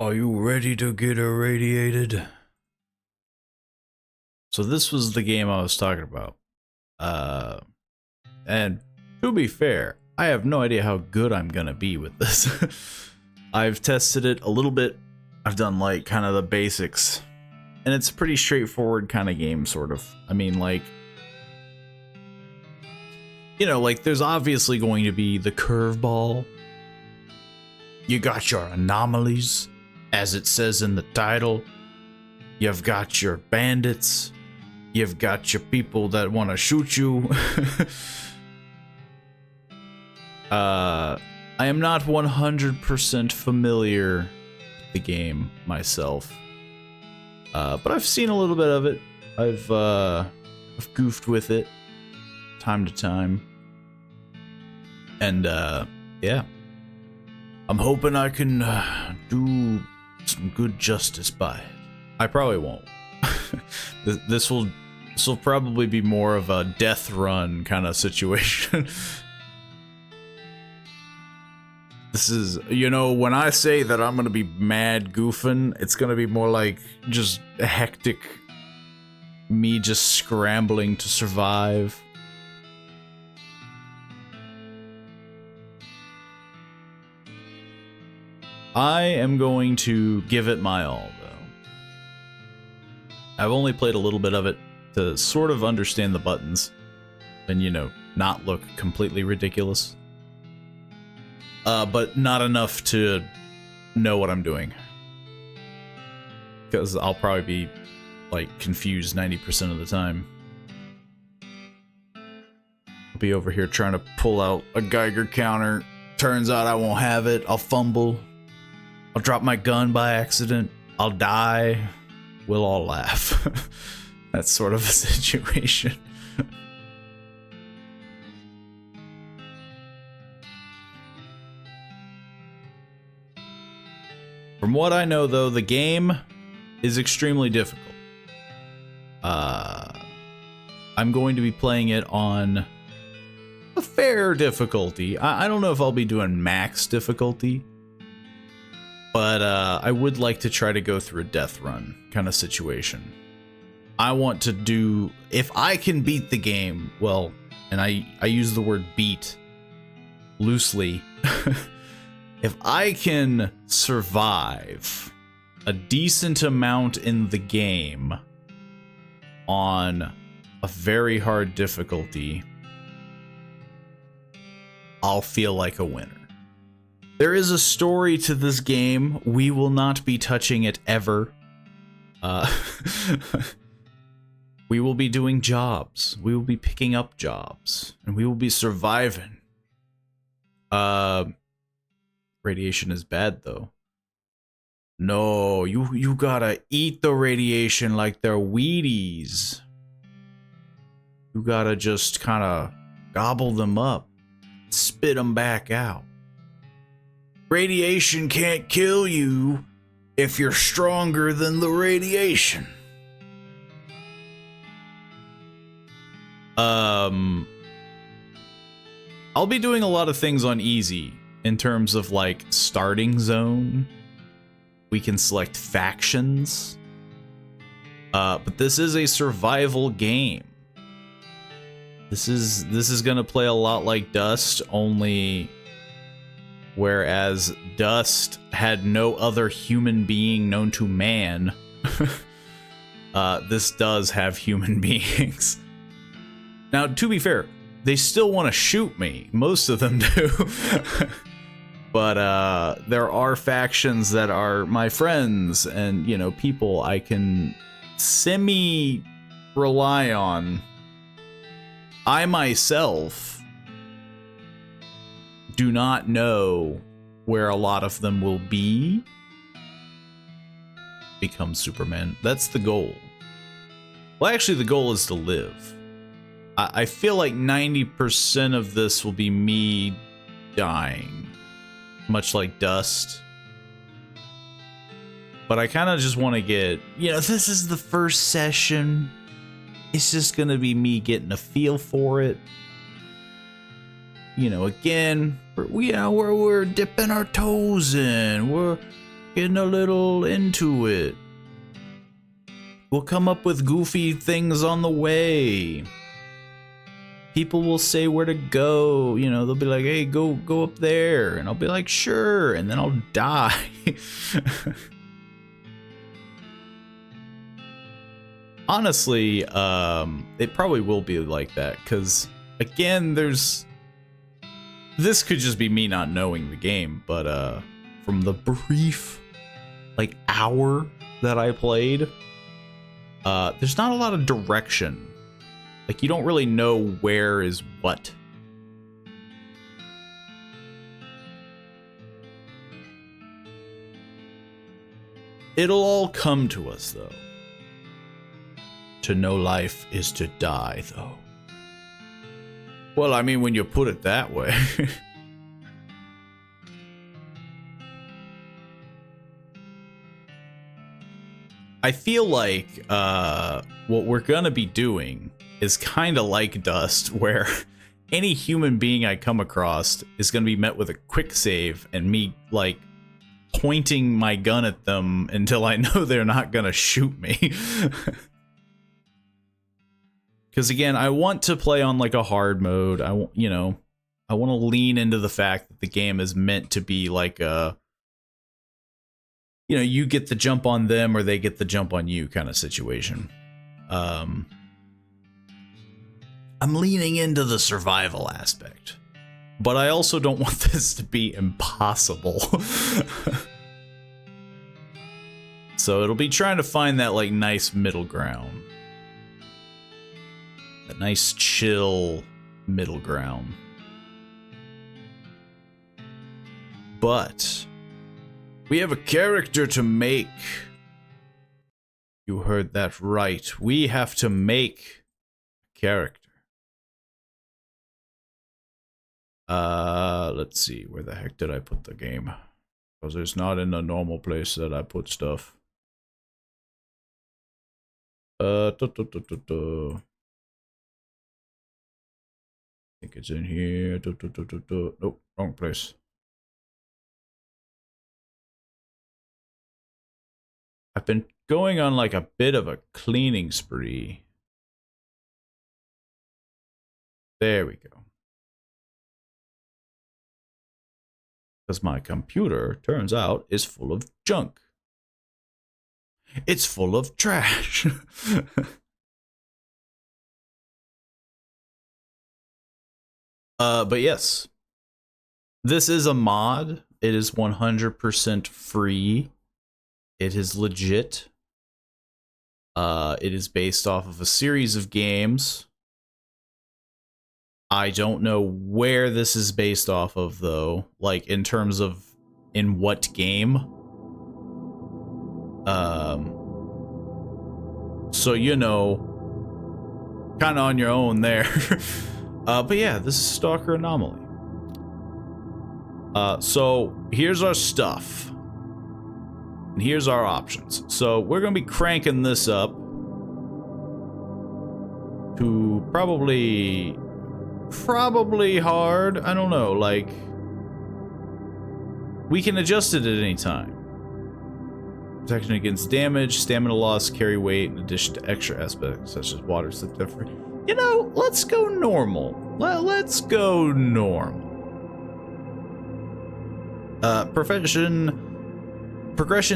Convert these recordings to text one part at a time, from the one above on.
Are you ready to get irradiated? So this was the game I was talking about. And to be fair, I have no idea how good I'm gonna be with this. I've tested it a little bit. I've done like kind of the basics. And it's a pretty straightforward kind of game, sort of. I mean, like, you know, like there's obviously going to be the curveball. You got your anomalies, as it says in the title. You've got your bandits. You've got your people that want to shoot you. I am not 100% familiar with the game myself. But I've seen a little bit of it. I've goofed with it time to time. And yeah. I'm hoping I can do some good justice by it. I probably won't. This will probably be more of a death run kind of situation. This is, you know, when I say that I'm gonna be mad goofing, it's gonna be more like just hectic, me just scrambling to survive. I am going to give it my all, though. I've only played a little bit of it to sort of understand the buttons and, you know, not look completely ridiculous. But not enough to know what I'm doing. Because I'll probably be, like, confused 90% of the time. I'll be over here trying to pull out a Geiger counter. Turns out I won't have it. I'll fumble. I'll drop my gun by accident. I'll die. We'll all laugh. That's sort of a situation. From what I know, though, the game is extremely difficult. I'm going to be playing it on a fair difficulty. I don't know if I'll be doing max difficulty. But I would like to try to go through a death run kind of situation. I want to do, if I can beat the game, well, and I use the word beat loosely. If I can survive a decent amount in the game on a very hard difficulty, I'll feel like a winner. There is a story to this game. We will not be touching it ever. We will be doing jobs. We will be picking up jobs. And we will be surviving. Radiation is bad, though. No, you gotta eat the radiation like they're Wheaties. You gotta just kind of gobble them up. Spit them back out. Radiation can't kill you if you're stronger than the radiation. I'll be doing a lot of things on easy in terms of like starting zone. We can select factions. But this is a survival game. This is gonna play a lot like Dust, only whereas Dust had no other human being known to man, this does have human beings. Now, to be fair, they still want to shoot me. Most of them do. But there are factions that are my friends and, you know, people I can semi-rely on. I myself do not know where a lot of them will be. Become Superman. That's the goal. Well, actually, the goal is to live. I feel like 90% of this will be me dying. Much like Dust. But I kind of just want to get... You know, this is the first session. It's just going to be me getting a feel for it. You know, again, we're dipping our toes in. getting a little into it. We'll come up with goofy things on the way. People will say where to go, you know, they'll be like, hey, go up there, and I'll be like, sure, and then I'll die. Honestly, it probably will be like that, because, again, this could just be me not knowing the game, but, from the brief, like, hour that I played, there's not a lot of direction. Like, you don't really know where is what. It'll all come to us, though. To know life is to die, though. Well, I mean, when you put it that way. I feel like what we're gonna be doing is kind of like Dust, where any human being I come across is gonna be met with a quick save and me, like, pointing my gun at them until I know they're not gonna shoot me. Because, again, I want to play on, like, a hard mode. I want to lean into the fact that the game is meant to be like a, you know, you get the jump on them or they get the jump on you kind of situation. I'm leaning into the survival aspect, but I also don't want this to be impossible. So it'll be trying to find that, like, nice middle ground. That nice chill middle ground. But we have a character to make. You heard that right. We have to make a character. Let's see. Where the heck did I put the game? Because it's not in the normal place that I put stuff. I think it's in here. Nope, wrong place. I've been going on like a bit of a cleaning spree. There we go. Because my computer, turns out, is full of junk. It's full of trash. But yes, this is a mod. It is 100% free. It is legit. It is based off of a series of games. I don't know where this is based off of, though, like in terms of in what game. So, you know, kind of on your own there. But yeah, this is S.T.A.L.K.E.R Anomaly. So here's our stuff. And here's our options. So we're going to be cranking this up to probably hard. I don't know, like, we can adjust it at any time. Protection against damage, stamina loss, carry weight, in addition to extra aspects such as water slip different. You know, let's go normal. Let's go normal. Progression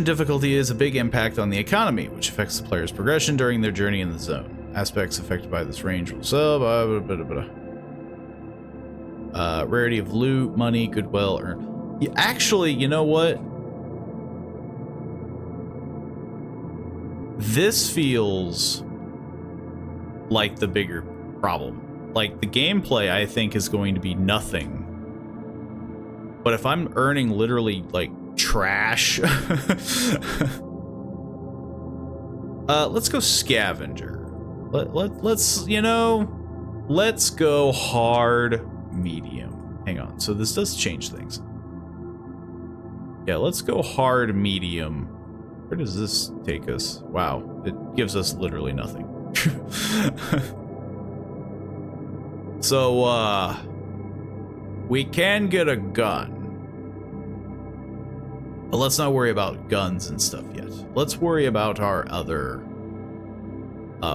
difficulty is a big impact on the economy, which affects the player's progression during their journey in the zone. Aspects affected by this range will sub. Rarity of loot, money, goodwill, earned. Yeah, actually, you know what? This feels like the bigger problem. Like, the gameplay, I think, is going to be nothing. But if I'm earning literally, like, trash. Let's go scavenger. Let's, you know, let's go hard medium. Hang on. So this does change things. Yeah, let's go hard medium. Where does this take us? Wow, it gives us literally nothing. So, we can get a gun. But let's not worry about guns and stuff yet. Let's worry about our other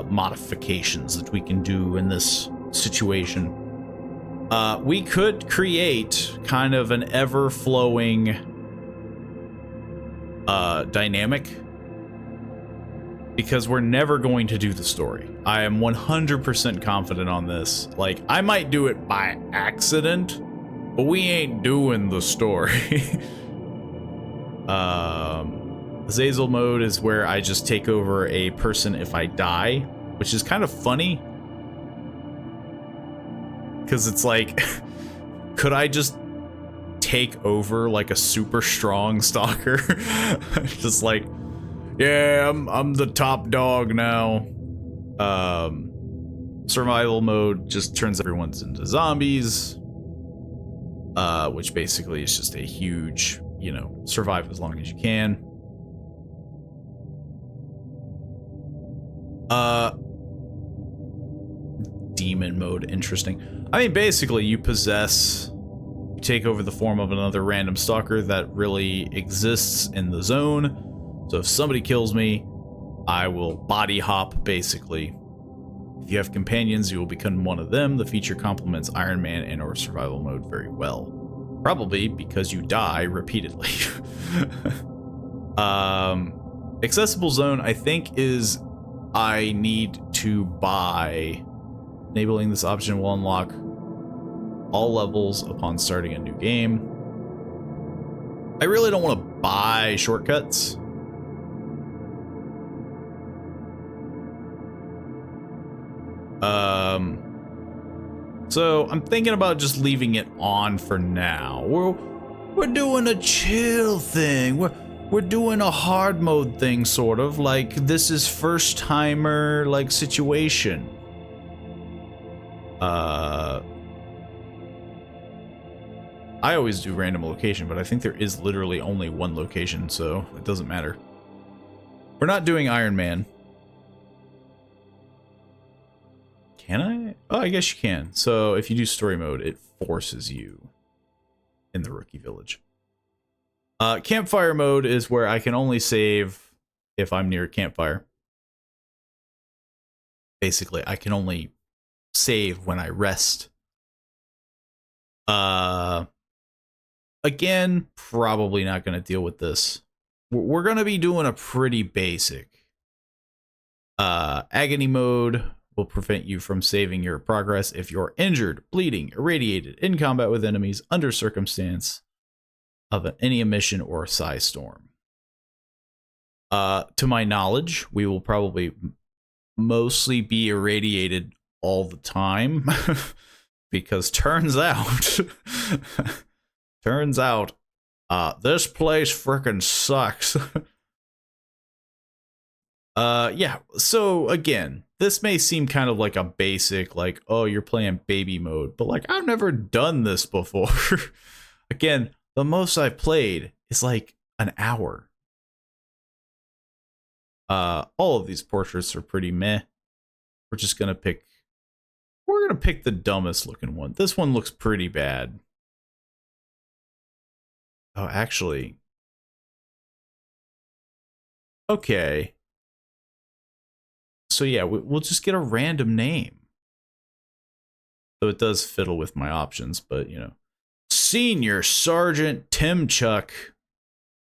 modifications that we can do in this situation. We could create kind of an ever-flowing dynamic, because we're never going to do the story. I am 100% confident on this. Like, I might do it by accident, but we ain't doing the story. Azazel mode is where I just take over a person if I die, which is kind of funny. Because it's like, could I just take over like a super strong stalker? Just like, yeah, I'm the top dog now. Survival mode just turns everyone into zombies. Which basically is just a huge, you know, survive as long as you can. Demon mode, interesting. I mean, basically, you take over the form of another random stalker that really exists in the zone. So if somebody kills me, I will body hop, basically. If you have companions, you will become one of them. The feature complements Iron Man and or survival mode very well. Probably because you die repeatedly. Accessible zone, I think, is I need to buy. Enabling this option will unlock all levels upon starting a new game. I really don't want to buy shortcuts. So I'm thinking about just leaving it on for now. We're doing a chill thing. We're doing a hard mode thing, sort of like this is first timer like situation. I always do random location, but I think there is literally only one location, so it doesn't matter. We're not doing Iron Man. Can I? Oh, I guess you can. So if you do story mode, it forces you in the rookie village. Campfire mode is where I can only save if I'm near a campfire. Basically, I can only save when I rest. Again, probably not going to deal with this. We're going to be doing a pretty basic. Agony mode will prevent you from saving your progress if you're injured, bleeding, irradiated, in combat with enemies, under circumstance of any emission or psi storm. To my knowledge, we will probably mostly be irradiated all the time. Because turns out this place freaking sucks. Yeah, so again, this may seem kind of like a basic, like, oh, you're playing baby mode, but like, I've never done this before. Again, the most I've played is like an hour. All of these portraits are pretty meh. We're gonna pick the dumbest looking one. This one looks pretty bad. Oh, actually. Okay. So yeah, we'll just get a random name. So it does fiddle with my options, but you know. Senior Sergeant Timchuk.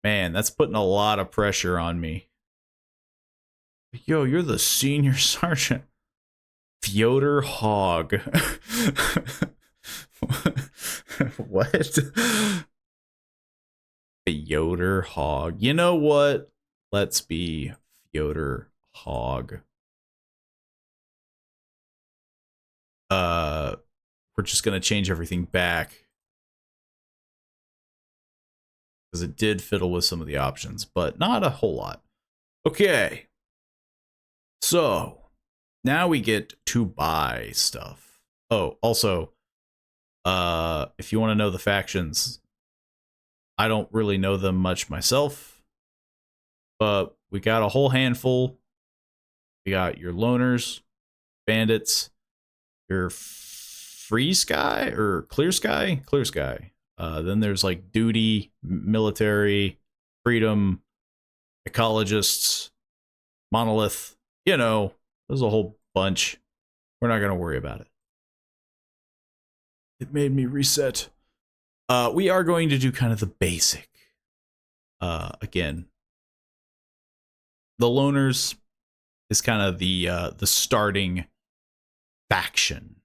Man, that's putting a lot of pressure on me. Yo, you're the Senior Sergeant. Fyodor Hogg. What? Fyodor Hogg. You know what? Let's be Fyodor Hogg. We're just gonna change everything back. Because it did fiddle with some of the options, but not a whole lot. Okay. So now we get to buy stuff. Oh, also, if you want to know the factions, I don't really know them much myself, but we got a whole handful. We got your loners, bandits, your free sky or clear sky. Then there's like duty, military, Freedom, Ecologists, Monolith. You know, there's a whole bunch. We're not going to worry about it. It made me reset. We are going to do kind of the basic. Again, the Loners is kind of the starting faction.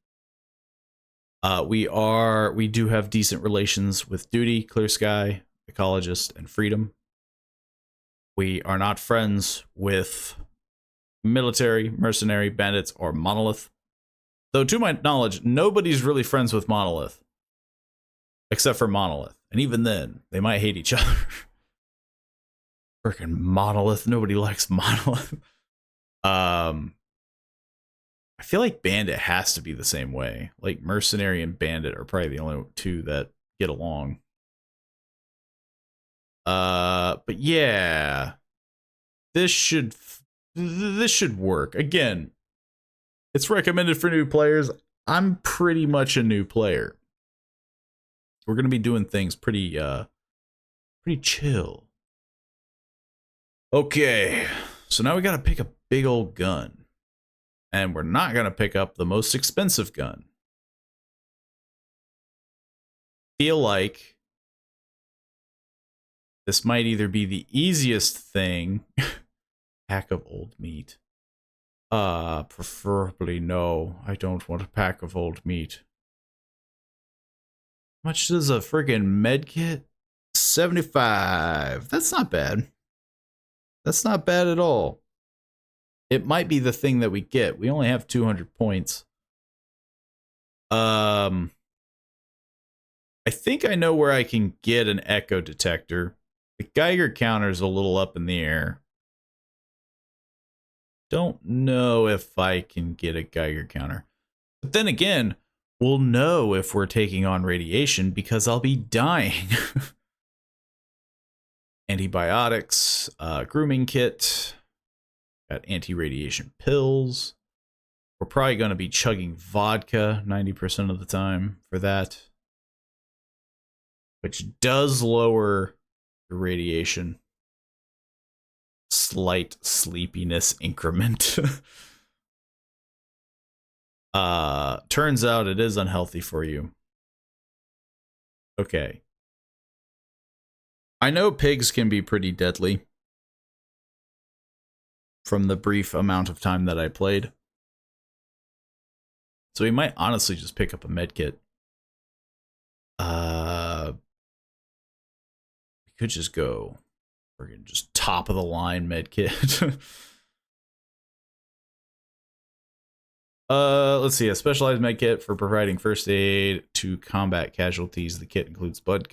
We do have decent relations with Duty, Clear Sky, Ecologist, and Freedom. We are not friends with Military, Mercenary, Bandits, or Monolith. Though to my knowledge, nobody's really friends with Monolith. Except for Monolith. And even then, they might hate each other. Freaking Monolith. Nobody likes Monolith. I feel like Bandit has to be the same way. Like Mercenary and Bandit are probably the only two that get along. But yeah, this should work. Again, it's recommended for new players. I'm pretty much a new player. We're gonna be doing things pretty chill. Okay, so now we gotta pick a big old gun. And we're not going to pick up the most expensive gun. Feel like this might either be the easiest thing. Pack of old meat. Preferably no. I don't want a pack of old meat. How much does a friggin' med kit? 75. That's not bad. That's not bad at all. It might be the thing that we get. We only have 200 points. I think I know where I can get an echo detector. The Geiger counter is a little up in the air. Don't know if I can get a Geiger counter. But then again, we'll know if we're taking on radiation because I'll be dying. Antibiotics, grooming kit. Got anti-radiation pills. We're probably going to be chugging vodka 90% of the time for that. Which does lower the radiation. Slight sleepiness increment. Turns out it is unhealthy for you. Okay. I know pigs can be pretty deadly. From the brief amount of time that I played. So we might honestly just pick up a medkit. We could just go friggin' just top of the line medkit. Let's see, a specialized medkit for providing first aid to combat casualties. The kit includes blood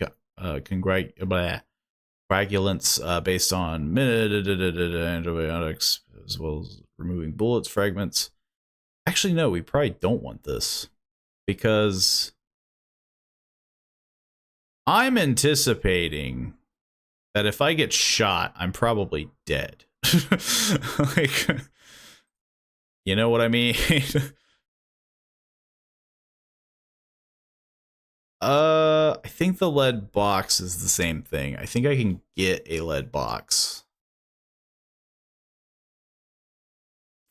coagulants based on antibiotics, as well as removing bullets, fragments. Actually, no, we probably don't want this because I'm anticipating that if I get shot, I'm probably dead. Like, you know what I mean? I think the lead box is the same thing. I think I can get a lead box.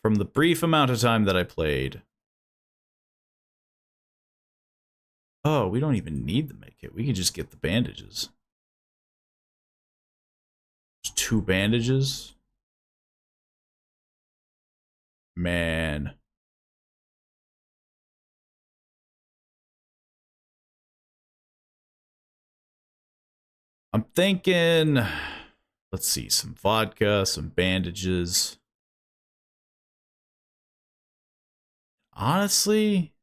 From the brief amount of time that I played. Oh, we don't even need the medkit. We can just get the bandages. There's 2 bandages. Man. I'm thinking, let's see, some vodka, some bandages. Honestly,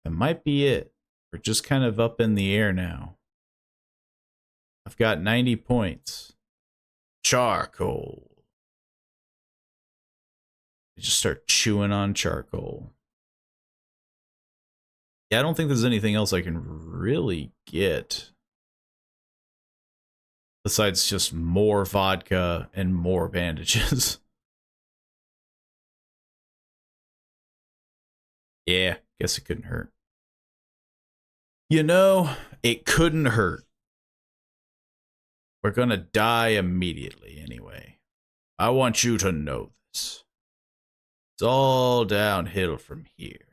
that might be it. We're just kind of up in the air now. I've got 90 points. Charcoal. I just start chewing on charcoal. Yeah, I don't think there's anything else I can really get. Besides just more vodka and more bandages. Yeah, guess it couldn't hurt. You know, it couldn't hurt. We're gonna die immediately anyway. I want you to know this. It's all downhill from here.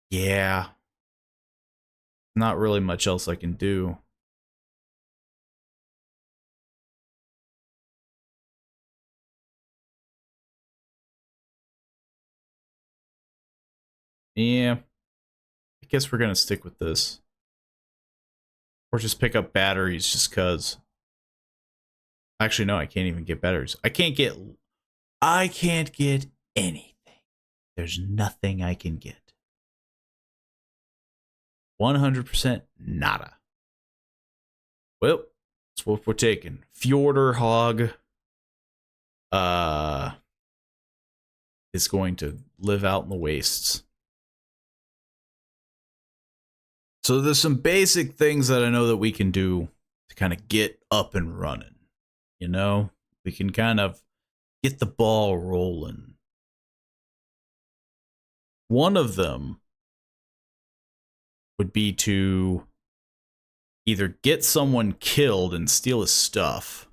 Yeah. Not really much else I can do. Yeah. I guess we're gonna stick with this. Or just pick up batteries just cause. Actually, no, I can't even get batteries. I can't get anything. There's nothing I can get. 100% nada. Well, that's what we're taking. Fjorder Hog is going to live out in the wastes. So there's some basic things that I know that we can do to kind of get up and running. You know, we can kind of get the ball rolling. One of them would be to either get someone killed and steal his stuff,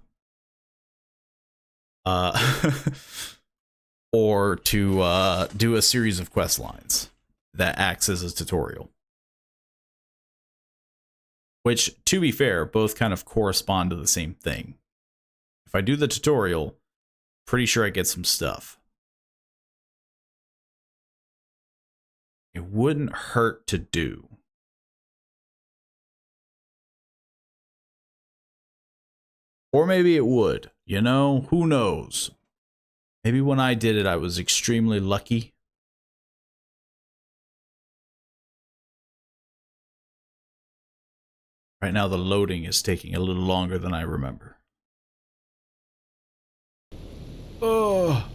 or to do a series of quest lines that acts as a tutorial. Which, to be fair, both kind of correspond to the same thing. If I do the tutorial, pretty sure I get some stuff. It wouldn't hurt to do. Or maybe it would, you know? Who knows? Maybe when I did it, I was extremely lucky. Right now, the loading is taking a little longer than I remember. Oh,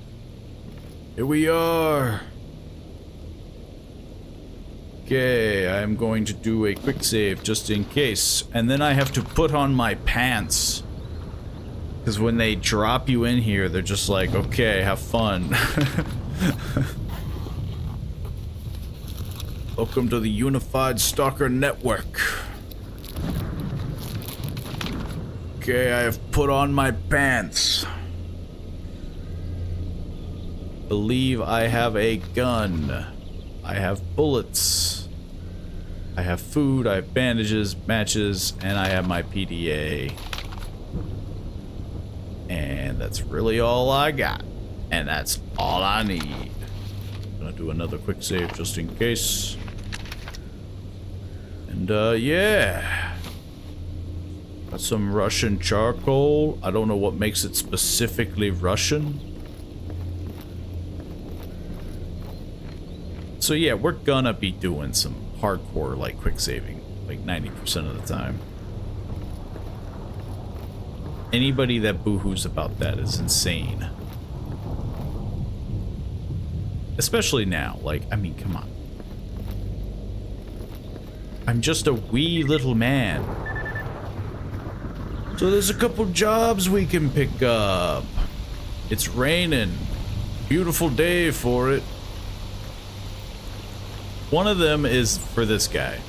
here we are. Okay, I'm going to do a quick save just in case. And then I have to put on my pants. Because when they drop you in here, they're just like, okay, have fun. Welcome to the Unified Stalker Network. Okay, I have put on my pants. Believe I have a gun. I have bullets. I have food, I have bandages, matches, and I have my PDA. And that's really all I got. And that's all I need. I'm gonna do another quick save just in case. And yeah. Got some Russian charcoal. I don't know what makes it specifically Russian. So yeah, we're gonna be doing some hardcore like quick saving, like 90% of the time. Anybody that boohoos about that is insane. Especially now, like, I mean, come on. I'm just a wee little man. So there's a couple jobs we can pick up. It's raining. Beautiful day for it. One of them is for this guy.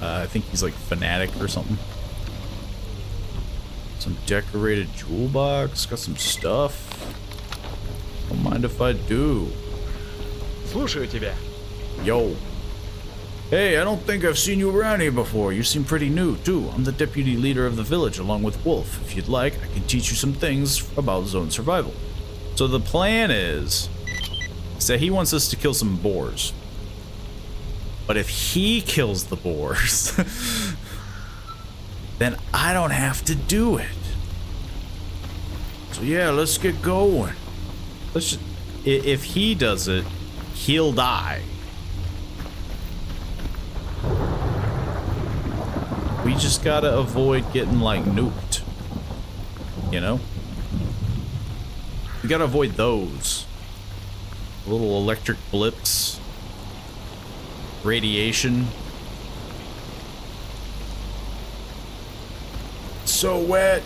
I think he's like Fanatic or something. Some decorated jewel box. Got some stuff. Don't mind if I do. Слушаю тебя. Yo. Hey, I don't think I've seen you around here before. You seem pretty new, too. I'm the deputy leader of the village along with Wolf. If you'd like, I can teach you some things about zone survival. So the plan is that he wants us to kill some boars. But if he kills the boars, then I don't have to do it. So yeah, let's get going. Let's just, if he does it, he'll die. We just gotta avoid getting like nuked. You know? We gotta avoid those. Little electric blips. Radiation. So wet.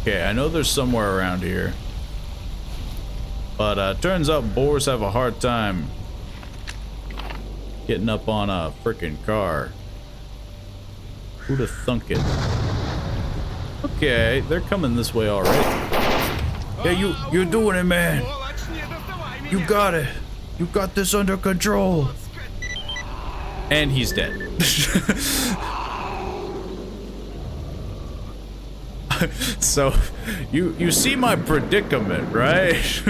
Okay, I know there's somewhere around here. But turns out boars have a hard time getting up on a frickin' car. Who'da thunk it? Okay, they're coming this way already. Yeah, you're doing it, man. You got it. You got this under control. And he's dead. So, you see my predicament, right?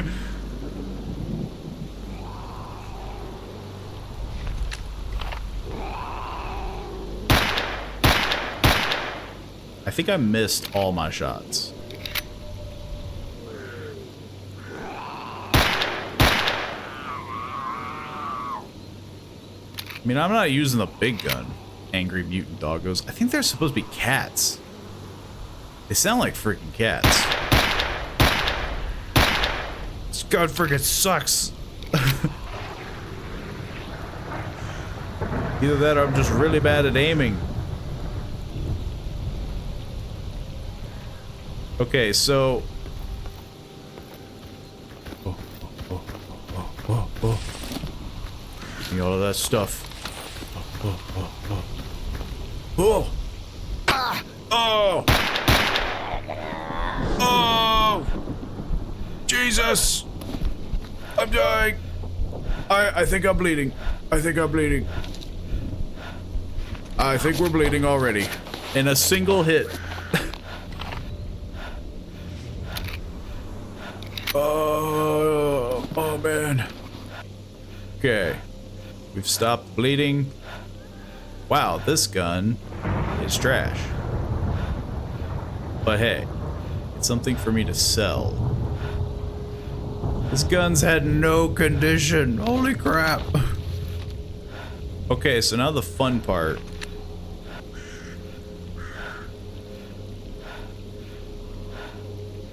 I think I missed all my shots. I mean, I'm not using the big gun. Angry mutant doggos. I think they're supposed to be cats. They sound like freaking cats. This gun freaking sucks. Either that or I'm just really bad at aiming. Okay, so... Oh. Give me all of that stuff. Oh! Ah! Oh! Oh! Jesus! I'm dying! I think I'm bleeding. I think I'm bleeding. I think we're bleeding already. In a single hit. Oh man. Okay. We've stopped bleeding. Wow, this gun is trash. But hey, it's something for me to sell. This gun's had no condition. Holy crap. Okay, so now the fun part.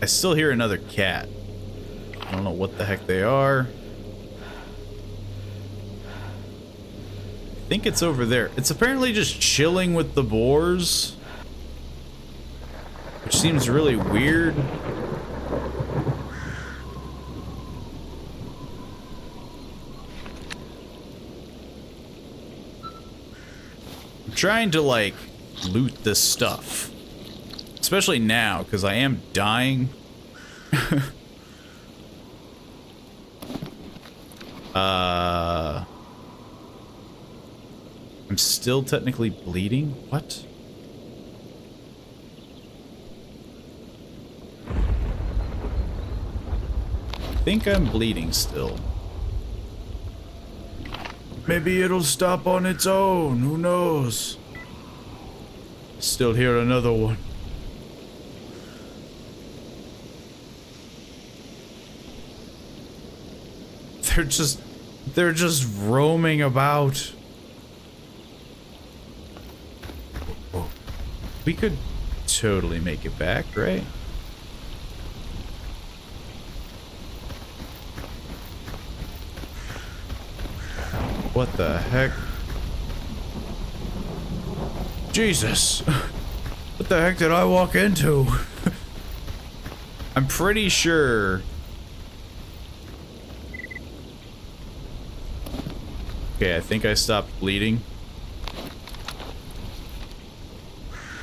I still hear another cat. I don't know what the heck they are. I think it's over there. It's apparently just chilling with the boars, which seems really weird. I'm trying to, like, loot this stuff. Especially now, because I am dying. I'm still technically bleeding? What? I think I'm bleeding still. Maybe it'll stop on its own, who knows? Still hear another one. They're just roaming about. Oh. We could totally make it back, right? What the heck? Jesus! What the heck did I walk into? I'm pretty sure... Okay, I think I stopped bleeding.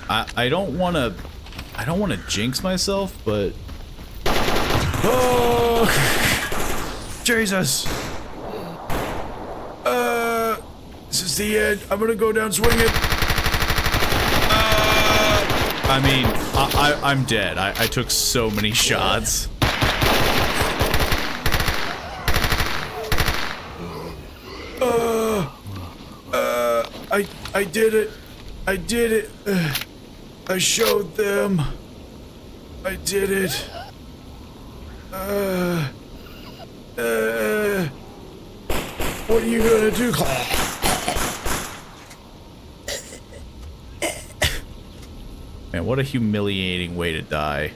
I don't wanna jinx myself, but... Oh! Jesus! This is the end. I'm gonna go down swinging. I mean, I'm dead. I took so many shots. I did it. I did it. I showed them. I did it. What are you gonna do? Man, what a humiliating way to die.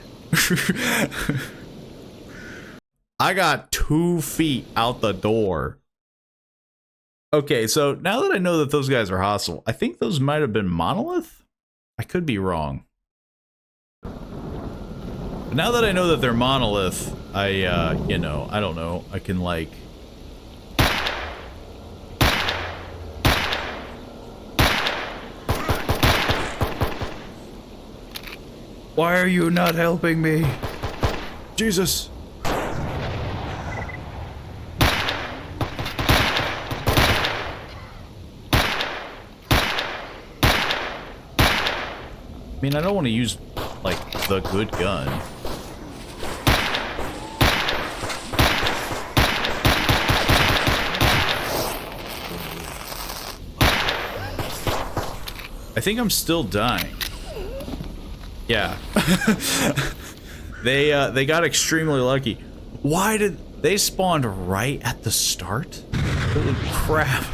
I got 2 feet out the door. Okay, so now that I know that those guys are hostile, I think those might have been Monolith? I could be wrong. But now that I know that they're Monolith, you know, I don't know. I can like... Why are you not helping me? Jesus. I mean, I don't want to use, like, the good gun. I think I'm still dying. Yeah. They got extremely lucky. Why did they spawned right at the start? Holy crap.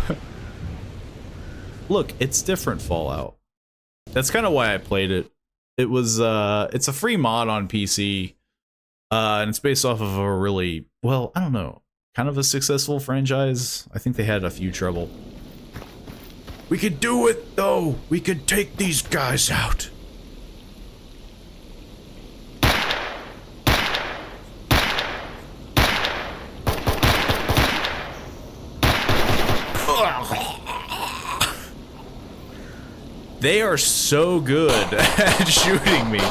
Look, it's different Fallout. That's kind of why I played it. It was it's a free mod on PC. And it's based off of a really, well, I don't know, kind of a successful franchise. I think they had a few trouble. We could do it though. We could take these guys out. They are so good at shooting me.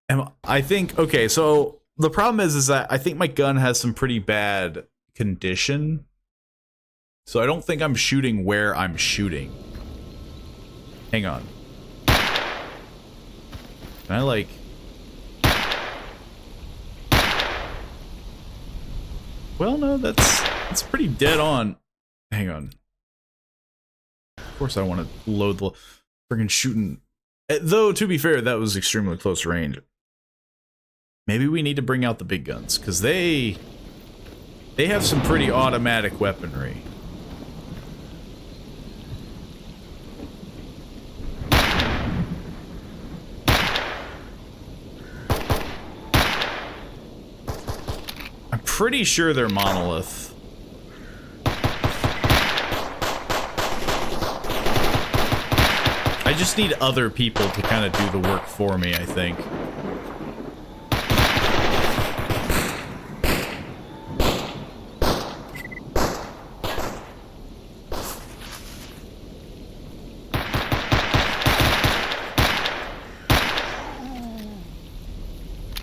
And I think, okay, so the problem is that I think my gun has some pretty bad condition. So I don't think I'm shooting where I'm shooting. Hang on. Can I like... Well, no, that's pretty dead on. Hang on. Of course I want to load the friggin' shooting. Though, to be fair, that was extremely close range. Maybe we need to bring out the big guns, because they have some pretty automatic weaponry. I'm pretty sure they're monolith. I just need other people to kind of do the work for me, I think.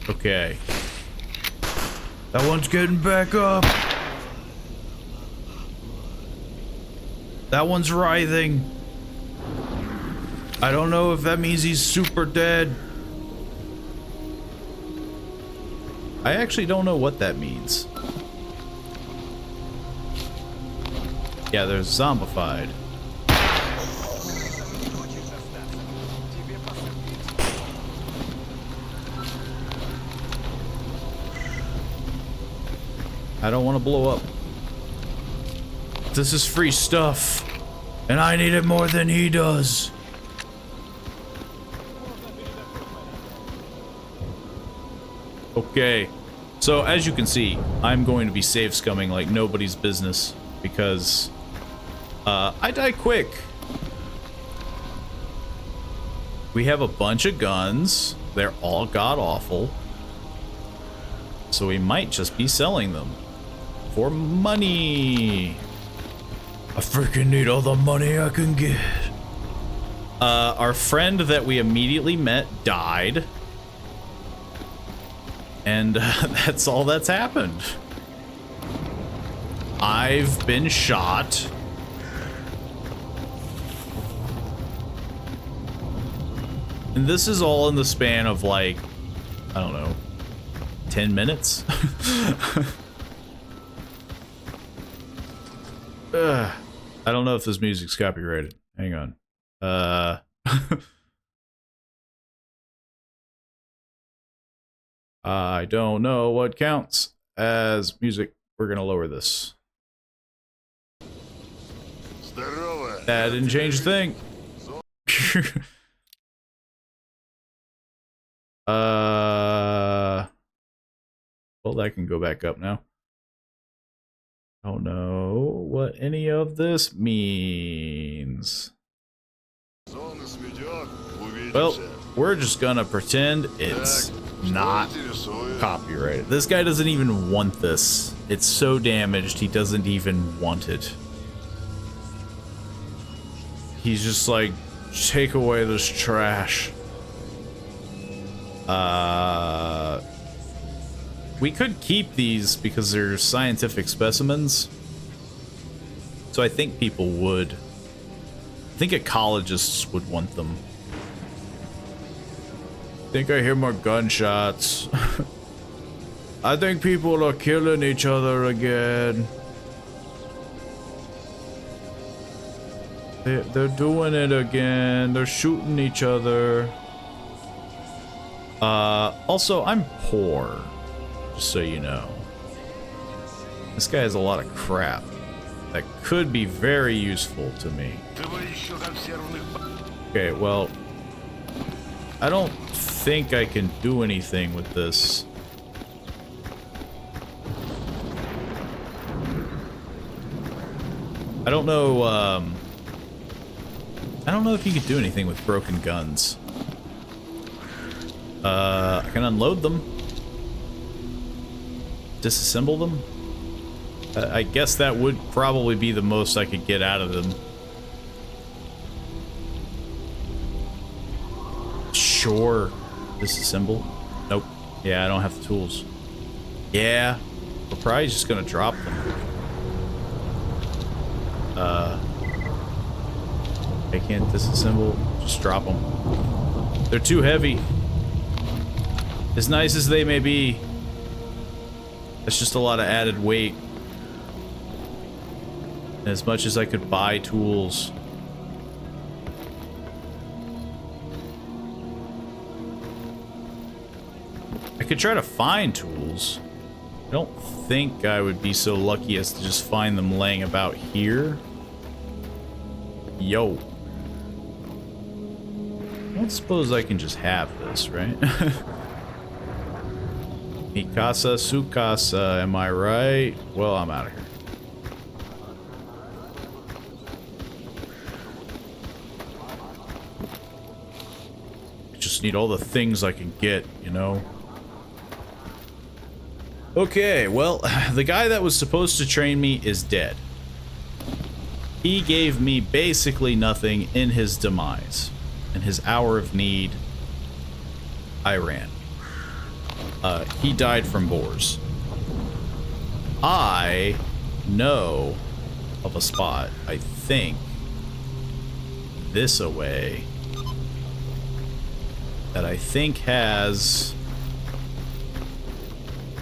Okay. That one's getting back up. That one's writhing. I don't know if that means he's super dead. I actually don't know what that means. Yeah, there's zombified. I don't want to blow up. This is free stuff, and I need it more than he does. Okay, so as you can see, I'm going to be save scumming like nobody's business because I die quick. We have a bunch of guns. They're all god-awful. So we might just be selling them for money. I freaking need all the money I can get. Our friend that we immediately met died. And that's all that's happened. I've been shot. And this is all in the span of like, I don't know, 10 minutes? I don't know if this music's copyrighted. Hang on. I don't know what counts as music. We're gonna lower this. That didn't change a thing. Well, that can go back up now. I don't know what any of this means. Well, we're just gonna pretend it's not copyrighted. This guy doesn't even want this. It's so damaged, he doesn't even want it. He's just like, take away this trash. We could keep these because they're scientific specimens. So I think people would. I think ecologists would want them. I think I hear more gunshots. I think people are killing each other again. They're doing it again. They're shooting each other. Also, I'm poor. Just so you know. This guy has a lot of crap that could be very useful to me. Okay, well, I don't think I can do anything with this. I don't know if you could do anything with broken guns. I can unload them. Disassemble them. I guess that would probably be the most I could get out of them. Sure. Disassemble. Nope. Yeah, I don't have the tools. Yeah. We're probably just gonna drop them. I can't disassemble. Just drop them. They're too heavy. As nice as they may be, that's just a lot of added weight. And as much as I could buy tools. I could try to find tools. I don't think I would be so lucky as to just find them laying about here. Yo. I don't suppose I can just have this, right? Mikasa Sukasa, am I right? Well, I'm out of here. I just need all the things I can get, you know? Okay, well, the guy that was supposed to train me is dead. He gave me basically nothing in his demise. In his hour of need, I ran. He died from boars. I know of a spot, I think, this away, that I think has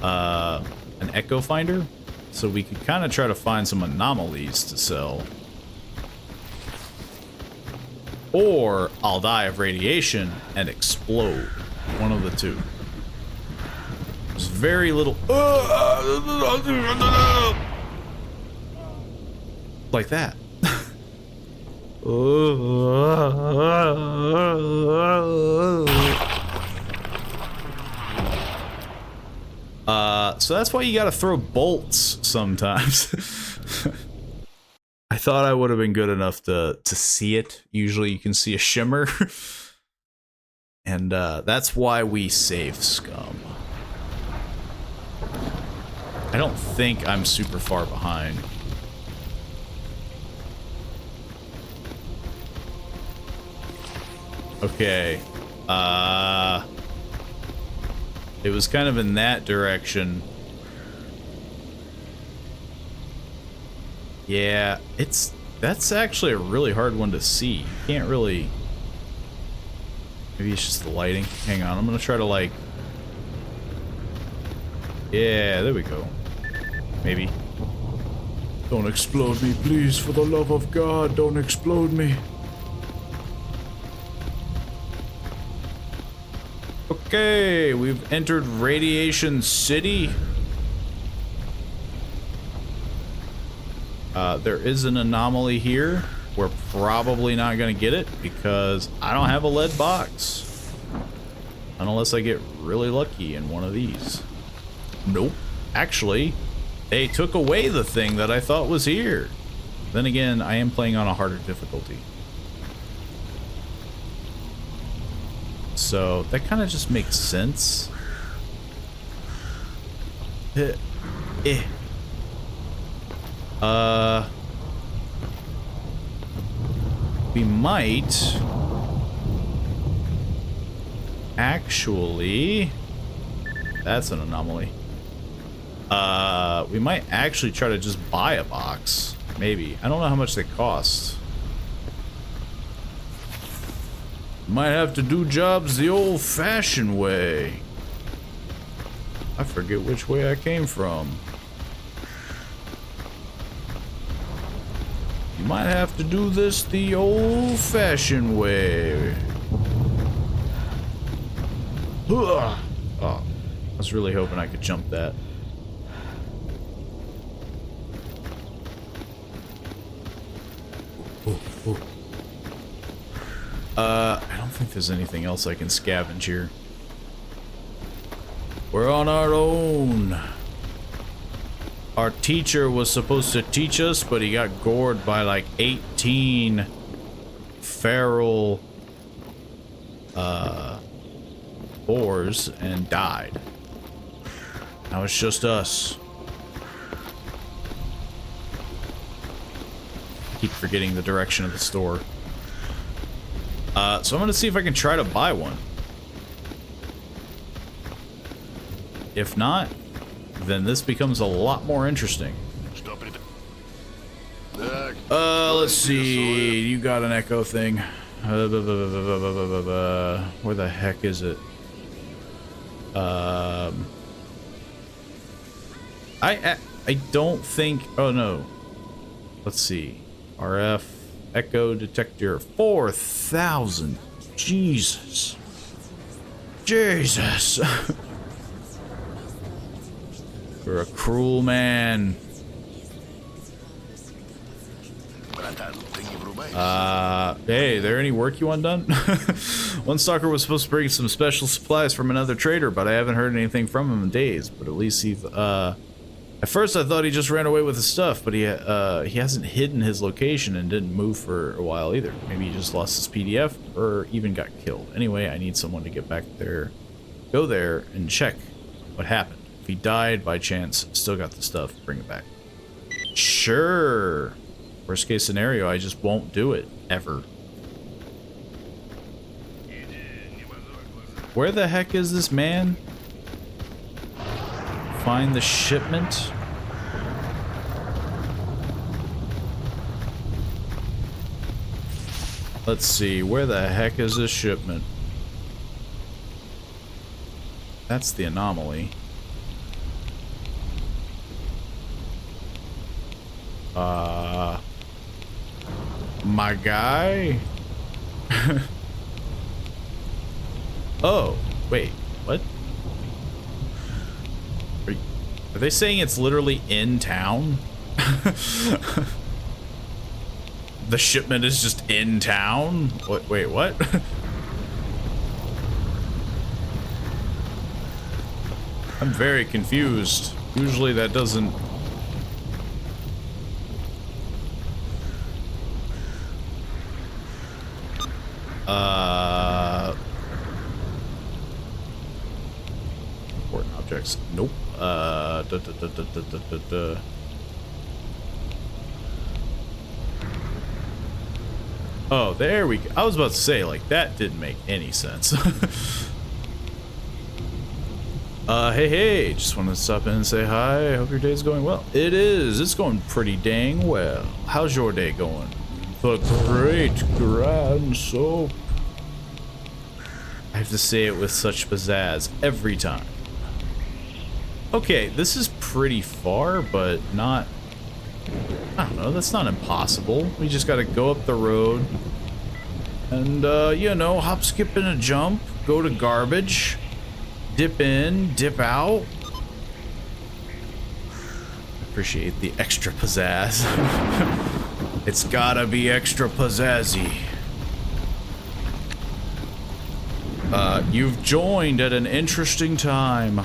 an echo finder, so we could kind of try to find some anomalies to sell. Or I'll die of radiation and explode. One of the two. There's very little... like that. So that's why you gotta throw bolts sometimes. I thought I would have been good enough to see it. Usually you can see a shimmer. And that's why we save scum. I don't think I'm super far behind. Okay. It was kind of in that direction. Yeah, that's actually a really hard one to see. You can't really... Maybe it's just the lighting. Hang on, I'm gonna try to like... Yeah, there we go. Maybe. Don't explode me, please, for the love of God, don't explode me. Okay, we've entered Radiation City. There is an anomaly here. We're probably not going to get it because I don't have a lead box. Unless I get really lucky in one of these. Nope. Actually, they took away the thing that I thought was here. Then again, I am playing on a harder difficulty. So that kind of just makes sense. Eh. We might actually. That's an anomaly. We might actually try to just buy a box. Maybe. I don't know how much they cost. Might have to do jobs the old-fashioned way. I forget which way I came from. You might have to do this the old-fashioned way. Oh, I was really hoping I could jump that. I don't think there's anything else I can scavenge here. We're on our own. Our teacher was supposed to teach us, but he got gored by like 18 feral boars and died. Now it's just us. Keep forgetting the direction of the store. So I'm gonna see if I can try to buy one. If not, then this becomes a lot more interesting. Let's see. You got an echo thing. Where the heck is it? I don't think. Oh no. Let's see. RF echo detector 4,000. Jesus. Jesus. You're a cruel man. Hey, there any work you want done? One stalker was supposed to bring some special supplies from another trader, but I haven't heard anything from him in days. But at least he, at first I thought he just ran away with his stuff, but he hasn't hidden his location and didn't move for a while either. Maybe he just lost his PDF or even got killed. Anyway, I need someone to get back there, go there and check what happened. If he died by chance, still got the stuff, bring it back. Sure. Worst case scenario, I just won't do it, ever. Where the heck is this man? Find the shipment. Let's see, where the heck is this shipment? That's the anomaly. My guy? Oh, wait, what? Are they saying it's literally in town? The shipment is just in town? What? Wait, what? I'm very confused. Usually that doesn't... Important objects. Nope. Oh, there we go. I was about to say, like, that didn't make any sense. Hey, just wanted to stop in and say hi. I hope your day's going well. It is. It's going pretty dang well. How's your day going? The great grand soap. I have to say it with such pizzazz every time. Okay, this is pretty far, but not... I don't know, that's not impossible. We just gotta go up the road and, you know, hop, skip, and a jump, go to garbage, dip in, dip out. Appreciate the extra pizzazz. It's gotta be extra pizzazzy. You've joined at an interesting time.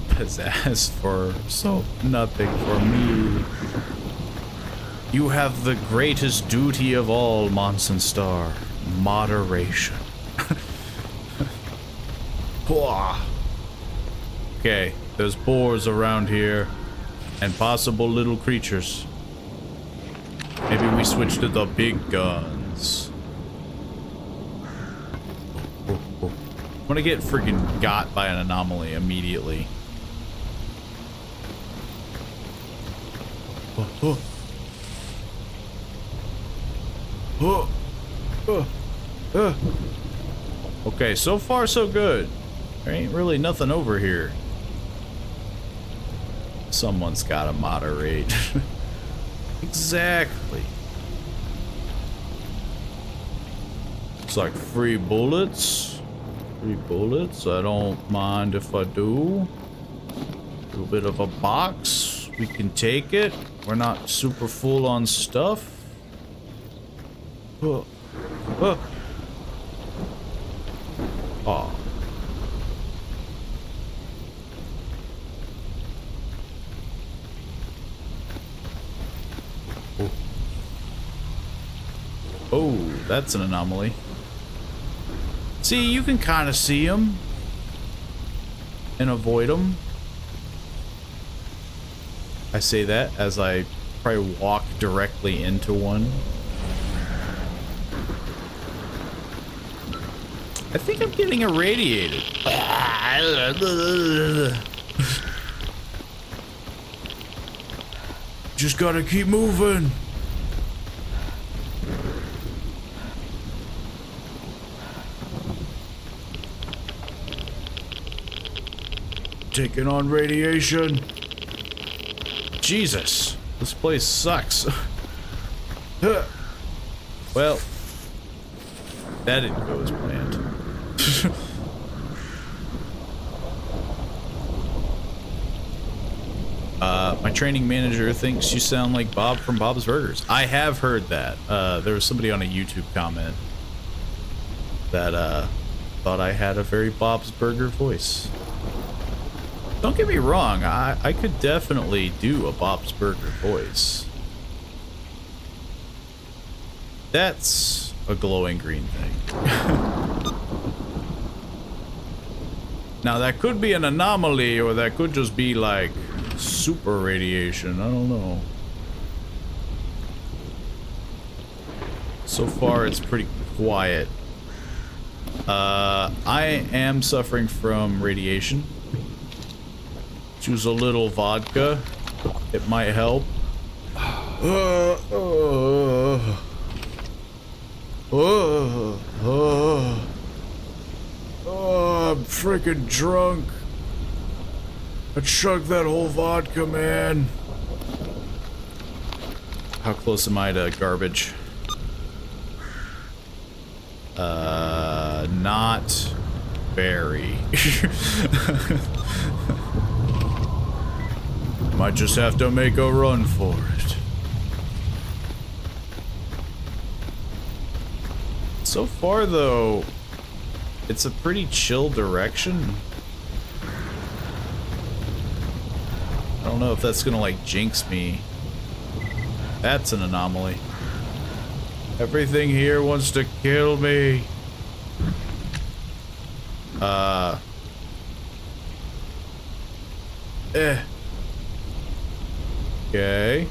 Pizzazz for so nothing for me. You have the greatest duty of all, Monson Star. Moderation. Pwah. Okay, there's boars around here and possible little creatures. Maybe we switch to the big guns. I'm gonna get freaking got by an anomaly immediately. Okay, so far so good. There ain't really nothing over here. Someone's gotta moderate. Exactly. It's like free bullets. Free bullets. I don't mind if I do. A little bit of a box. We can take it. We're not super full on stuff. Oh. Oh, that's an anomaly. See, you can kind of see them and avoid them. I say that as I probably walk directly into one. I think I'm getting irradiated. Just gotta keep moving. Taking on radiation. Jesus, this place sucks. Well, that didn't go as planned. My training manager thinks you sound like Bob from Bob's Burgers. I have heard that. There was somebody on a YouTube comment that thought I had a very Bob's Burger voice. Don't get me wrong, I could definitely do a Bob's Burger voice. That's a glowing green thing. Now that could be an anomaly, or that could just be like super radiation. I don't know. So far it's pretty quiet. I am suffering from radiation. Choose a little vodka. It might help. I'm freaking drunk. I chugged that whole vodka, man. How close am I to garbage? Not very. Might just have to make a run for it. So far, though, it's a pretty chill direction. I don't know if that's gonna, like, jinx me. That's an anomaly. Everything here wants to kill me. Okay.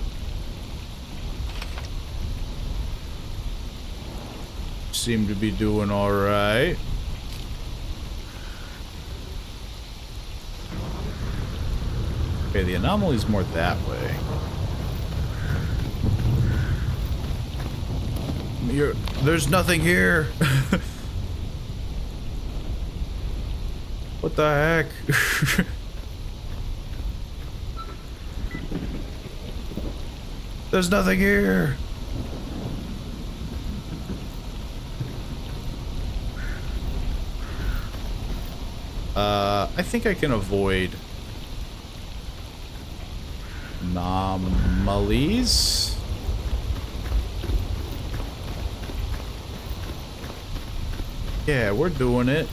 Seem to be doing all right. Okay, the anomaly's more that way. There's nothing here. What the heck? There's nothing here. I think I can avoid anomalies. Yeah, we're doing it.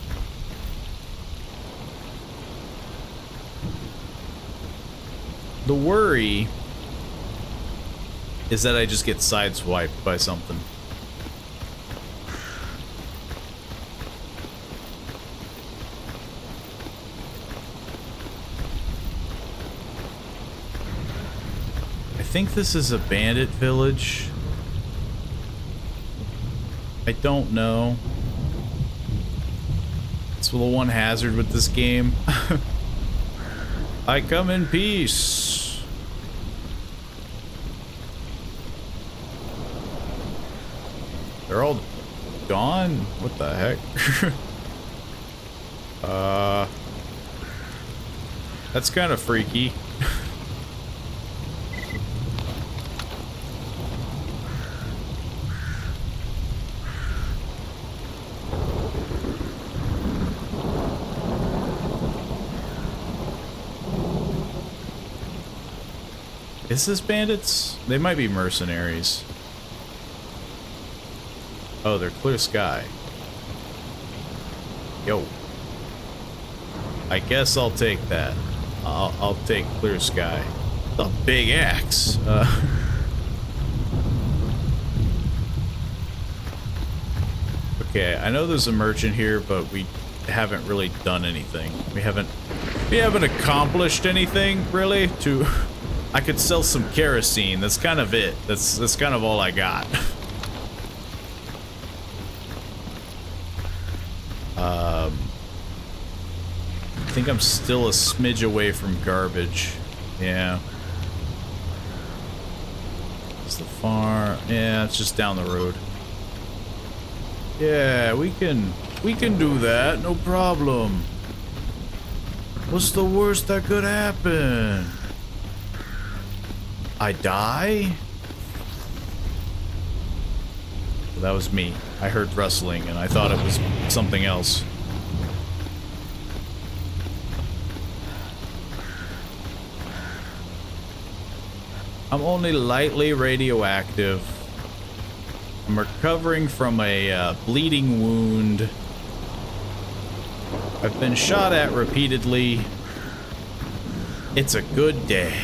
The worry is that I just get sideswiped by something. think this is a bandit village. I don't know. It's the one hazard with this game. I come in peace. They're all gone? What the heck? That's kind of freaky. Is this bandits? They might be mercenaries. Oh, they're clear sky. Yo. I guess I'll take that. I'll take clear sky. The big axe. Okay, I know there's a merchant here, but we haven't really done anything. We haven't accomplished anything really. I could sell some kerosene. That's kind of it. That's kind of all I got. I think I'm still a smidge away from garbage. Yeah. It's the farm. Yeah, it's just down the road. Yeah, we can do that. No problem. What's the worst that could happen? I die? Well, that was me. I heard rustling and I thought it was something else. I'm only lightly radioactive. I'm recovering from a bleeding wound. I've been shot at repeatedly. It's a good day.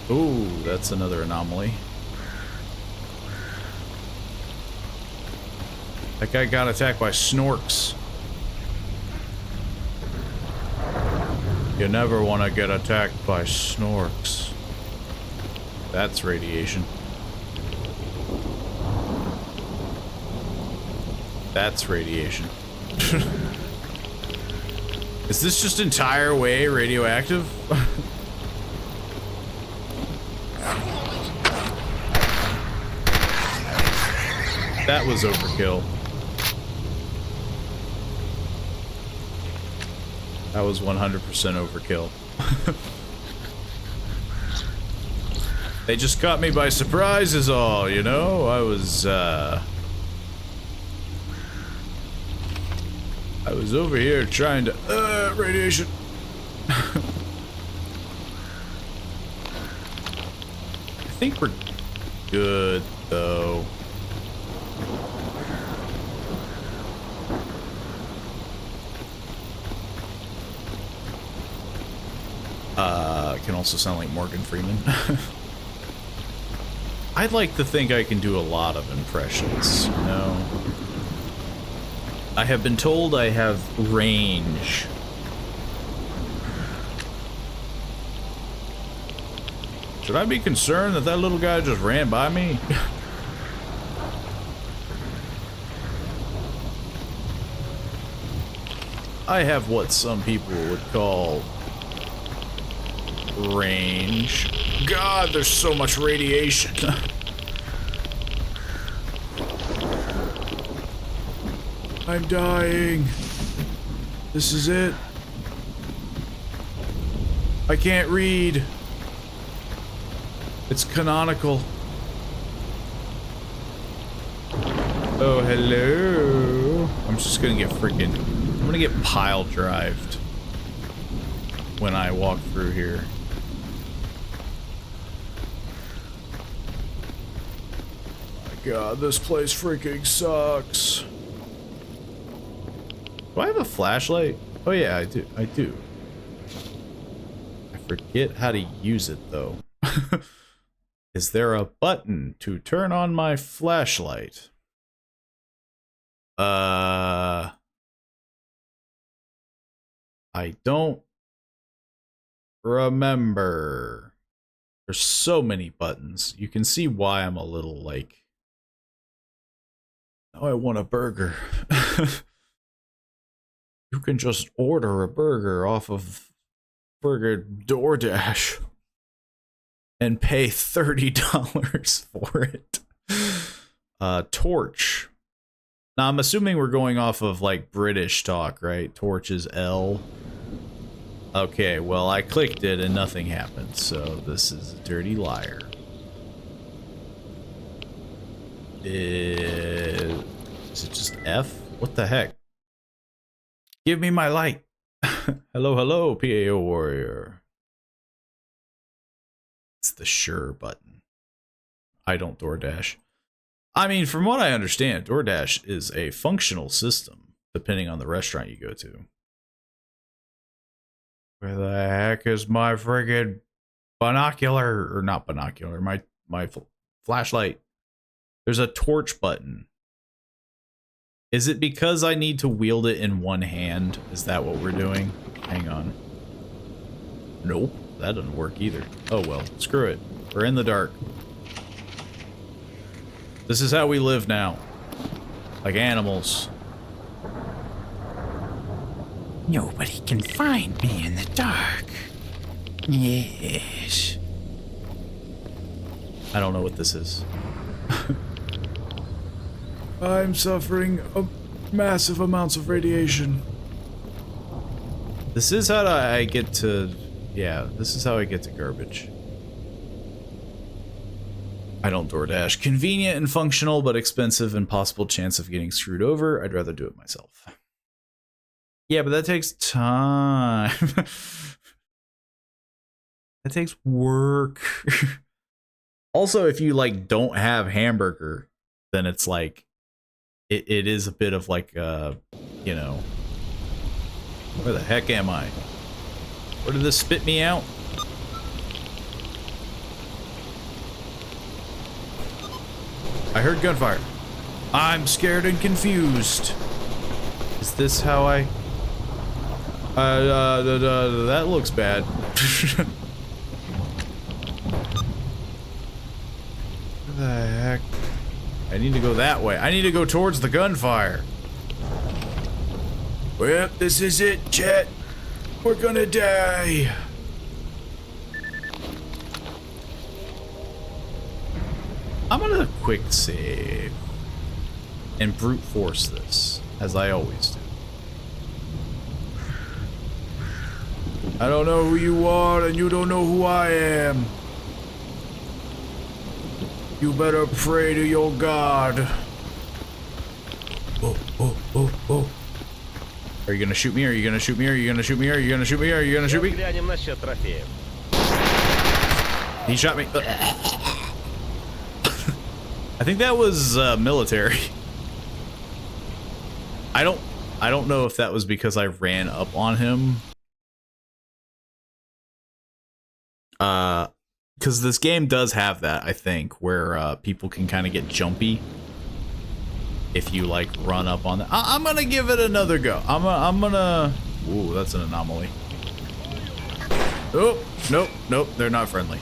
Ooh, that's another anomaly. That guy got attacked by snorks. You never want to get attacked by snorks. That's radiation. That's radiation. Is this just entire way radioactive? That was overkill. That was 100% overkill. They just caught me by surprise is all, you know? I was over here trying to, radiation. I think we're good, though. It can also sound like Morgan Freeman. I'd like to think I can do a lot of impressions, you know? I have been told I have range. Should I be concerned that that little guy just ran by me? I have what some people would call range. God, there's so much radiation. I'm dying. This is it. I can't read. It's canonical. Oh, hello. I'm just gonna get freaking... I'm gonna get pile drived when I walk through here. God, this place freaking sucks. Do I have a flashlight? Oh yeah, I do. I do. I forget how to use it though. Is there a button to turn on my flashlight? I don't remember. There's so many buttons. You can see why I'm a little like, oh, I want a burger. You can just order a burger off of Burger DoorDash and pay $30 for it. Torch. Now I'm assuming we're going off of like British talk, right? Torch is L. Okay, well I clicked it and nothing happened, so this is a dirty liar. Is it just F? What the heck? Give me my light. Hello, hello, PAO warrior. It's the sure button. I don't DoorDash. I mean, from what I understand, DoorDash is a functional system, depending on the restaurant you go to. Where the heck is my friggin' binocular? Or not binocular, my flashlight. There's a torch button. Is it because I need to wield it in one hand? Is that what we're doing? Hang on. Nope, that doesn't work either. Oh well, screw it. We're in the dark. This is how we live now. Like animals. Nobody can find me in the dark. Yes. I don't know what this is. I'm suffering massive amounts of radiation. This is how I get to... Yeah, this is how I get to garbage. I don't DoorDash. Convenient and functional, but expensive and possible chance of getting screwed over. I'd rather do it myself. Yeah, but that takes time. That takes work. Also, if you like don't have hamburger, then it's like it is a bit of like you know, where the heck am I? Where did this spit me out? I heard gunfire. I'm scared and confused. Is this how I... that looks bad. What the heck? I need to go that way. I need to go towards the gunfire. Well, this is it, Chet. We're gonna die. I'm gonna quick save and brute force this, as I always do. I don't know who you are, and you don't know who I am. You better pray to your God. Oh, oh, oh, oh. Are you gonna shoot me? Are you gonna shoot me? Are you gonna shoot me? Are you gonna shoot me? Are you gonna shoot me? He shot me. I think that was military. I don't know if that was because I ran up on him. Because this game does have that, I think, where people can kind of get jumpy if you like run up on them. I'm gonna give it another go. I'm gonna. Ooh, that's an anomaly. Oh, nope, nope, they're not friendly.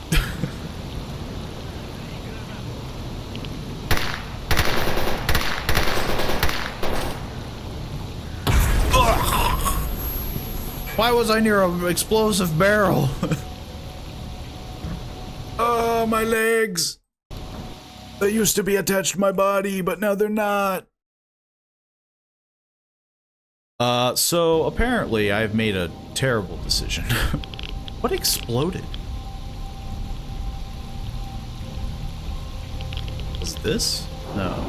Why was I near an explosive barrel? Oh, my legs. They used to be attached to my body, but now they're not. So apparently I've made a terrible decision. What exploded? Was this? No.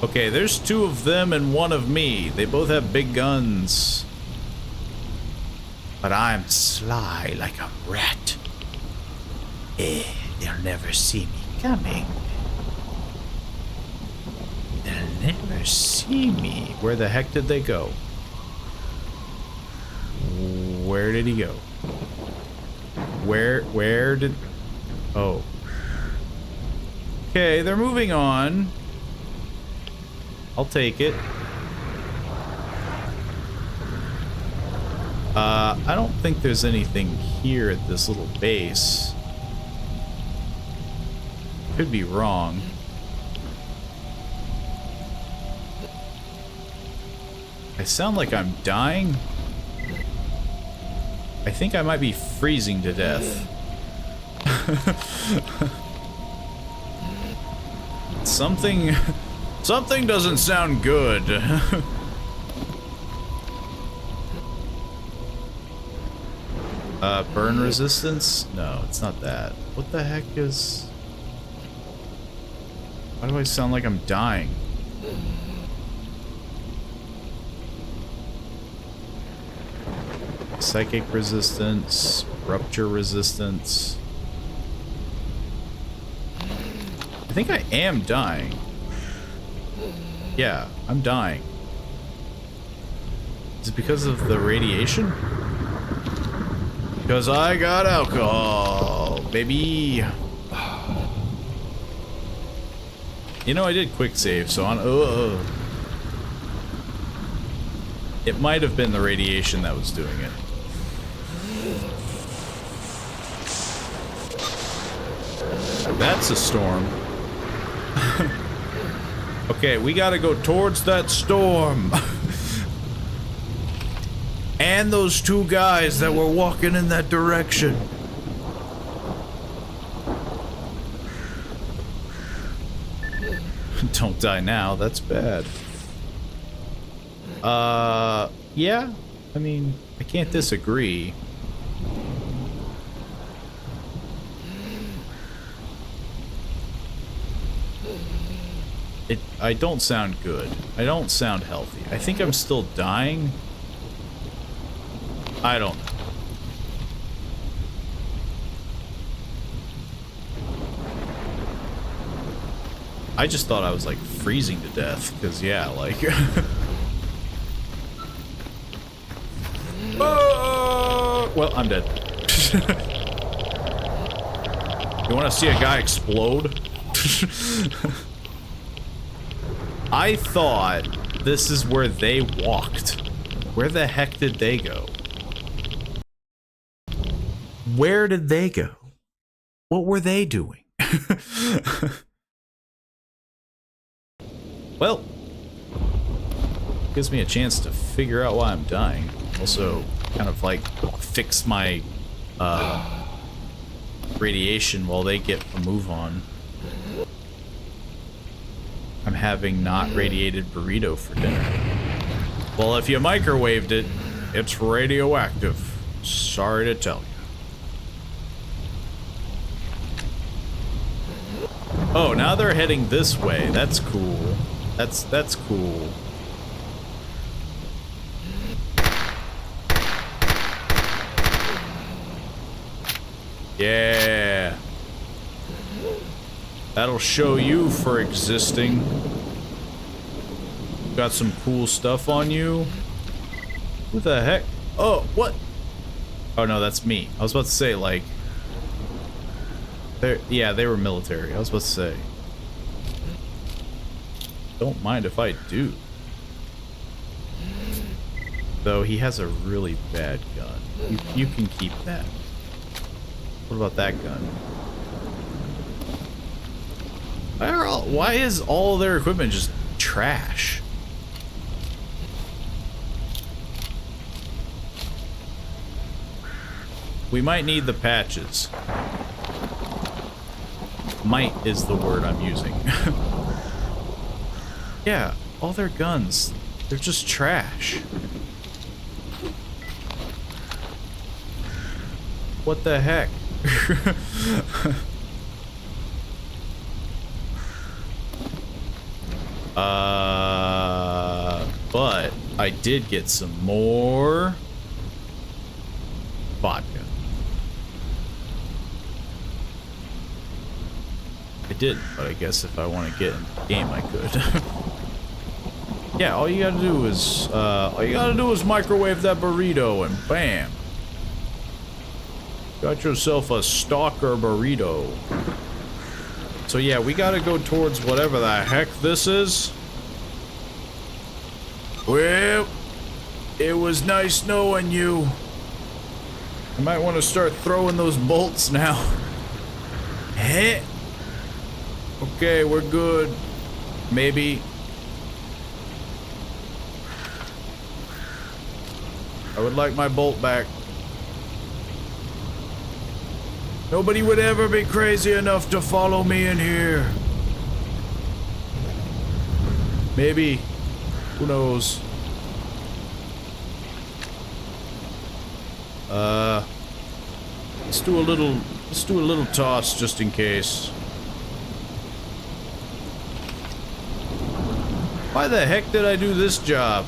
Okay, there's two of them and one of me. They both have big guns. But I'm sly like a rat. They'll never see me coming. They'll never see me. Where the heck did they go? Where did he go? Where did... Oh. Okay, they're moving on. I'll take it. I don't think there's anything here at this little base. Could be wrong. I sound like I'm dying. I think I might be freezing to death. Something doesn't sound good. Burn resistance? No, it's not that. What the heck is... Why do I sound like I'm dying? Psychic resistance, rupture resistance. I think I am dying. Yeah, I'm dying. Is it because of the radiation? Because I got alcohol, baby. You know, I did quick save, so on. It might have been the radiation that was doing it. That's a storm. Okay, we gotta go towards that storm. And those two guys that were walking in that direction. Don't die now, that's bad. Yeah, I mean, I can't disagree. I don't sound good. I don't sound healthy. I think I'm still dying. I don't know. I just thought I was like freezing to death, because yeah, like... Well, I'm dead. You want to see a guy explode? I thought this is where they walked. Where the heck did they go? Where did they go? What were they doing? Well, gives me a chance to figure out why I'm dying. Also, kind of like fix my radiation while they get a move on. I'm having not radiated burrito for dinner. Well, if you microwaved it, it's radioactive. Sorry to tell you. Oh, now they're heading this way. That's cool. That's cool. Yeah. That'll show you for existing. Got some cool stuff on you. Who the heck? Oh, what? Oh no, that's me. I was about to say, like... Yeah, they were military. I was about to say. Don't mind if I do. Though he has a really bad gun. You can keep that. What about that gun? Why is all their equipment just trash? We might need the patches. Might is the word I'm using. Yeah, all their guns, they're just trash. What the heck? But I did get some more vodka. I didn't, but I guess if I want to get in the game, I could. Yeah, all you gotta do is microwave that burrito and bam. Got yourself a S.T.A.L.K.E.R burrito. So yeah, we gotta go towards whatever the heck this is. Well, it was nice knowing you. I might want to start throwing those bolts now. Hey. Okay, we're good. Maybe. I would like my bolt back. Nobody would ever be crazy enough to follow me in here. Maybe. Who knows? Let's do a little toss just in case. Why the heck did I do this job?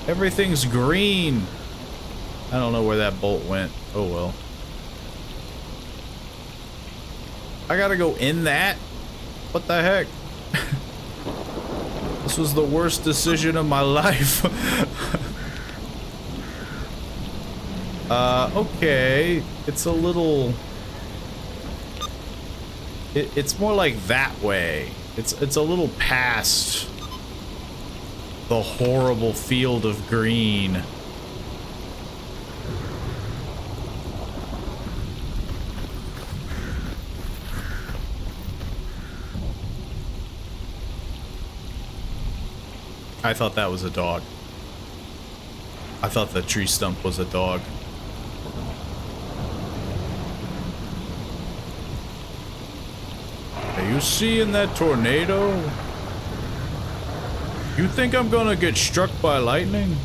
Everything's green. I don't know where that bolt went. Oh well. I gotta go in that? What the heck? This was the worst decision of my life. Okay. It's a little... It's more like that way. It's a little past the horrible field of green. I thought that was a dog. I thought the tree stump was a dog. Are you seeing that tornado? You think I'm gonna get struck by lightning?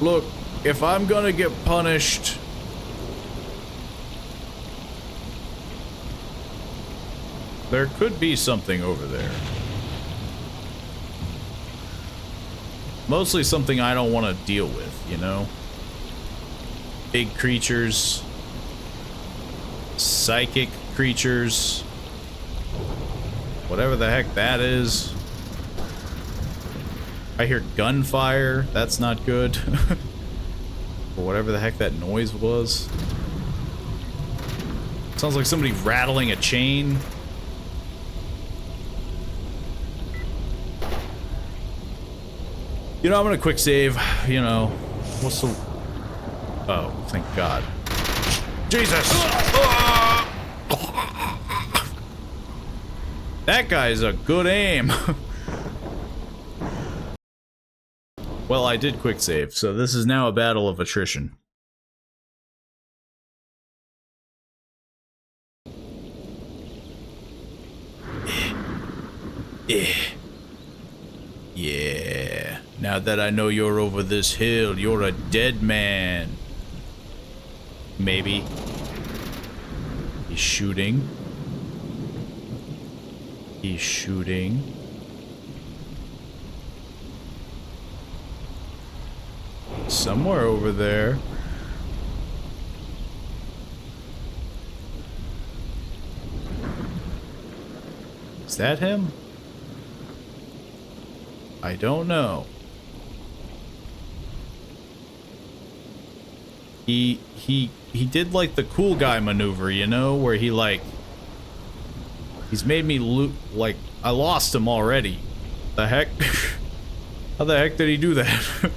Look, if I'm gonna get punished, there could be something over there. Mostly something I don't want to deal with, you know? Big creatures. Psychic creatures. Whatever the heck that is. I hear gunfire. That's not good. Or whatever the heck that noise was. Sounds like somebody rattling a chain. You know, I'm gonna quick save. You know, what's the... Oh, thank God. Jesus! That guy's a good aim. Well, I did quick save, so this is now a battle of attrition. Yeah. Now that I know you're over this hill, you're a dead man. Maybe. He's shooting. He's shooting. Somewhere over there. Is that him? I don't know. He did like the cool guy maneuver, you know, where he like he's made me loot like I lost him already. The heck? How the heck did he do that?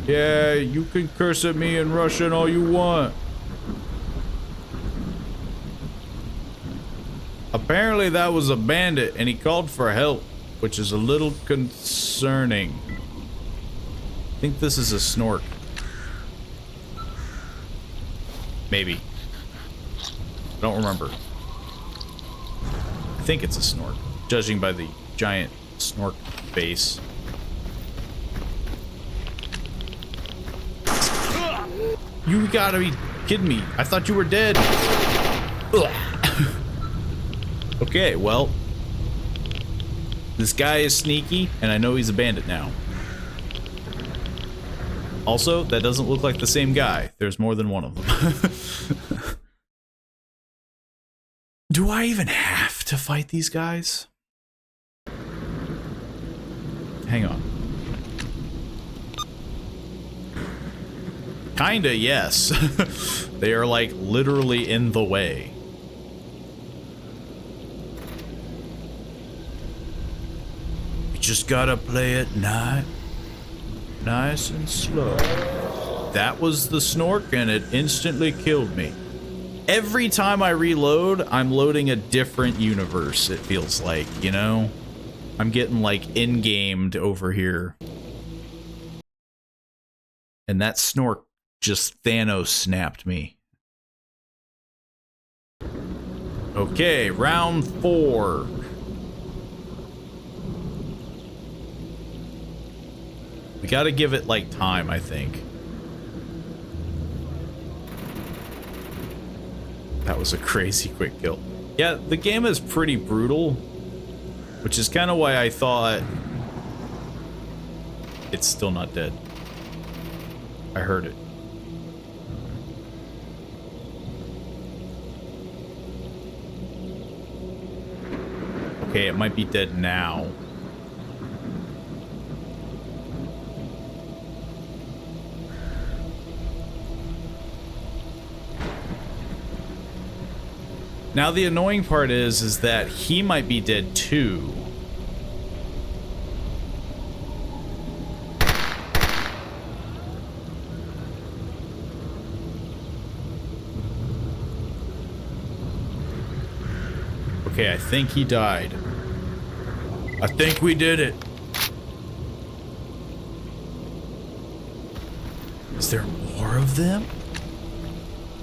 Yeah, you can curse at me in Russian all you want. Apparently that was a bandit and he called for help, which is a little concerning. I think this is a snork. Maybe. I don't remember. I think it's a snork, judging by the giant snork face. You gotta be kidding me. I thought you were dead. Ugh. Okay, well. This guy is sneaky, and I know he's a bandit now. Also, that doesn't look like the same guy. There's more than one of them. Do I even have to fight these guys? Hang on. Kinda, yes. They are like literally in the way. You just gotta play it nice and slow. That was the Snork and it instantly killed me. Every time I reload, I'm loading a different universe, it feels like, you know? I'm getting like in-gamed over here. And that Snork just Thanos snapped me. Okay, round 4. We gotta give it like time, I think. That was a crazy quick kill. Yeah, the game is pretty brutal, which is kind of why I thought it's still not dead. I heard it. Okay, it might be dead now. Now the annoying part is that he might be dead too. Okay, I think he died. I think we did it. Is there more of them?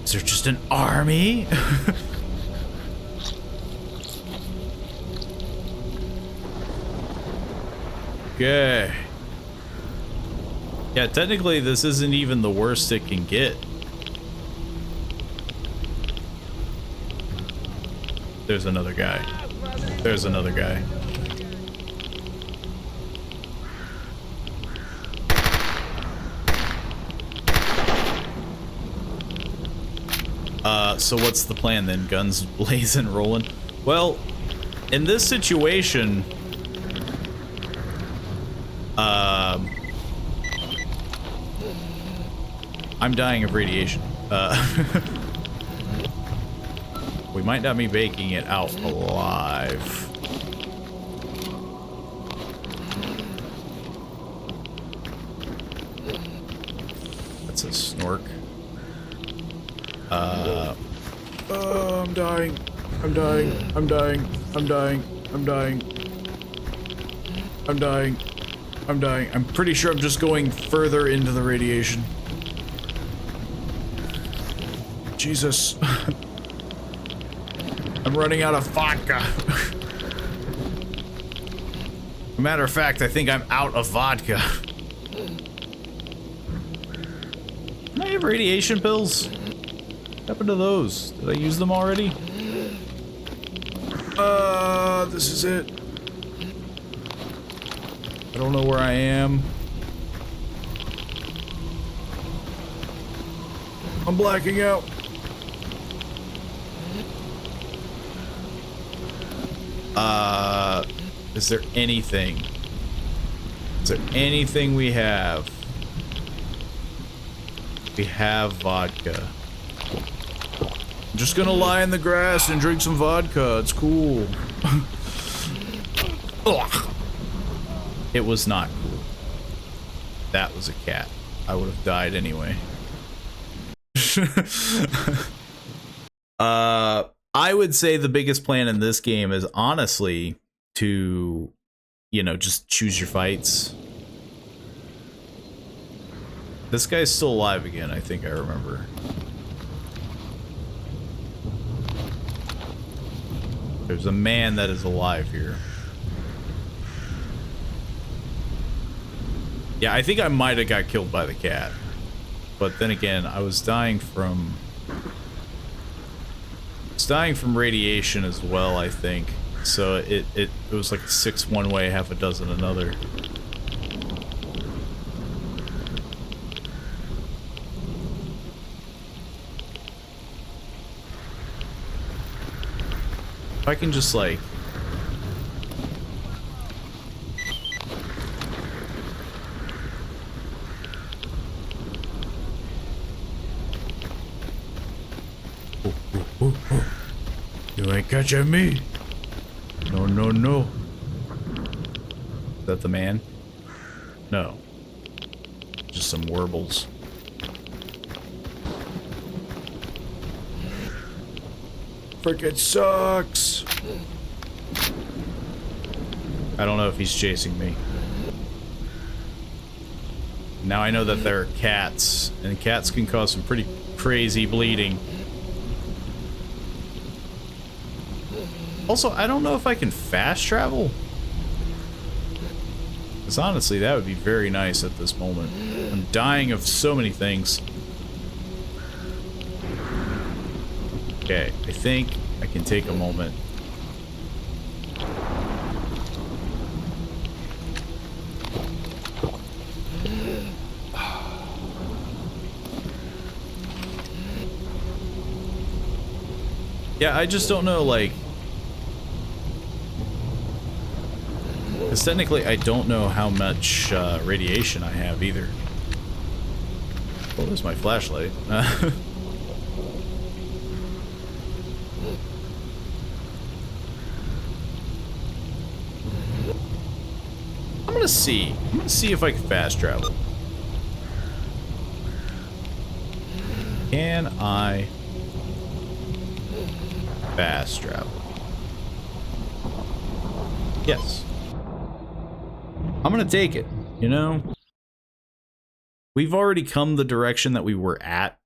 Is there just an army? Okay. Yeah, technically this isn't even the worst it can get. There's another guy. There's another guy. So what's the plan then? Guns blazing, rolling? Well, in this situation, I'm dying of radiation. We might not be making it out alive. That's a Snork. I'm dying. I'm dying. I'm dying. I'm dying. I'm dying. I'm dying. I'm dying. I'm pretty sure I'm just going further into the radiation. Jesus. I'm running out of vodka. Matter of fact, I think I'm out of vodka. Can I have radiation pills? What happened to those? Did I use them already? This is it. I don't know where I am. I'm blacking out. Is there anything? Is there anything we have? We have vodka. I'm just gonna lie in the grass and drink some vodka. It's cool. Ugh. It was not cool. That was a cat. I would have died anyway. I would say the biggest plan in this game is honestly to, you know, just choose your fights. This guy's still alive again, I think I remember. There's a man that is alive here. Yeah, I think I might have got killed by the cat. But then again, I was dying from... radiation as well, I think. So it was like 6 one way, half a dozen another. If I can just like... Ooh, ooh. You ain't catching me. No, no, no. Is that the man? No. Just some warbles. Frickin' sucks. I don't know if he's chasing me. Now I know that there are cats, and cats can cause some pretty crazy bleeding. Also, I don't know if I can fast travel. Because honestly, that would be very nice at this moment. I'm dying of so many things. Okay, I think I can take a moment. Yeah, I just don't know, like... Because technically, I don't know how much radiation I have either. Oh, there's my flashlight. I'm gonna see. I'm gonna see if I can fast travel. Can I fast travel? Yes. I'm gonna take it, you know? We've already come the direction that we were at.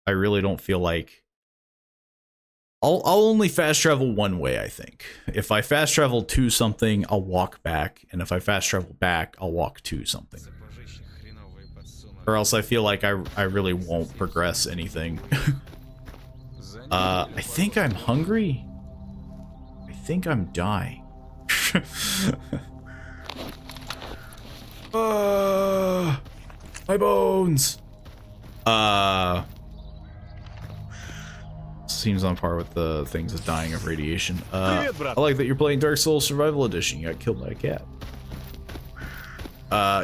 I really don't feel like... I'll only fast travel one way, I think. If I fast travel to something, I'll walk back. And if I fast travel back, I'll walk to something. Or else I feel like I really won't progress anything. I think I'm hungry. I think I'm dying. My bones. Seems on par with the things of dying of radiation. I like that you're playing Dark Souls Survival Edition. You got killed by a cat.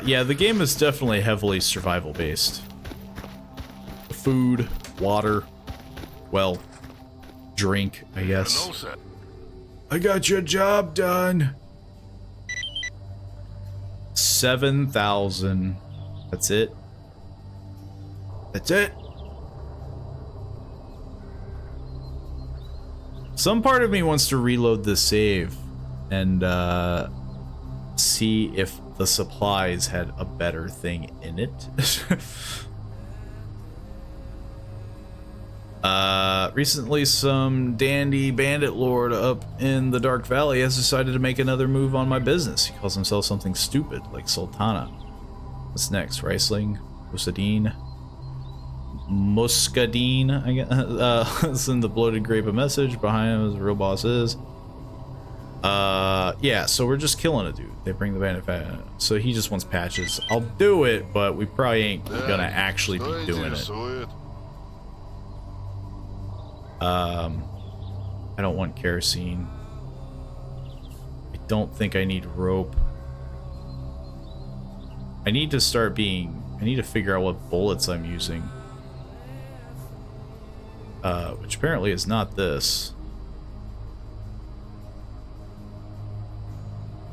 Yeah, the game is definitely heavily survival based. Food, water, well, drink, I guess. I got your job done. 7,000. That's it. That's it. Some part of me wants to reload the save and see if the supplies had a better thing in it. Recently some dandy bandit lord up in the Dark Valley has decided to make another move on my business. He calls himself something stupid, like Sultana. What's next? Riesling? Musadine? Muscadine, I guess. Send the bloated grape a message. Behind him as the real boss is. Yeah, so we're just killing a dude. They bring the bandit back. So he just wants patches. I'll do it, but we probably ain't gonna actually be doing it. I don't want kerosene. I don't think I need rope. I need to figure out what bullets I'm using. Which apparently is not this.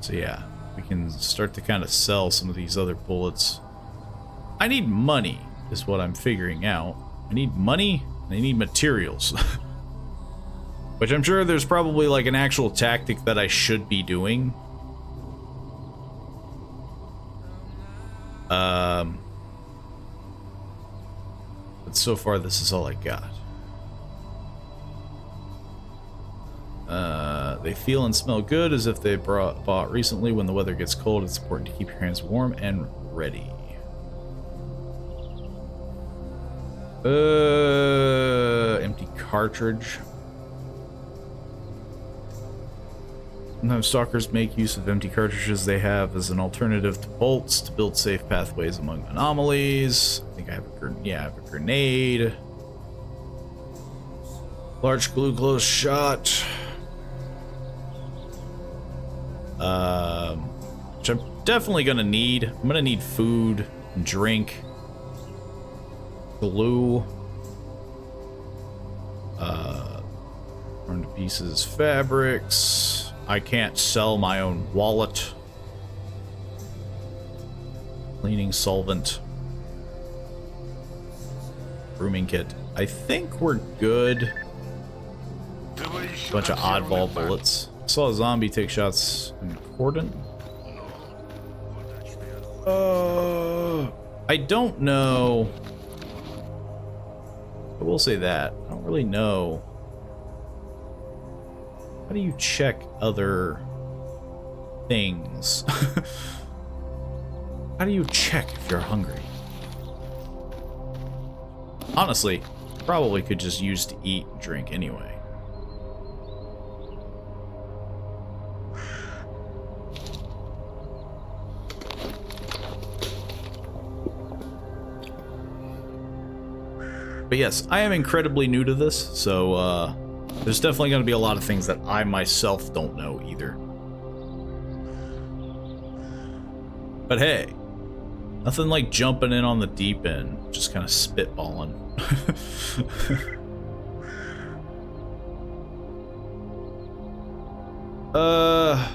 So yeah, we can start to kind of sell some of these other bullets. I need money, is what I'm figuring out. I need money, and I need materials. Which I'm sure there's probably like an actual tactic that I should be doing. But so far this is all I got. They feel and smell good as if they bought recently. When the weather gets cold, it's important to keep your hands warm and ready. Empty cartridge. Sometimes stalkers make use of empty cartridges they have as an alternative to bolts to build safe pathways among anomalies. I think I have I have a grenade. Large glucose shot. Which I'm definitely gonna need. I'm gonna need food and drink. Torn to pieces fabrics. I can't sell my own wallet. Cleaning solvent. Grooming kit. I think we're good. Bunch of oddball bullets. Saw a zombie take shots in cordon. I don't know. I will say that. I don't really know. How do you check other things? How do you check if you're hungry? Honestly, probably could just use to eat and drink anyway. But yes, I am incredibly new to this, so there's definitely going to be a lot of things that I myself don't know either. But hey, nothing like jumping in on the deep end, just kind of spitballing. I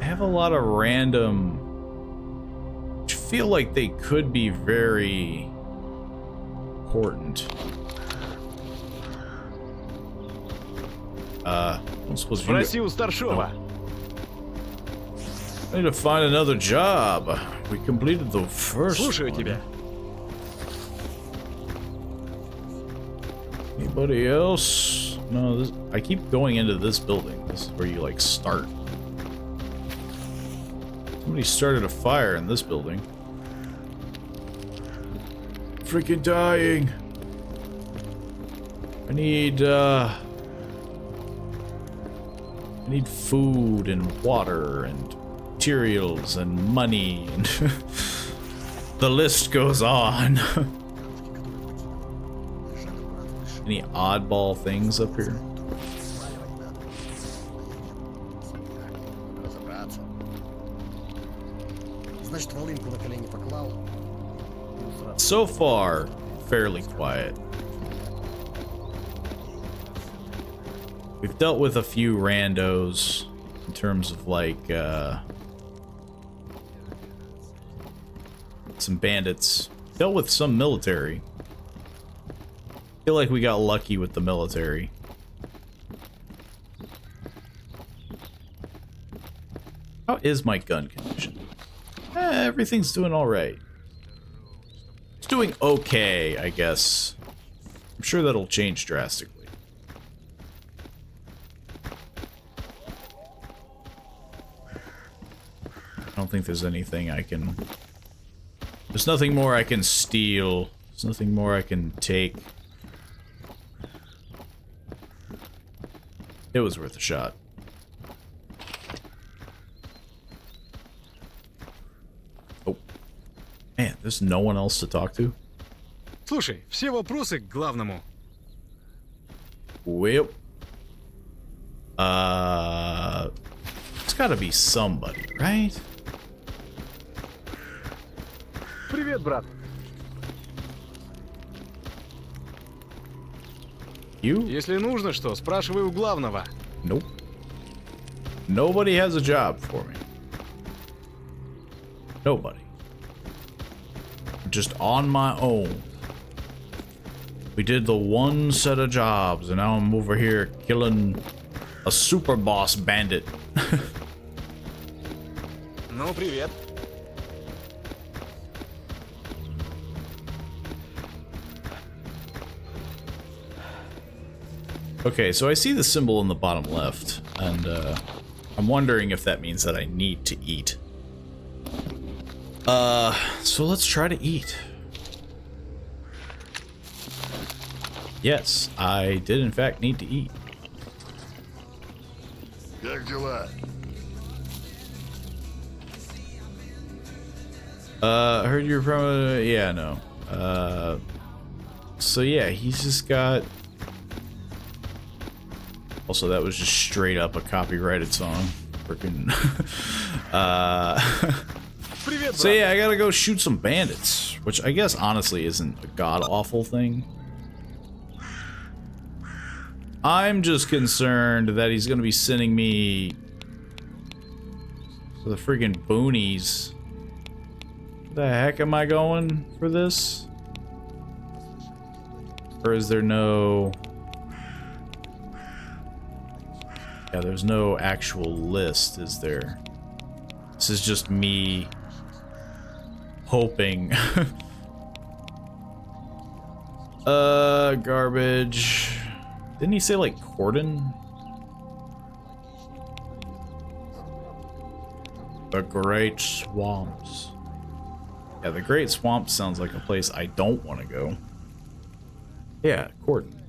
have a lot of random, which feel like they could be very important. I don't suppose you... Спроси у старшова. I need to find another job. We completed the first Слушаю one. тебя. Anybody else? No, this, I keep going into this building. This is where you like start. Somebody started a fire in this building. Freaking dying. I need food and water and materials and money and the list goes on. Any oddball things up here? So far, fairly quiet. We've dealt with a few randos in terms of like some bandits. Dealt with some military. Feel like we got lucky with the military. How is my gun condition? Everything's doing all right. It's doing okay, I guess. I'm sure that'll change drastically. I don't think there's anything I can... There's nothing more I can steal. There's nothing more I can take. It was worth a shot. Oh. Man, there's no one else to talk to? Слушай, все вопросы к главному. Well. It's gotta be somebody, right? Привет, брат. You? Если нужно что, спрашивай у главного. Nope. Nobody has a job for me. Nobody. I'm just on my own. We did the one set of jobs, and now I'm over here killing a super boss bandit. Ну, привет. Okay, so I see the symbol in the bottom left, and I'm wondering if that means that I need to eat. So let's try to eat. Yes, I did in fact need to eat. Как дела? I heard you're from, yeah, no. So yeah, he's just got... Also, that was just straight up a copyrighted song. Freaking. Привет, So брат. yeah, I gotta go shoot some bandits, which I guess honestly isn't a god awful thing. I'm just concerned that he's gonna be sending me to the friggin' boonies. The heck am I going for this? Or is there no... Yeah, there's no actual list, is there? This is just me hoping. Garbage. Didn't he say like cordon? The Great Swamps. Yeah, the Great Swamps sounds like a place I don't want to go. Yeah, cordon.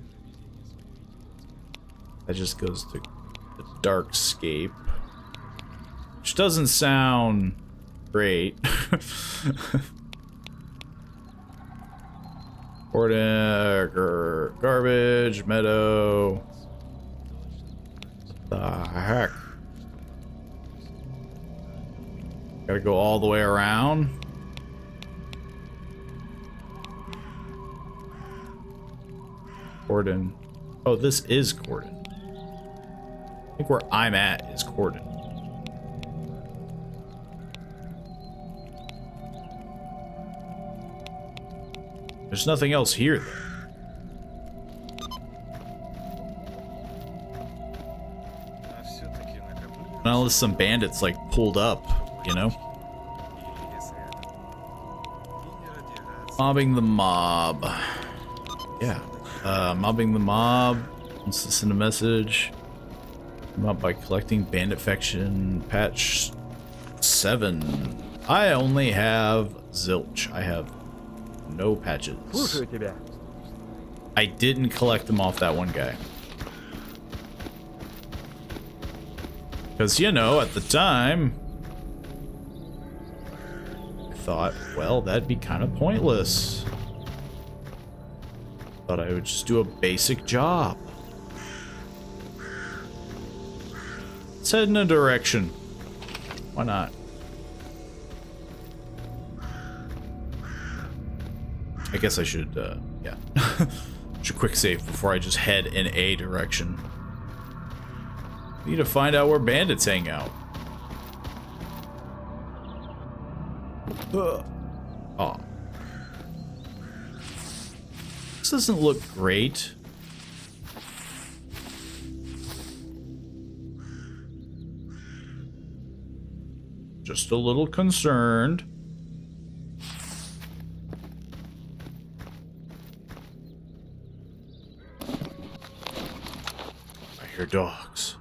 That just goes to the Darkscape. Which doesn't sound great. Cordon, garbage, meadow. What the heck? Gotta go all the way around. Cordon. Oh, this is Cordon. I think where I'm at is Cordon. There's nothing else here, though. Unless some bandits, like, pulled up, you know? Mobbing the mob. Yeah. Mobbing the mob. Wants to send a message. Mob by collecting bandit faction patch 7. I only have zilch. I have no patches. Слушаю тебя. I didn't collect them off that one guy. Because, you know, at the time, I thought, well, that'd be kind of pointless. Thought I would just do a basic job. Let's head in a direction. Why not? I guess I should, yeah. Should quick save before I just head in a direction. Need to find out where bandits hang out. Oh. This doesn't look great. Just a little concerned. I hear dogs.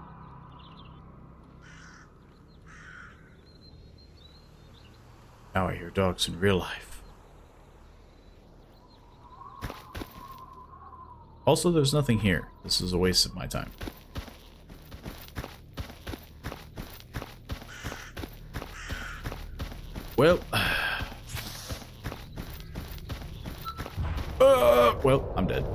Now I hear dogs in real life. Also, there's nothing here. This is a waste of my time. Well. Well, I'm dead.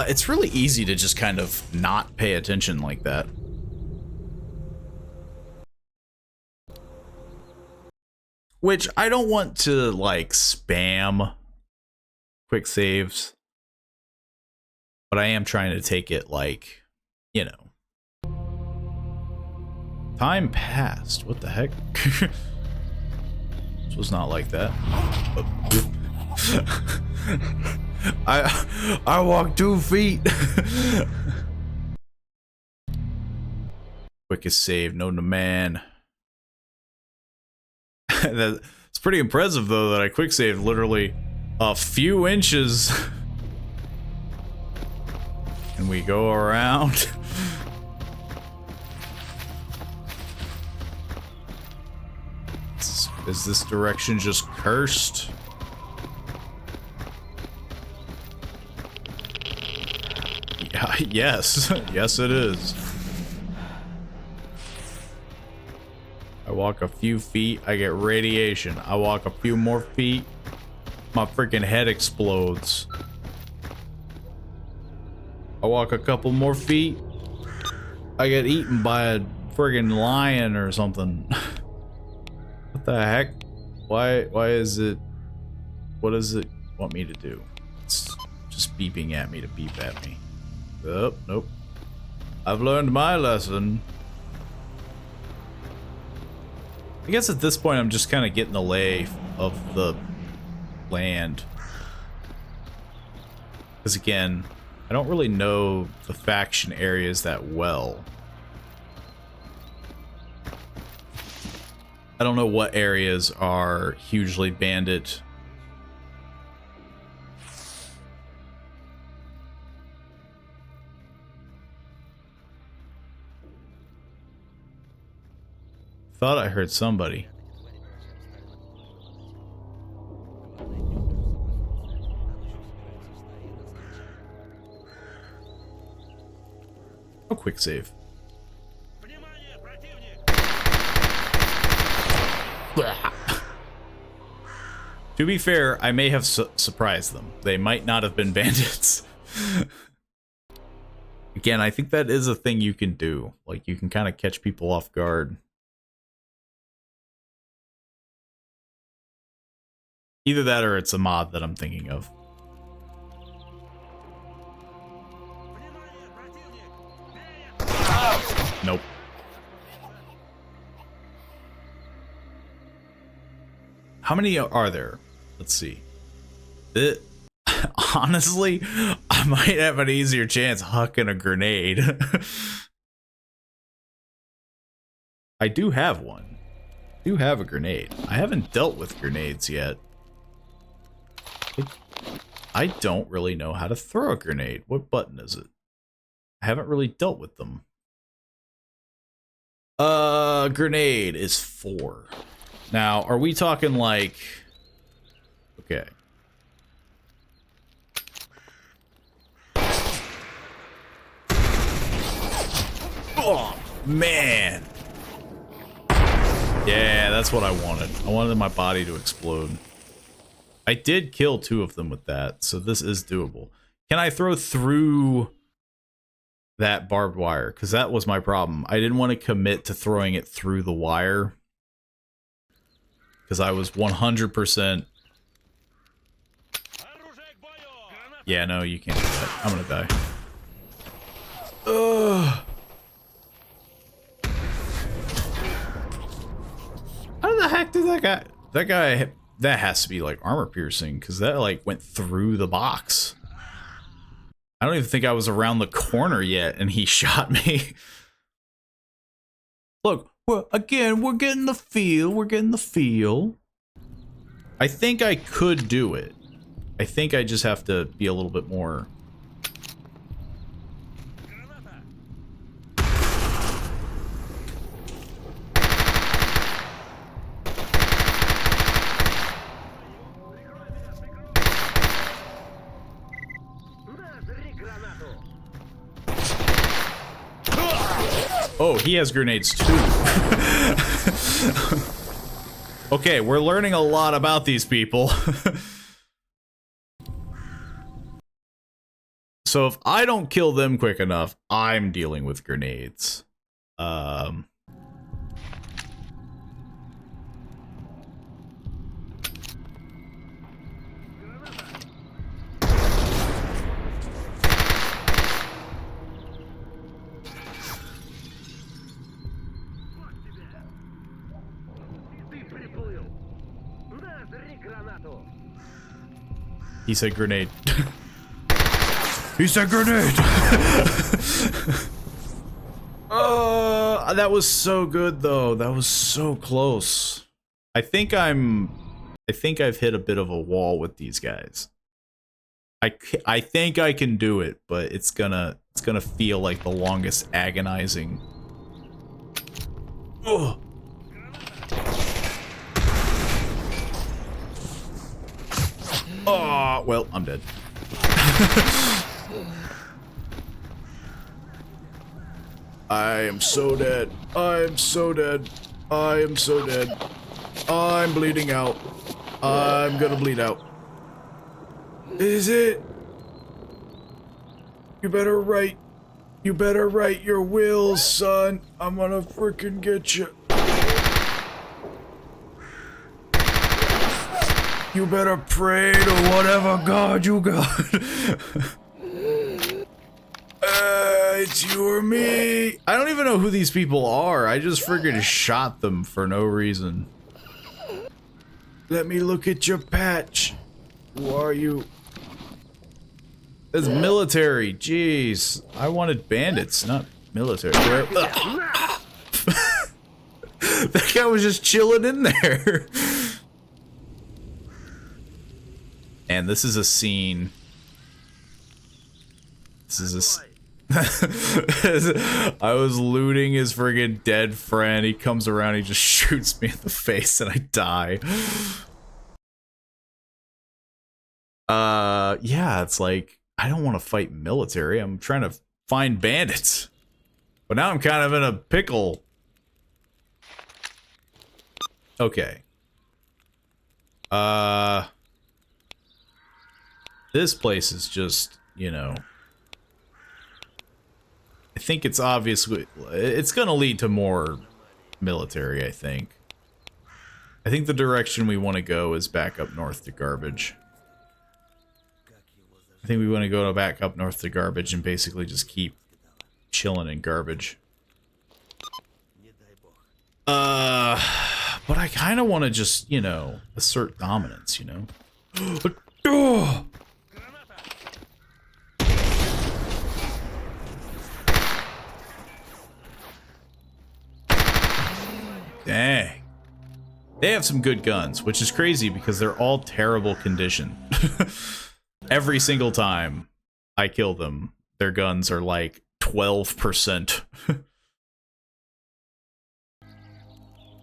It's really easy to just kind of not pay attention like that. Which I don't want to like spam quick saves, but I am trying to take it like, you know. Time passed. What the heck? This was not like that. I walked 2 feet. Quickest save known to man. It's pretty impressive though that I quick saved literally a few inches. And we go around. Is this direction just cursed? Yeah, yes. Yes, it is. I walk a few feet, I get radiation. I walk a few more feet, my freaking head explodes. I walk a couple more feet, I get eaten by a friggin' lion or something. What the heck? Why is it? What is it want me to do? It's just beeping at me to beep at me. Oh, nope. I've learned my lesson. I guess at this point I'm just kind of getting the lay of the land. Because again, I don't really know the faction areas that well. I don't know what areas are hugely bandit. Thought I heard somebody. Oh, quick save. To be fair, I may have surprised them. They might not have been bandits. Again, I think that is a thing you can do. Like, you can kind of catch people off guard. Either that or it's a mod that I'm thinking of. Nope. How many are there? Let's see. Honestly, I might have an easier chance hucking a grenade. I do have one. I do have a grenade. I haven't dealt with grenades yet. I don't really know how to throw a grenade. What button is it? I haven't really dealt with them. Grenade is 4. Now, are we talking like... Okay. Oh, man. Yeah, that's what I wanted. I wanted my body to explode. I did kill 2 of them with that, so this is doable. Can I throw through that barbed wire? Because that was my problem. I didn't want to commit to throwing it through the wire. Because I was 100%... Yeah, no, you can't do that. I'm gonna die. Ugh. How the heck did that guy... That has to be, like, armor piercing, because that, like, went through the box. I don't even think I was around the corner yet, and he shot me. Look, well, again, we're getting the feel. We're getting the feel. I think I could do it. I think I just have to be a little bit more... Oh, he has grenades too. Okay, we're learning a lot about these people. So if I don't kill them quick enough, I'm dealing with grenades. He said grenade. He said grenade! That was so good though. That was so close. I think I've hit a bit of a wall with these guys. I think I can do it, but it's gonna feel like the longest agonizing. Ugh. Oh, well, I'm dead. I am so dead. I am so dead. I am so dead. I'm bleeding out. I'm gonna bleed out. Is it? You better write your will, son. I'm gonna freaking get you. You better pray to whatever god you got. It's you or me. I don't even know who these people are. I just friggin' shot them for no reason. Let me look at your patch. Who are you? It's military. Jeez. I wanted bandits, not military. That guy was just chilling in there. And this is a scene. This is I was looting his friggin' dead friend. He comes around, he just shoots me in the face, and I die. Yeah, it's like, I don't want to fight military. I'm trying to find bandits. But now I'm kind of in a pickle. Okay. This place is just, you know, I think it's obviously, it's gonna lead to more military, I think. I think the direction we want to go is back up north to Garbage. I think we want to go back up north to Garbage and basically just keep chilling in Garbage. But I kind of want to just, you know, assert dominance, you know? Dang. They have some good guns, which is crazy because they're all terrible condition. Every single time I kill them, their guns are like 12%.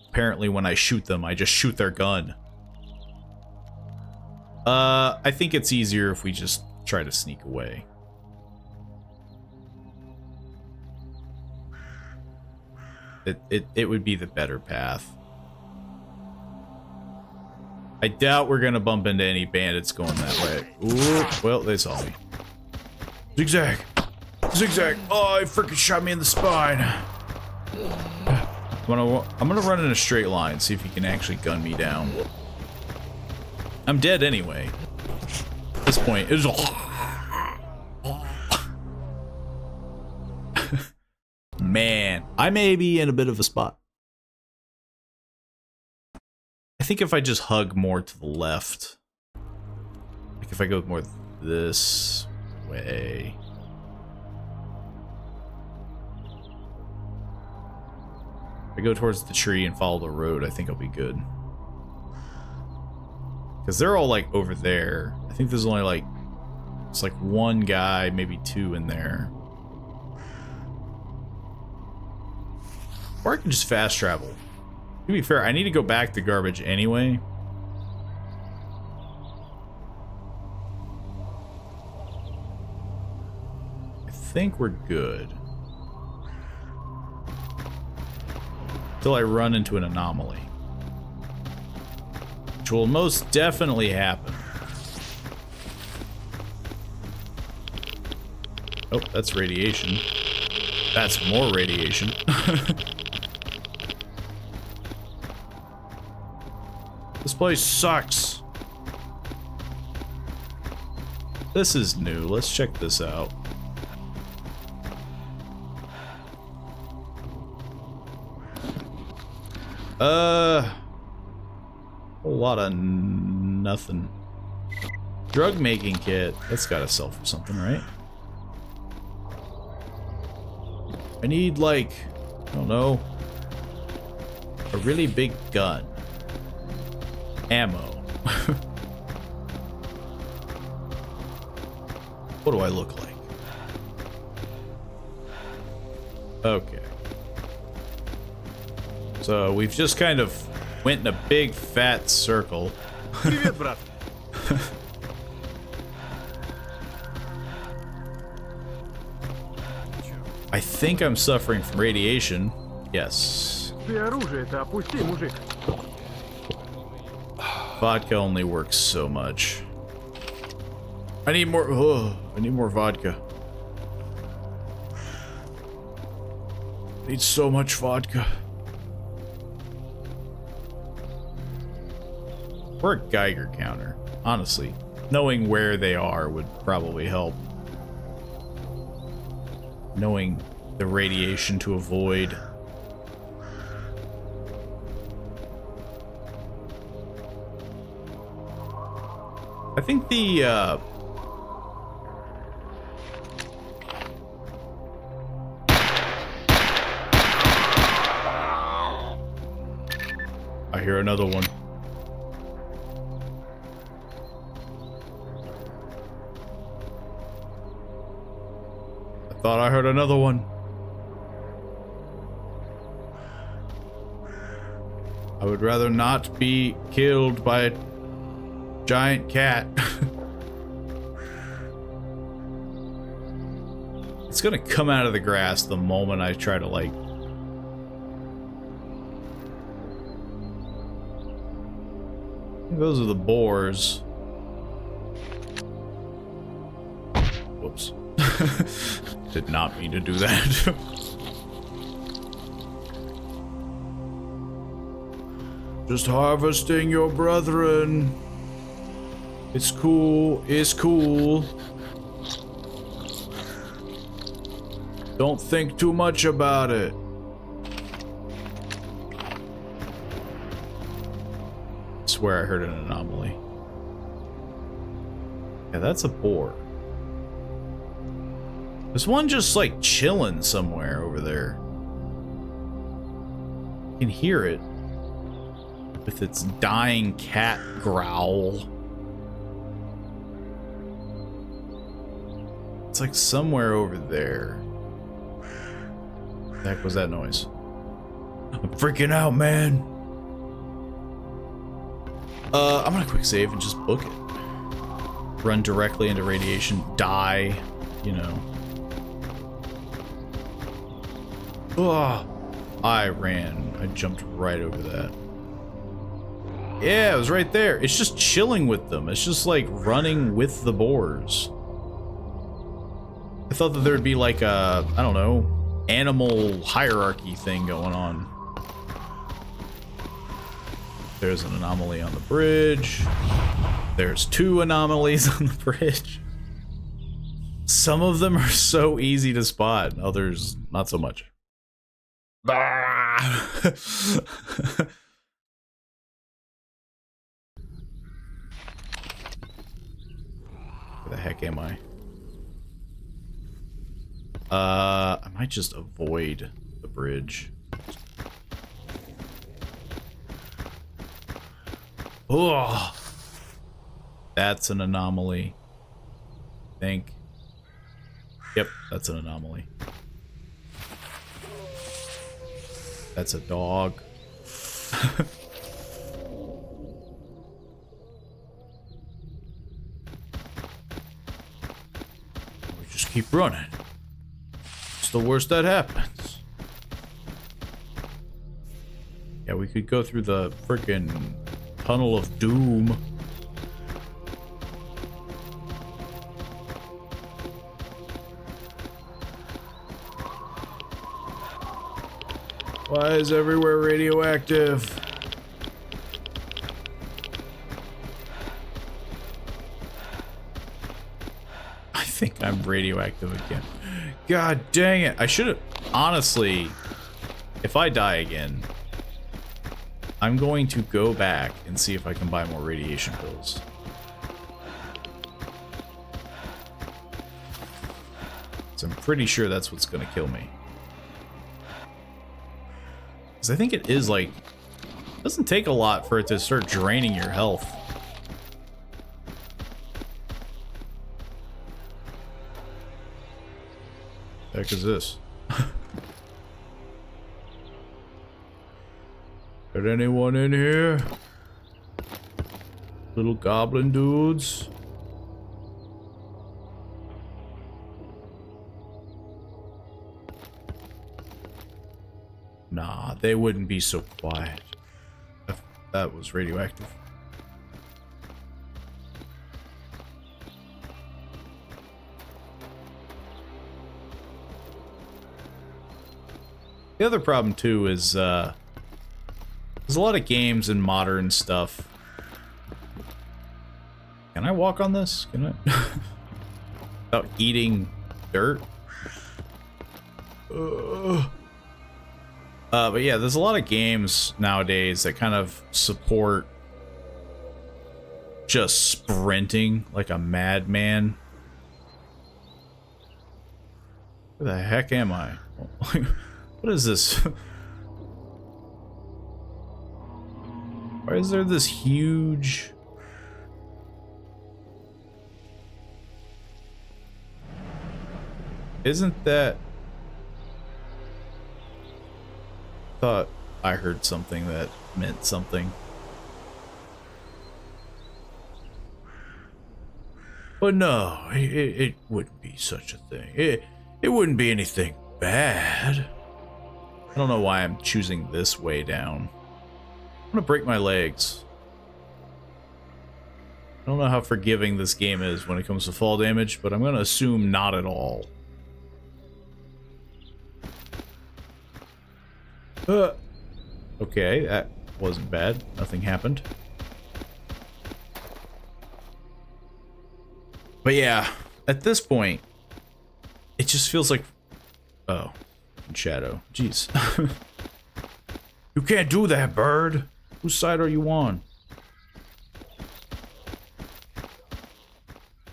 Apparently when I shoot them, I just shoot their gun. I think it's easier if we just try to sneak away. It would be the better path. I doubt we're gonna bump into any bandits going that way. Ooh, well, they saw me. Zigzag! Zigzag! Oh, he freaking shot me in the spine. I'm gonna run in a straight line, see if he can actually gun me down. I'm dead anyway. At this point, it's man, I may be in a bit of a spot. I think if I just hug more to the left, like if I go more this way. If I go towards the tree and follow the road, I think I'll be good. Because they're all like over there. I think there's only like, it's like one guy, maybe two in there. Or I can just fast travel. To be fair, I need to go back to Garbage anyway. I think we're good. Until I run into an anomaly. Which will most definitely happen. Oh, that's radiation. That's more radiation. This place sucks. This is new. Let's check this out. A whole lot of nothing. Drug making kit. That's gotta sell for something, right? I need, like, I don't know, a really big gun. Ammo. What do I look like? Okay. So we've just kind of went in a big fat circle. Привет, брат. I think I'm suffering from radiation. Yes. Ты оружие-то опусти, мужик. Vodka only works so much. I need more. Oh, I need more vodka. I need so much vodka. Or a Geiger counter. Honestly, knowing where they are would probably help. Knowing the radiation to avoid. I think the I hear another one. I thought I heard another one. I would rather not be killed by a giant cat. It's gonna come out of the grass the moment I try to, like... Those are the boars. Whoops. Did not mean to do that. Just harvesting your brethren. It's cool. It's cool. Don't think too much about it. I swear I heard an anomaly. Yeah, that's a boar. There's one just like chilling somewhere over there. You can hear it with its dying cat growl. It's like somewhere over there. What the heck was that noise? I'm freaking out, man. I'm gonna quick save and just book it. Run directly into radiation, die, you know. Oh, I ran. I jumped right over that. Yeah, it was right there. It's just chilling with them. It's just like running with the boars. I thought that there'd be like a, I don't know, animal hierarchy thing going on. There's an anomaly on the bridge. There's two anomalies on the bridge. Some of them are so easy to spot, others not so much. Where the heck am I? I might just avoid the bridge. Oh, that's an anomaly. I think. Yep, that's an anomaly. That's a dog. We just keep running. It's the worst that happens. Yeah, we could go through the frickin' tunnel of doom. Why is everywhere radioactive? I think I'm radioactive again. God dang it. I should have... Honestly, if I die again, I'm going to go back and see if I can buy more radiation pills. So I'm pretty sure that's what's going to kill me. Because I think it is like... It doesn't take a lot for it to start draining your health. The heck is this? Is anyone in here? Little goblin dudes? Nah, they wouldn't be so quiet. That was radioactive. The other problem too is there's a lot of games and modern stuff walk on this? Can I? Without eating dirt? But yeah, there's a lot of games nowadays that kind of support just sprinting like a madman. Where the heck am I? What is this? Why is there this huge... Isn't that... Thought I heard something that meant something. But no, it wouldn't be such a thing. It wouldn't be anything bad. I don't know why I'm choosing this way down. I'm gonna break my legs. I don't know how forgiving this game is when it comes to fall damage, but I'm gonna assume not at all. Okay, that wasn't bad. Nothing happened. But yeah, at this point, it just feels like... Oh, shadow. Jeez. You can't do that, bird. Whose side are you on?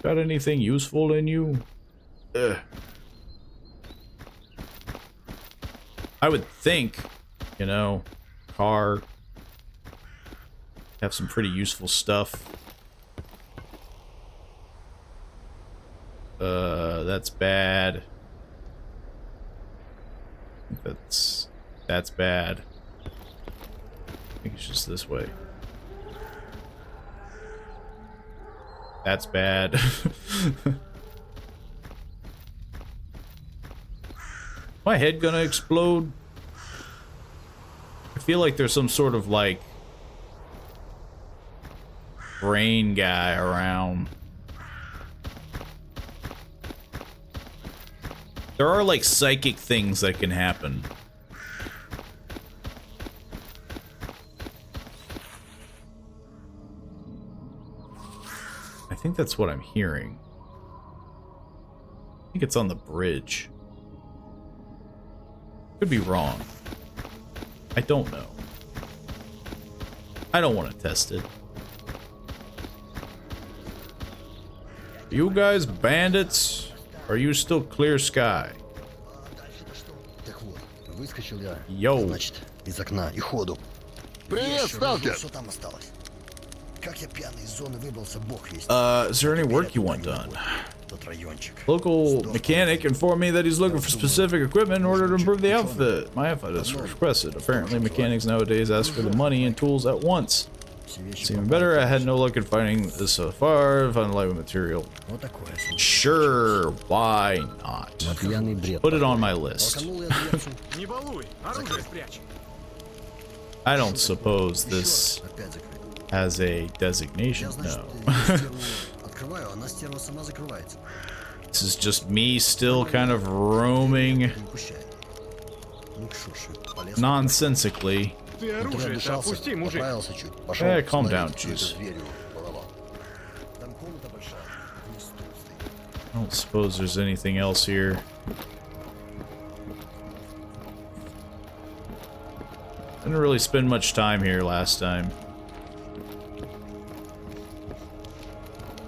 Got anything useful in you? Ugh. I would think, you know, car, have some pretty useful stuff. That's bad. That's bad. I think it's just this way. That's bad. My head gonna explode? I feel like there's some sort of like brain guy around. There are like psychic things that can happen. I think that's what I'm hearing. I think it's on the bridge. Could be wrong. I don't know. I don't want to test it. You guys bandits? Or are you still clear sky? Yo. Привет, сталкер! Is there any work you want done? Local mechanic informed me that he's looking for specific equipment in order to improve the outfit. My outfit is requested. Apparently mechanics nowadays ask for the money and tools at once. It's even better, I had no luck in finding this so far. Found lightweight material. Sure, why not? Put it on my list. I don't suppose this has a designation. No. This is just me still kind of roaming nonsensically. Hey, calm down, jeez. I don't suppose there's anything else here. Didn't really spend much time here last time.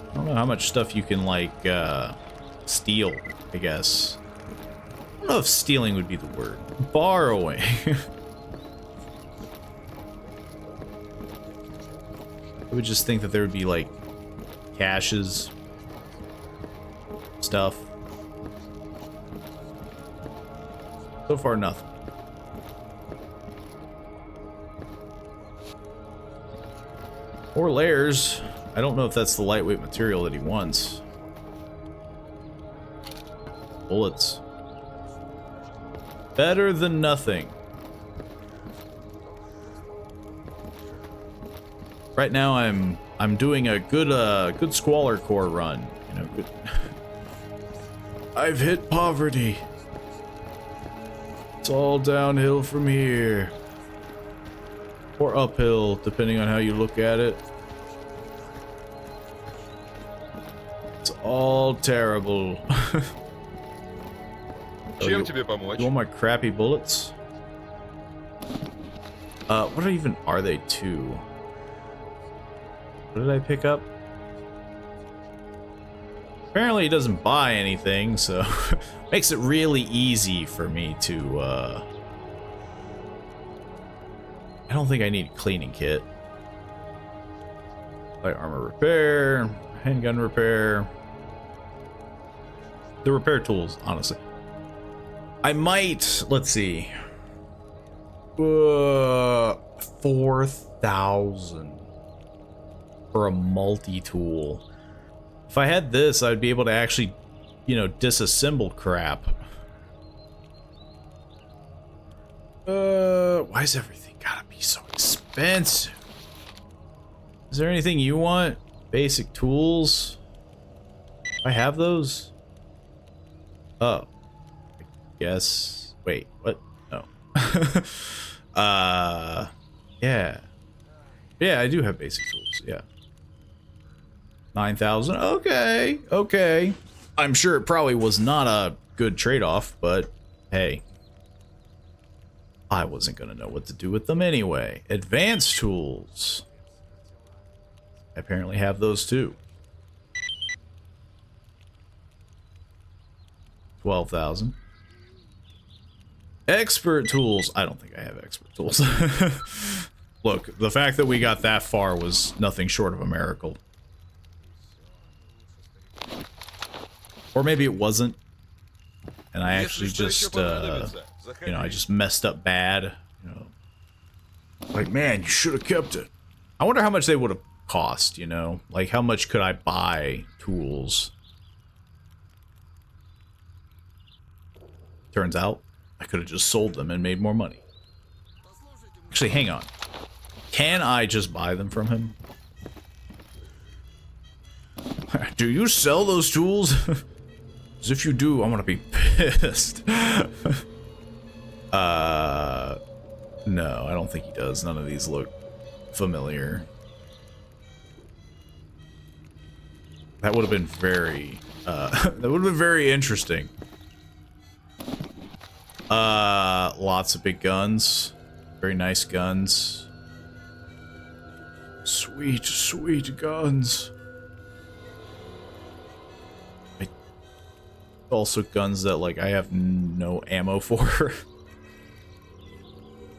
I don't know how much stuff you can, like, steal, I guess. I don't know if stealing would be the word. Borrowing. I would just think that there would be, like, caches, stuff. So far, nothing. Or layers. I don't know if that's the lightweight material that he wants. Bullets. Better than nothing. Right now I'm doing a good S.T.A.L.K.E.R run, you know, good. I've hit poverty. It's all downhill from here. Or uphill, depending on how you look at it. It's all terrible. Чем тебе помочь? You want my crappy bullets? What even are they to? What did I pick up? Apparently it doesn't buy anything, so makes it really easy for me to, I don't think I need a cleaning kit. Light armor repair, handgun repair. The repair tools, honestly. I might, let's see. 4,000 for a multi-tool. If I had this, I'd be able to actually, you know, disassemble crap. Why is everything gotta be so expensive? Is there anything you want? Basic tools? I have those? Oh. I guess. Wait, what? No. Yeah. Yeah, I do have basic tools, yeah. 9,000. Okay, okay. I'm sure it probably was not a good trade-off, but hey. I wasn't gonna know what to do with them anyway. Advanced tools. I apparently have those too. 12,000. Expert tools. I don't think I have expert tools. Look, the fact that we got that far was nothing short of a miracle. Or maybe it wasn't. And I actually just, you know, I just messed up bad. You know, like, man, you should have kept it. I wonder how much they would have cost, you know? Like, how much could I buy tools? Turns out, I could have just sold them and made more money. Actually, hang on. Can I just buy them from him? Do you sell those tools? Because if you do, I'm gonna be pissed. No, I don't think he does. None of these look familiar. That would have been very, that would have been very interesting. Lots of big guns. Very nice guns. Sweet, sweet guns. Also guns that, like, I have no ammo for.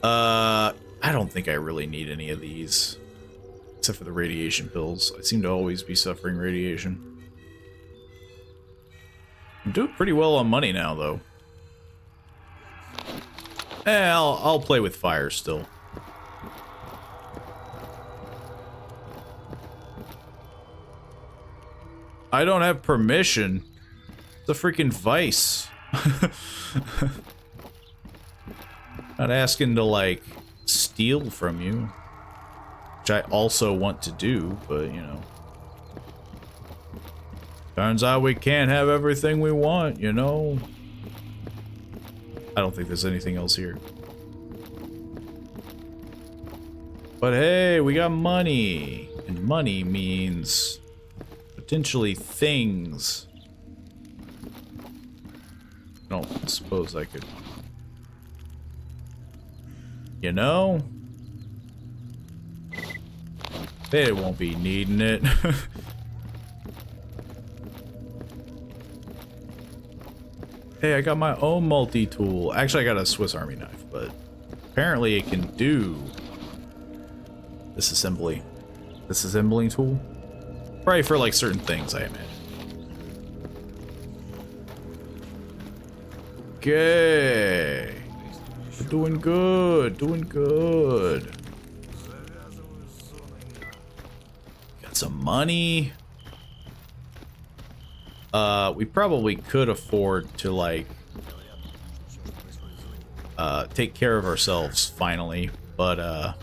I don't think I really need any of these. Except for the radiation pills. I seem to always be suffering radiation. I'm doing pretty well on money now, though. I'll play with fire still. I don't have permission. It's a freaking vice. Not asking to, like, steal from you. Which I also want to do, but, you know. Turns out we can't have everything we want, you know? I don't think there's anything else here. But hey, we got money. And money means potentially things. I don't suppose I could... You know? They won't be needing it. Hey, I got my own multi-tool. Actually, I got a Swiss Army knife, but apparently it can do disassembly. Disassembling tool? Probably for, like, certain things, I imagine. Okay. We're doing good, doing good. Got some money. We probably could afford to, like, take care of ourselves finally, but,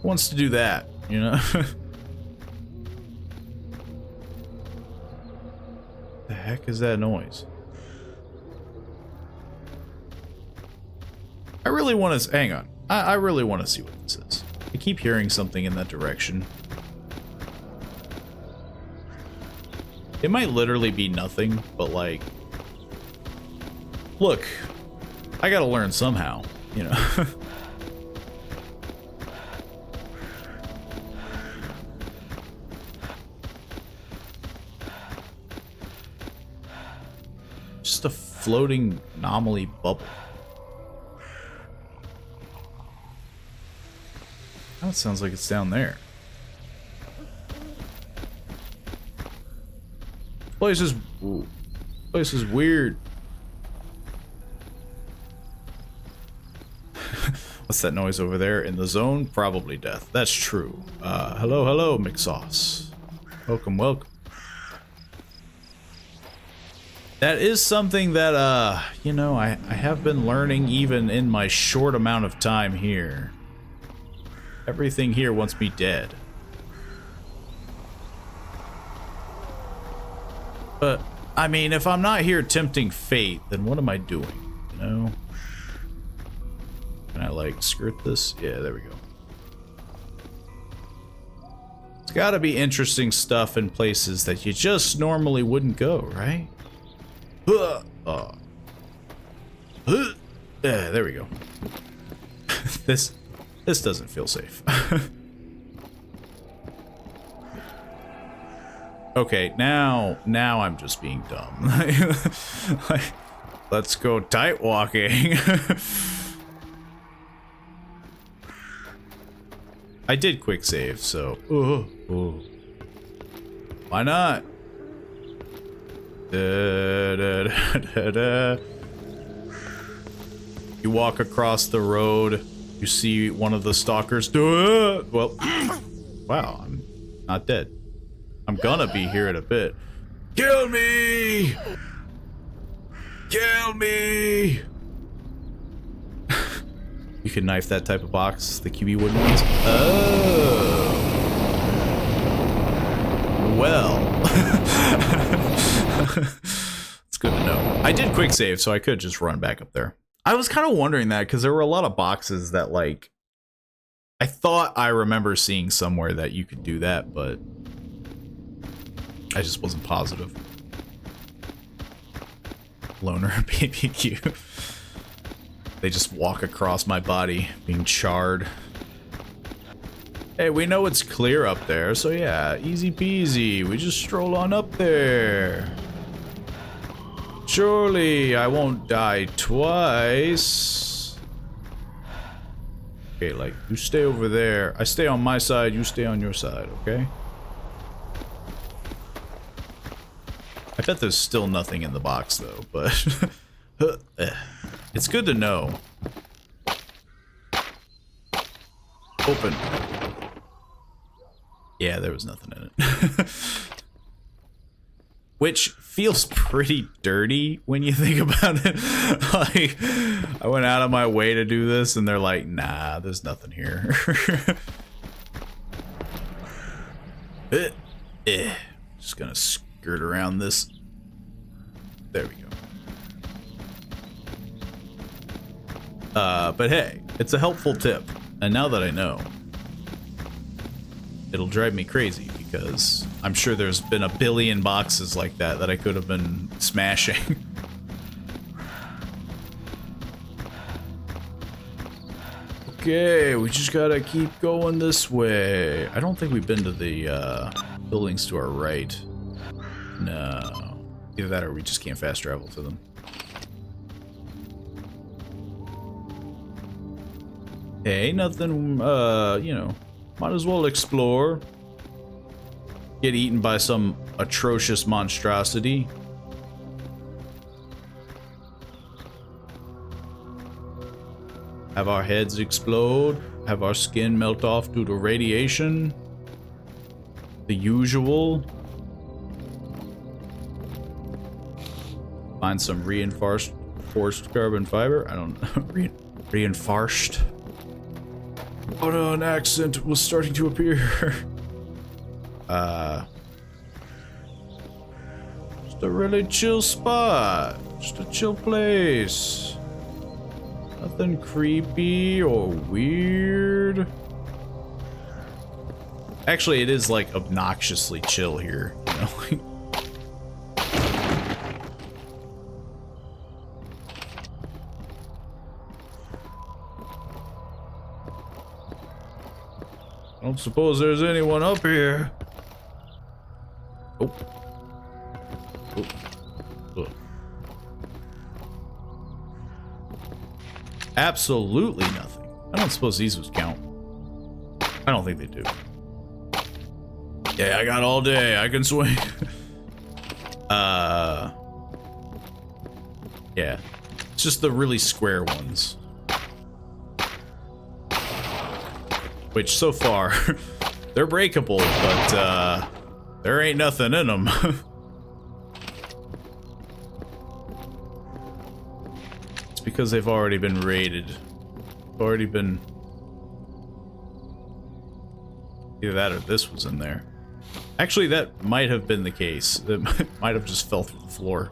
who wants to do that, you know? The heck is that noise? I really want to, hang on. I really want to see what this is. I keep hearing something in that direction. It might literally be nothing, but like, look, I gotta learn somehow, you know. Just a floating anomaly bubble. Now it sounds like it's down there. Place is weird. What's that noise over there? In the zone? Probably death. That's true. Hello, McSauce. Welcome, welcome. That is something that, you know, I have been learning even in my short amount of time here. Everything here wants me dead. But, I mean, if I'm not here tempting fate, then what am I doing, you know? Can I, like, skirt this? Yeah, there we go. It's gotta be interesting stuff in places that you just normally wouldn't go, right? Yeah, there we go. This doesn't feel safe. Okay, now I'm just being dumb. Like, let's go tight walking. I did quick save, so why not? You walk across the road, you see one of the stalkers. Well, wow, I'm not dead. I'm gonna be here in a bit. Kill me! Kill me! You can knife that type of box, the QB wooden ones. Oh. Well. It's good to know. I did quick save, so I could just run back up there. I was kind of wondering that, because there were a lot of boxes that, like, I thought I remember seeing somewhere that you could do that, but I just wasn't positive. Loner BBQ. They just walk across my body, being charred. Hey, we know it's clear up there, so yeah, easy peasy. We just stroll on up there. Surely I won't die twice. Okay, like, you stay over there. I stay on my side, you stay on your side, okay? I bet there's still nothing in the box, though, but it's good to know. Open. Yeah, there was nothing in it. Which feels pretty dirty when you think about it. Like, I went out of my way to do this, and they're like, nah, there's nothing here. Just gonna skirt around this. There we go. But hey, it's a helpful tip. And now that I know, it'll drive me crazy because I'm sure there's been a billion boxes like that I could have been smashing. Okay, we just gotta keep going this way. I don't think we've been to the buildings to our right. No. Either that or we just can't fast travel to them. Hey, nothing, you know, might as well explore. Get eaten by some atrocious monstrosity. Have our heads explode. Have our skin melt off due to radiation. The usual. Find some reinforced carbon fiber. I don't know. Reinforced. Oh no, an accent was starting to appear. Just a really chill spot. Just a chill place. Nothing creepy or weird. Actually, it is like obnoxiously chill here, you know? don't suppose there's anyone up here. Oh. Oh. Oh. Absolutely nothing. I don't suppose these would count. I don't think they do. Yeah, I got all day. I can swing. Yeah. It's just the really square ones. Which, so far, they're breakable, but, there ain't nothing in them. It's because they've already been raided. Already been... Either that or this was in there. Actually, that might have been the case. It might have just fell through the floor.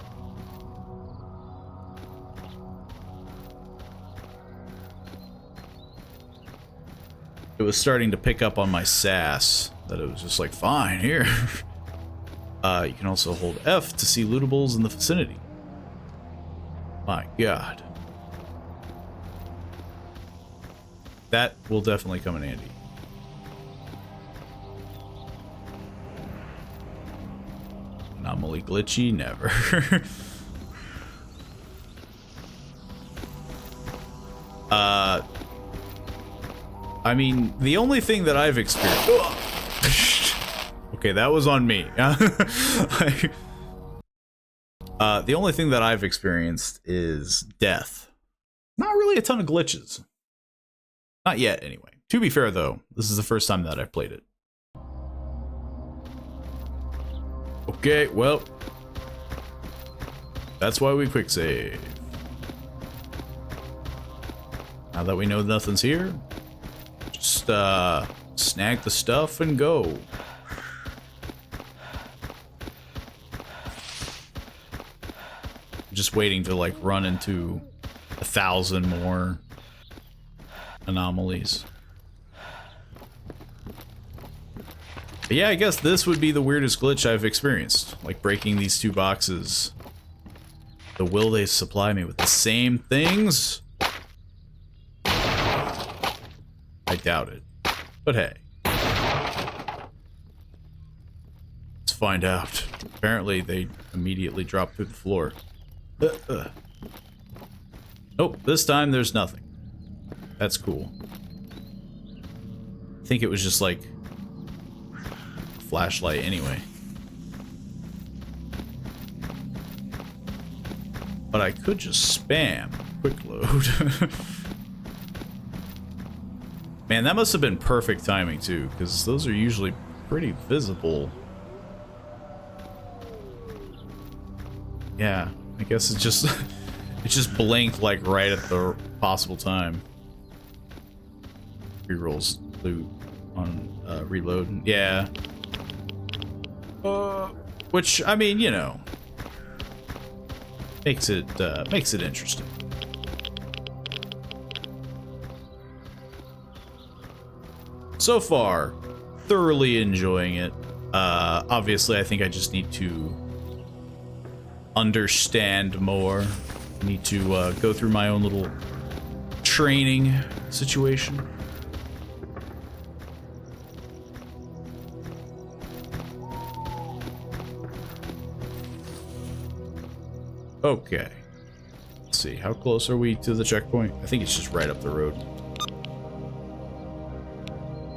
It was starting to pick up on my sass. That it was just like, fine, here. You can also hold F to see lootables in the vicinity. My god. That will definitely come in handy. Anomaly glitchy? Never. I mean, the only thing that I've experienced... Okay, that was on me. The only thing that I've experienced is death. Not really a ton of glitches. Not yet, anyway. To be fair, though, this is the first time that I've played it. Okay, well, that's why we quick save. Now that we know nothing's here, just snag the stuff and go. Just waiting to like run into 1,000 more anomalies. But yeah, I guess this would be the weirdest glitch I've experienced. Like breaking these two boxes. But will they supply me with the same things? I doubt it. But hey. Let's find out. Apparently they immediately drop through the floor. Nope, this time there's nothing. That's cool. I think it was just like flashlight anyway. But I could just spam quick load. Man, that must have been perfect timing too, because those are usually pretty visible. Yeah, I guess it just it just blinked like right at the possible time. Rerolls loot on reload. Yeah. Which, I mean, you know, makes it interesting. So far, thoroughly enjoying it. Obviously, I think I just need to understand more. I need to go through my own little training situation. Okay. Let's see. How close are we to the checkpoint? I think it's just right up the road.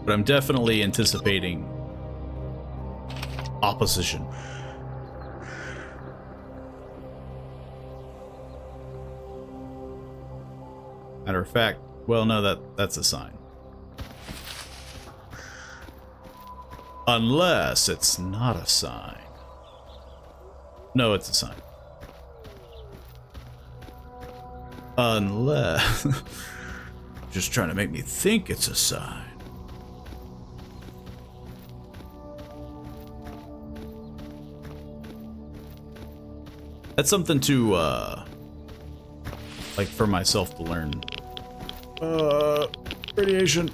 But I'm definitely anticipating opposition. Matter of fact, well, no, that's a sign. Unless it's not a sign. No, it's a sign. Unless... just trying to make me think it's a sign. That's something to, like, for myself to learn. Radiation.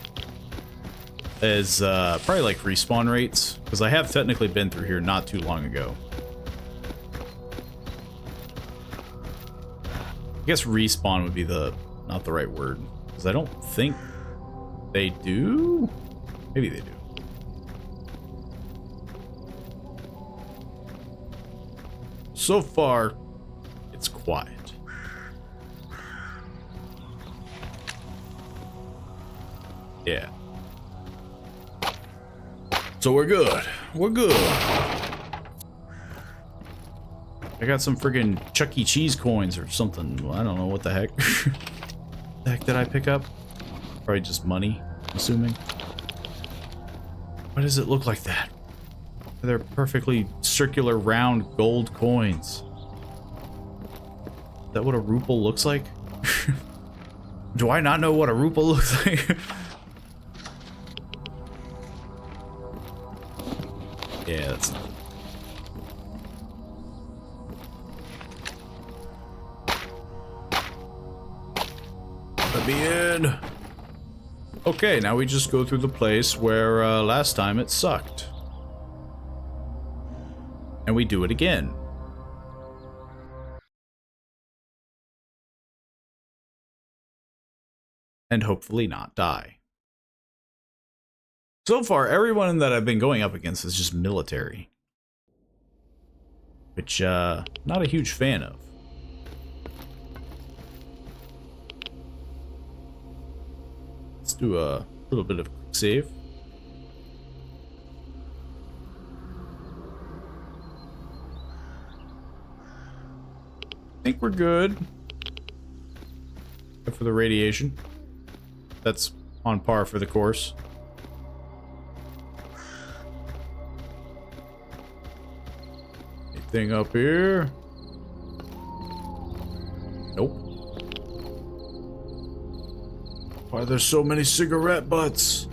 Is, probably, like, respawn rates. Because I have technically been through here not too long ago. I guess respawn would be not the right word. Because I don't think they do? Maybe they do. So far, it's quiet. Yeah. So we're good. We're good. I got some friggin' Chuck E. Cheese coins or something. I don't know what the heck. The heck did I pick up? Probably just money, I'm assuming. Why does it look like that? They're perfectly circular, round gold coins. Is that what a ruple looks like? Do I not know what a ruple looks like? Yeah, that's not. Let me in. Okay, now we just go through the place where last time it sucked. And we do it again. And hopefully not die. So far, everyone that I've been going up against is just military. Which, not a huge fan of. Let's do a little bit of quick save. I think we're good. Except for the radiation. That's on par for the course. Anything up here? Nope. Why are there so many cigarette butts?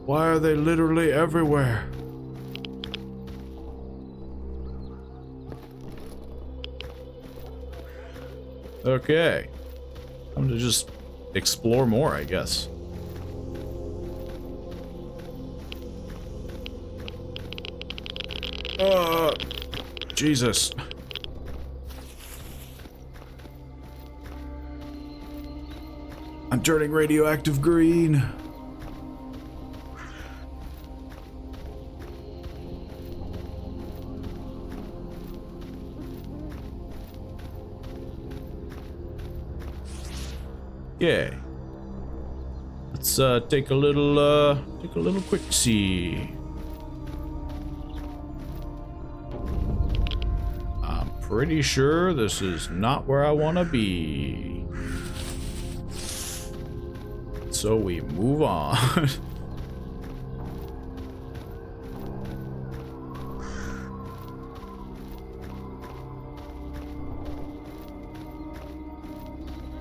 Why are they literally everywhere? Okay. I'm gonna just explore more, I guess. Jesus. I'm turning radioactive green. Yeah. Let's take a little quick see. I'm pretty sure this is not where I want to be. So we move on.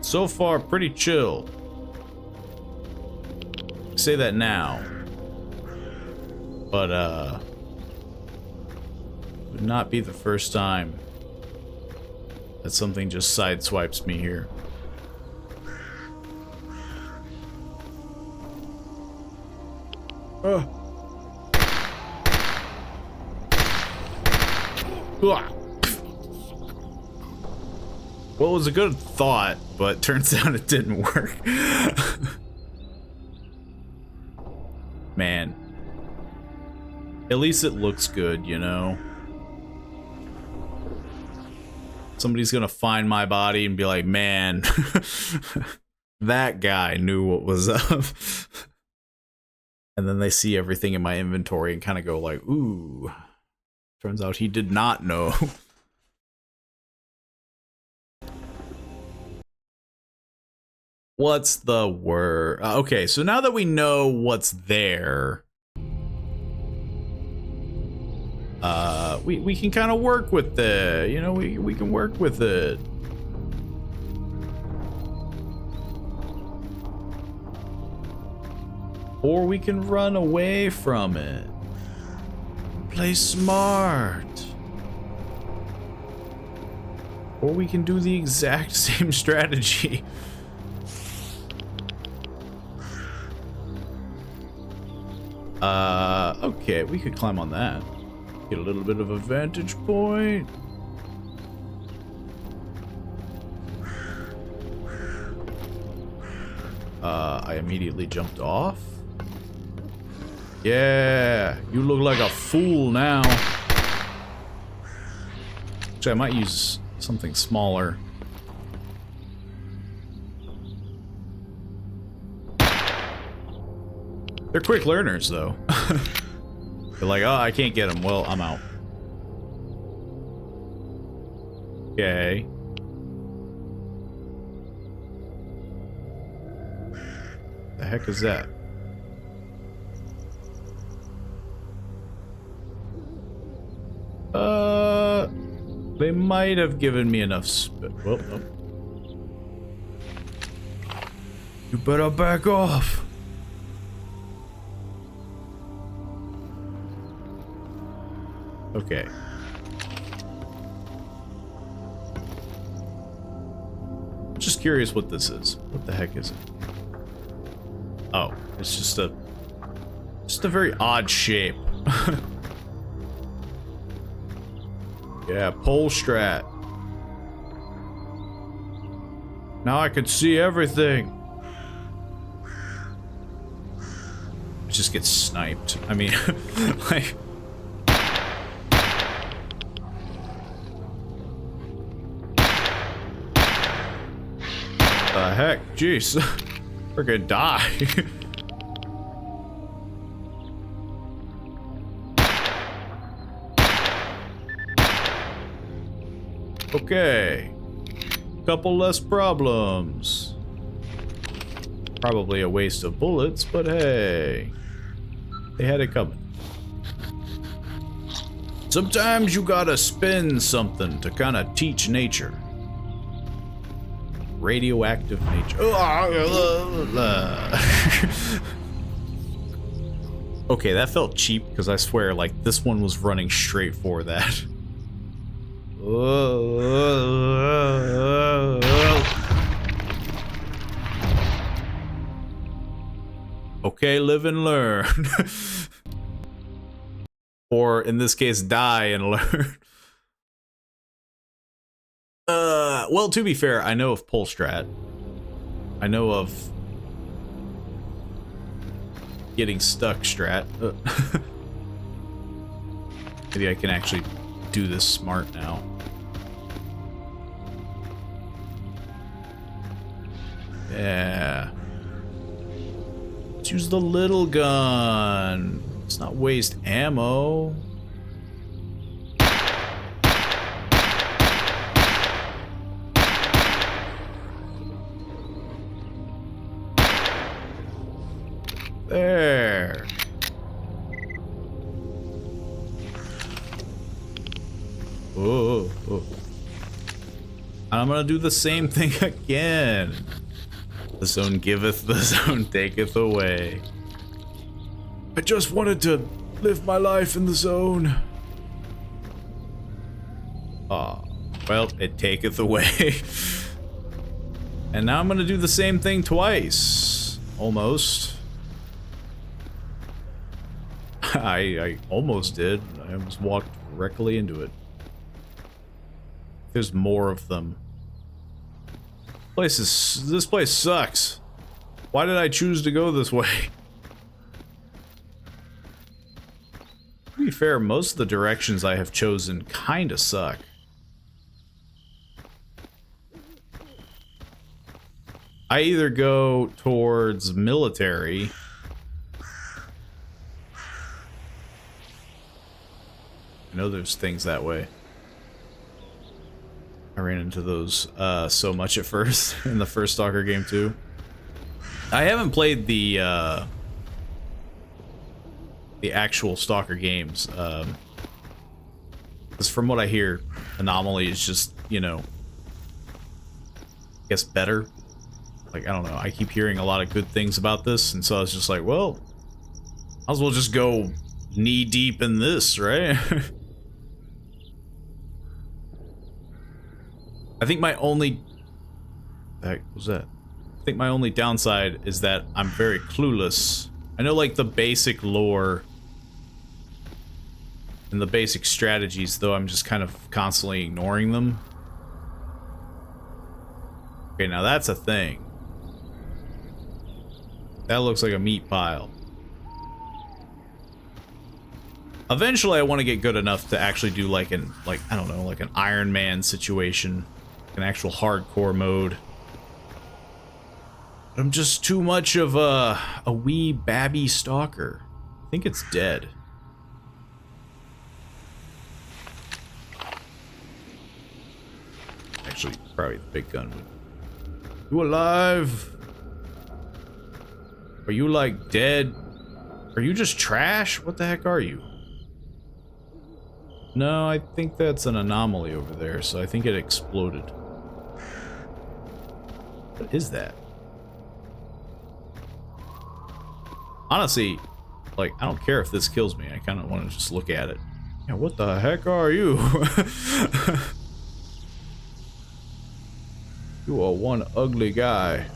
So far, pretty chill. I say that now, but would not be the first time that something just sideswipes me here. Well, it was a good thought, but turns out it didn't work. Man. At least it looks good, you know? Somebody's gonna find my body and be like, man, that guy knew what was up. And then they see everything in my inventory and kind of go like, ooh. Turns out he did not know. What's the word? Okay, so now that we know what's there, we can kind of work with it. You know, we can work with it. Or we can run away from it. Play smart. Or we can do the exact same strategy. Okay, we could climb on that. Get a little bit of a vantage point. I immediately jumped off. Yeah, you look like a fool now. Actually, I might use something smaller. They're quick learners, though. They're like, oh, I can't get them. Well, I'm out. Okay. The heck is that? They might have given me enough well, no. You better back off. Okay. I'm just curious what this is. What the heck is it? Oh, it's just a very odd shape. Yeah, pole strat. Now I can see everything. It just gets sniped. I mean, like... The heck? Jeez. We're gonna die. Okay. Couple less problems. Probably a waste of bullets, but hey. They had it coming. Sometimes you gotta spin something to kind of teach nature. Radioactive nature. Okay, that felt cheap because I swear, like, this one was running straight for that. Okay, live and learn. Or in this case, die and learn. Well, to be fair, I know of pole strat. I know of getting stuck strat. Maybe I can actually do this smart now. Yeah. Let's use the little gun. Let's not waste ammo. There. Oh, oh. I'm gonna do the same thing again. The zone giveth, the zone taketh away. I just wanted to live my life in the zone. Ah, well, it taketh away. And now I'm gonna do the same thing twice. Almost. I almost did. I almost walked directly into it. There's more of them. This place sucks. Why did I choose to go this way? To be fair, most of the directions I have chosen kinda suck. I either go towards military. I know there's things that way. I ran into those so much at first in the first Stalker game too. I haven't played the actual Stalker games. Because from what I hear, Anomaly is just, you know, I guess better. Like, I don't know. I keep hearing a lot of good things about this, and so I was just like, well, might as well just go knee deep in this, right? I think my only... What was that? I think my only downside is that I'm very clueless. I know, like, the basic lore and the basic strategies, though I'm just kind of constantly ignoring them. Okay, now that's a thing. That looks like a meat pile. Eventually, I want to get good enough to actually do like an, I don't know, like an Iron Man situation, an actual hardcore mode. I'm just too much of a wee babby stalker. I think it's dead. Actually, probably the big gun would. You alive? Are you like dead? Are you just trash? What the heck are you? No, I think that's an anomaly over there, so I think it exploded. What is that? Honestly, like, I don't care if this kills me. I kind of want to just look at it. Yeah, what the heck are you? You are one ugly guy.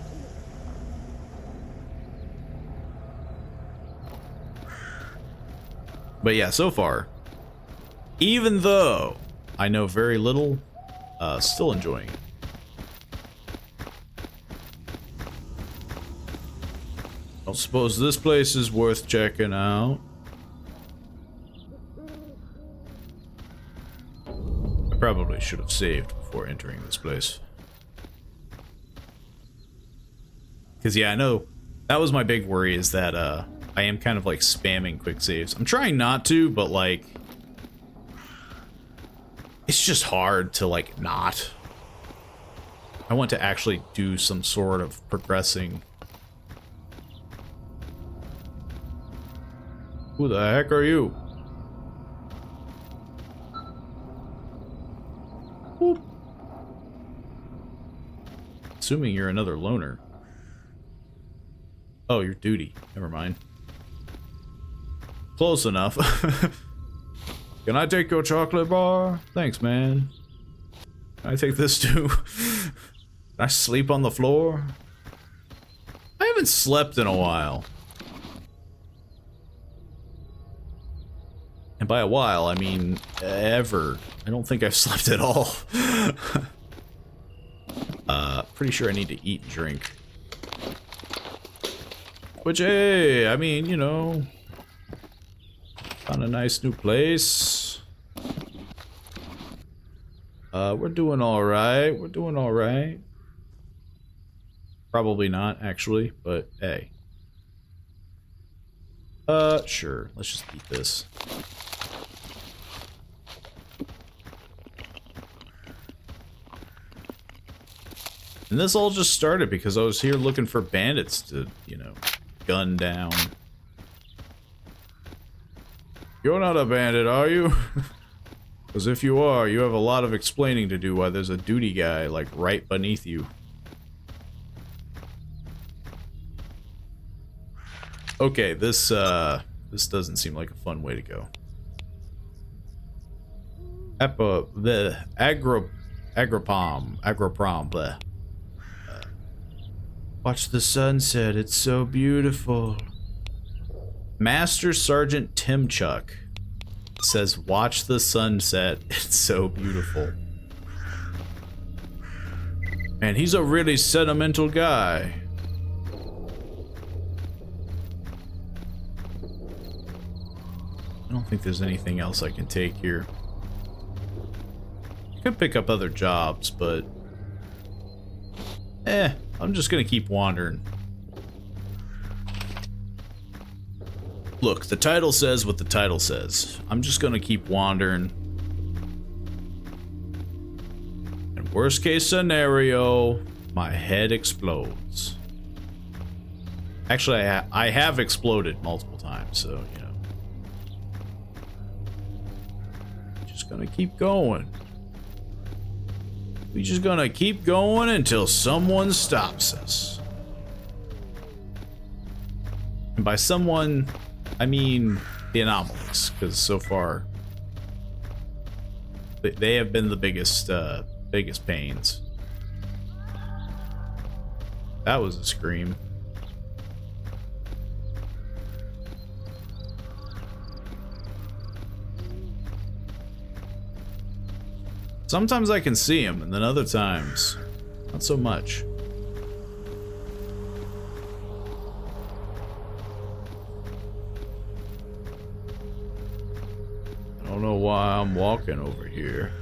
But yeah, so far, even though I know very little, still enjoying it. I suppose this place is worth checking out. I probably should have saved before entering this place. Because yeah, I know that was my big worry, is that I am kind of like spamming quick saves. I'm trying not to, but like it's just hard to like not. I want to actually do some sort of progressing. Who the heck are you? Whoop. Assuming you're another loner. Oh, you're duty. Never mind. Close enough. Can I take your chocolate bar? Thanks, man. Can I take this too? Can I sleep on the floor? I haven't slept in a while. And by a while, I mean ever. I don't think I've slept at all. Pretty sure I need to eat and drink. Which, hey, I mean, you know, found a nice new place. We're doing all right. We're doing all right. Probably not, actually, but hey. Sure. Let's just eat this. And this all just started because I was here looking for bandits to, you know, gun down. You're not a bandit, are you? Because if you are, you have a lot of explaining to do why there's a duty guy, like, right beneath you. Okay, this doesn't seem like a fun way to go. Agroprom, bleh. Watch the sunset, it's so beautiful. Master Sergeant Timchuck says, watch the sunset, it's so beautiful. And he's a really sentimental guy. I don't think there's anything else I can take here. I could pick up other jobs, but I'm just gonna keep wandering. Look, the title says what the title says. I'm just gonna keep wandering. And worst case scenario, my head explodes. Actually, I have exploded multiple times, so, you know. Just gonna keep going. We're just gonna keep going until someone stops us. And by someone, I mean the anomalies, because so far they have been the biggest pains. That was a scream. Sometimes I can see him, and then other times, not so much. know why I'm walking over here.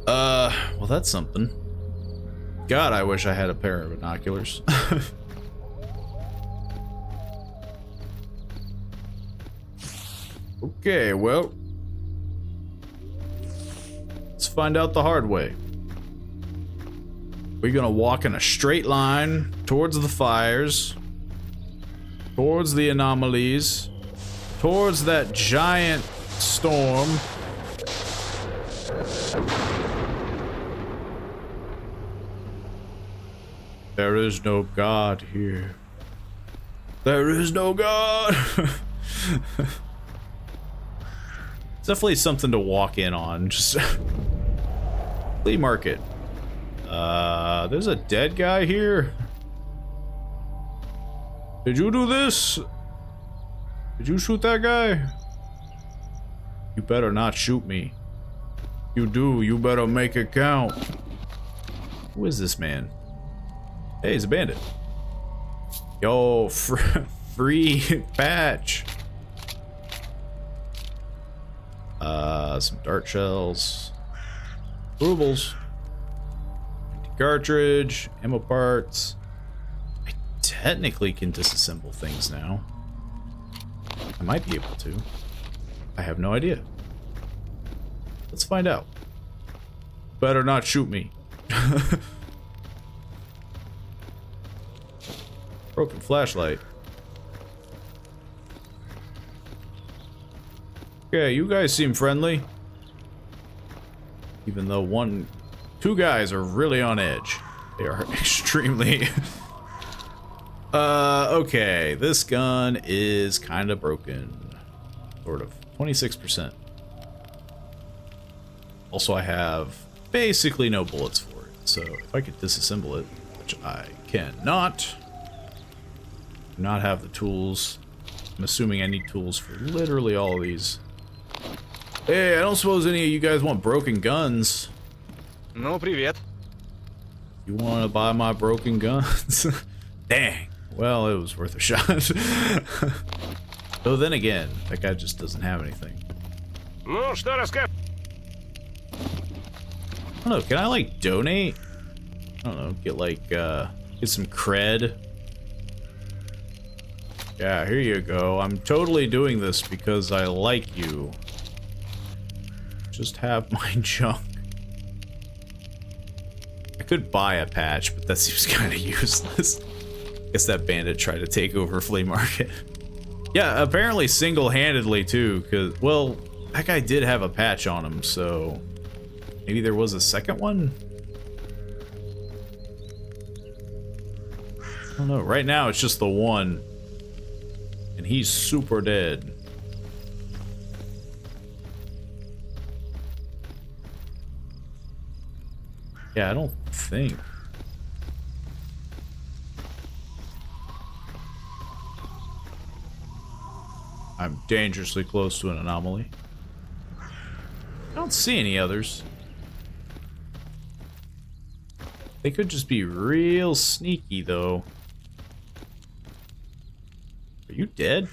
Well, that's something. God, I wish I had a pair of binoculars. Okay, well, let's find out the hard way. We're gonna walk in a straight line towards the fires, towards the anomalies, towards that giant storm. There is no God here. There is no God. It's definitely something to walk in on. Just flea market. There's a dead guy here. Did you do this? Did you shoot that guy? You better not shoot me. You do, you better make it count. Who is this man? Hey, he's a bandit. Yo, free patch. Some dart shells. Rubles. Empty cartridge. Ammo parts. I technically can disassemble things now. I might be able to. I have no idea. Let's find out. Better not shoot me. Broken flashlight. Okay, you guys seem friendly. Even though two guys are really on edge. They are extremely... okay, this gun is kind of broken. Sort of. 26%. Also, I have basically no bullets for it. So if I could disassemble it, which I cannot. Do not have the tools. I'm assuming I need tools for literally all of these. Hey, I don't suppose any of you guys want broken guns. Ну, привет. You want to buy my broken guns? Dang. Well, it was worth a shot. Though then again, that guy just doesn't have anything. Ну, что расскажешь? I don't know, can I like donate? I don't know, get like, get some cred. Yeah, here you go. I'm totally doing this because I like you. Just have my junk. I could buy a patch, but that seems kind of useless. Guess that bandit tried to take over flea market. Yeah, apparently single-handedly too, because, well, that guy did have a patch on him, so maybe there was a second one? I don't know. Right now, it's just the one. And he's super dead. Yeah, I don't think. I'm dangerously close to an anomaly. I don't see any others. They could just be real sneaky, though. Are you dead?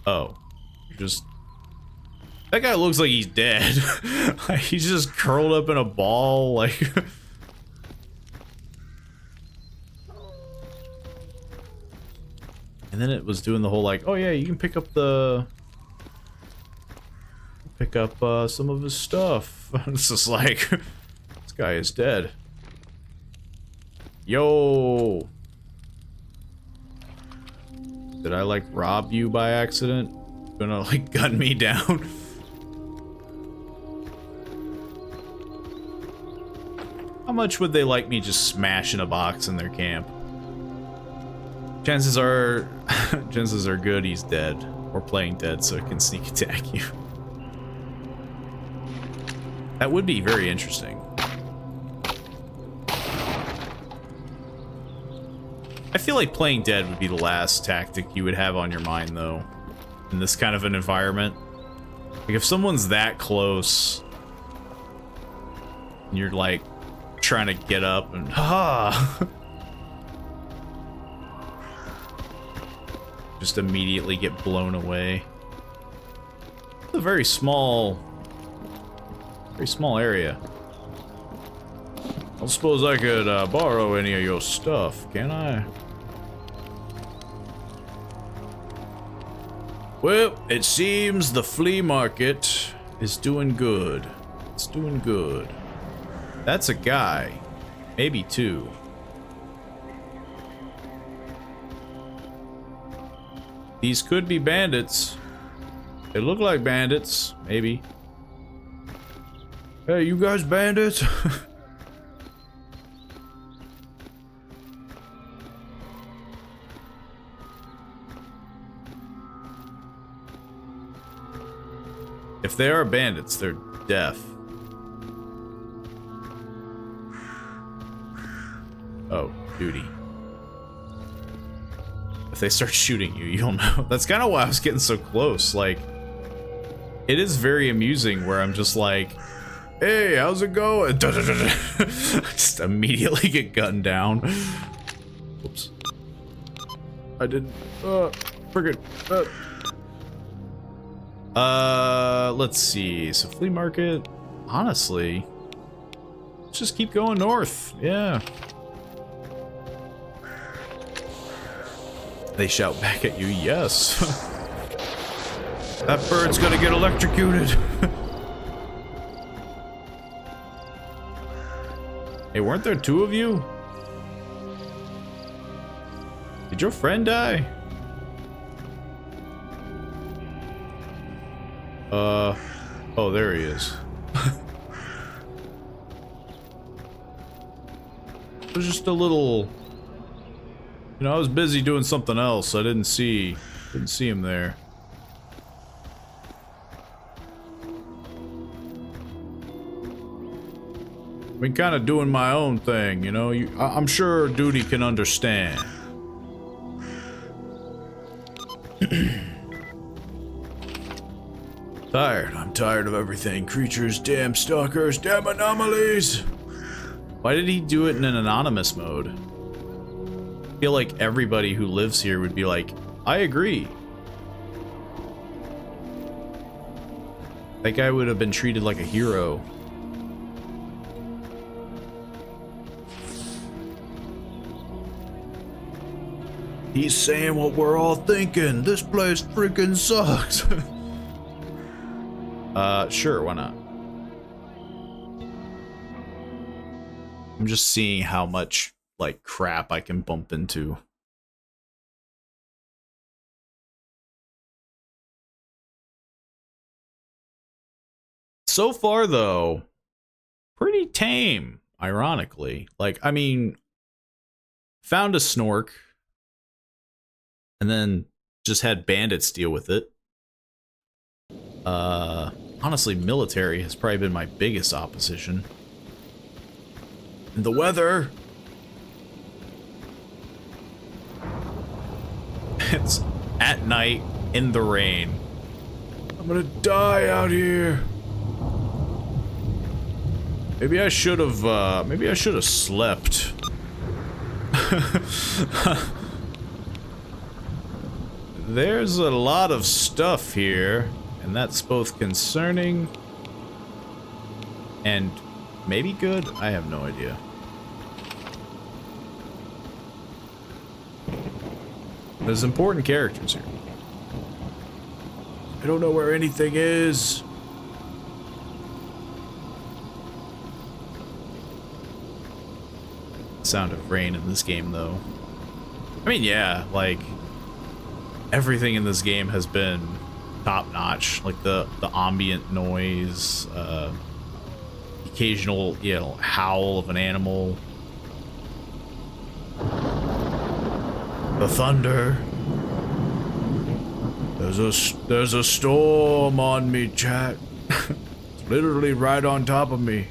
Oh. You're just... That guy looks like he's dead. Like, he's just curled up in a ball, like... And then it was doing the whole like, oh yeah, you can pick up some of his stuff. It's just like, this guy is dead. Yo! Did I like rob you by accident? Gonna like gun me down? How much would they like me just smashing a box in their camp? Chances are good he's dead, or playing dead so it can sneak attack you. That would be very interesting. I feel like playing dead would be the last tactic you would have on your mind, though, in this kind of an environment. Like, if someone's that close, and you're, like, trying to get up and... Ha! just immediately get blown away. It's a very small area. I don't suppose I could borrow any of your stuff, can I? Well, it seems the flea market is doing good. It's doing good. That's a guy. Maybe two. These could be bandits. They look like bandits. Maybe. Hey, you guys bandits? If they are bandits, they're deaf. Oh, duty. If they start shooting you, you'll know. That's kind of why I was getting so close. Like, it is very amusing where I'm just like, hey, how's it going? Just immediately get gunned down. Whoops. I didn't, friggin', let's see. So flea market, honestly, let's just keep going north. Yeah. They shout back at you, yes. That bird's gonna get electrocuted. Hey, weren't there two of you? Did your friend die? Oh, there he is. It was just a little... You know, I was busy doing something else. I didn't see him there. Been kind of doing my own thing, you know. I'm sure Duty can understand. I'm tired of everything. Creatures, damn stalkers, damn anomalies. Why did he do it in an anonymous mode? I feel like everybody who lives here would be like, I agree. That guy would have been treated like a hero. He's saying what we're all thinking. This place freaking sucks. Sure, why not? I'm just seeing how much, like, crap I can bump into. So far, though, pretty tame, ironically. Like, I mean, found a snork, and then just had bandits deal with it. Honestly, military has probably been my biggest opposition. And the weather... It's at night, in the rain. I'm gonna die out here. Maybe I should have slept. There's a lot of stuff here, and that's both concerning and maybe good. I have no idea. There's important characters here. I don't know where anything is. Sound of rain in this game, though. I mean, yeah, like, everything in this game has been top-notch. Like, the ambient noise, occasional, you know, howl of an animal. The thunder. There's a storm on me, chat. It's literally right on top of me.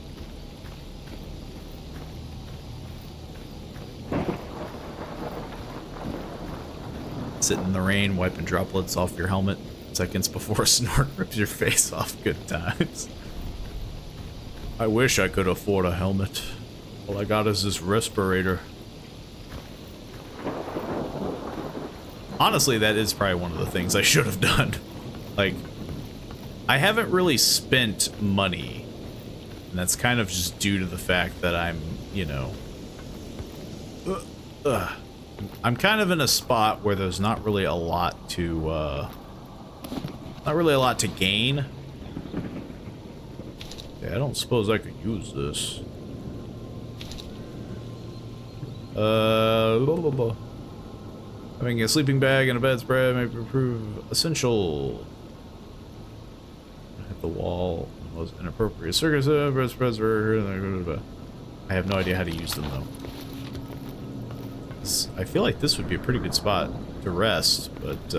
Sit in the rain, wiping droplets off your helmet seconds before a snork rips your face off. Good times. I wish I could afford a helmet. All I got is this respirator. Honestly, that is probably one of the things I should have done. Like, I haven't really spent money, and that's kind of just due to the fact that I'm, you know, I'm kind of in a spot where there's not really a lot to, gain. Yeah, I don't suppose I could use this. Having a sleeping bag and a bedspread may prove essential. Hit the wall was inappropriate. Circus bedspreads were. I have no idea how to use them though. I feel like this would be a pretty good spot to rest, but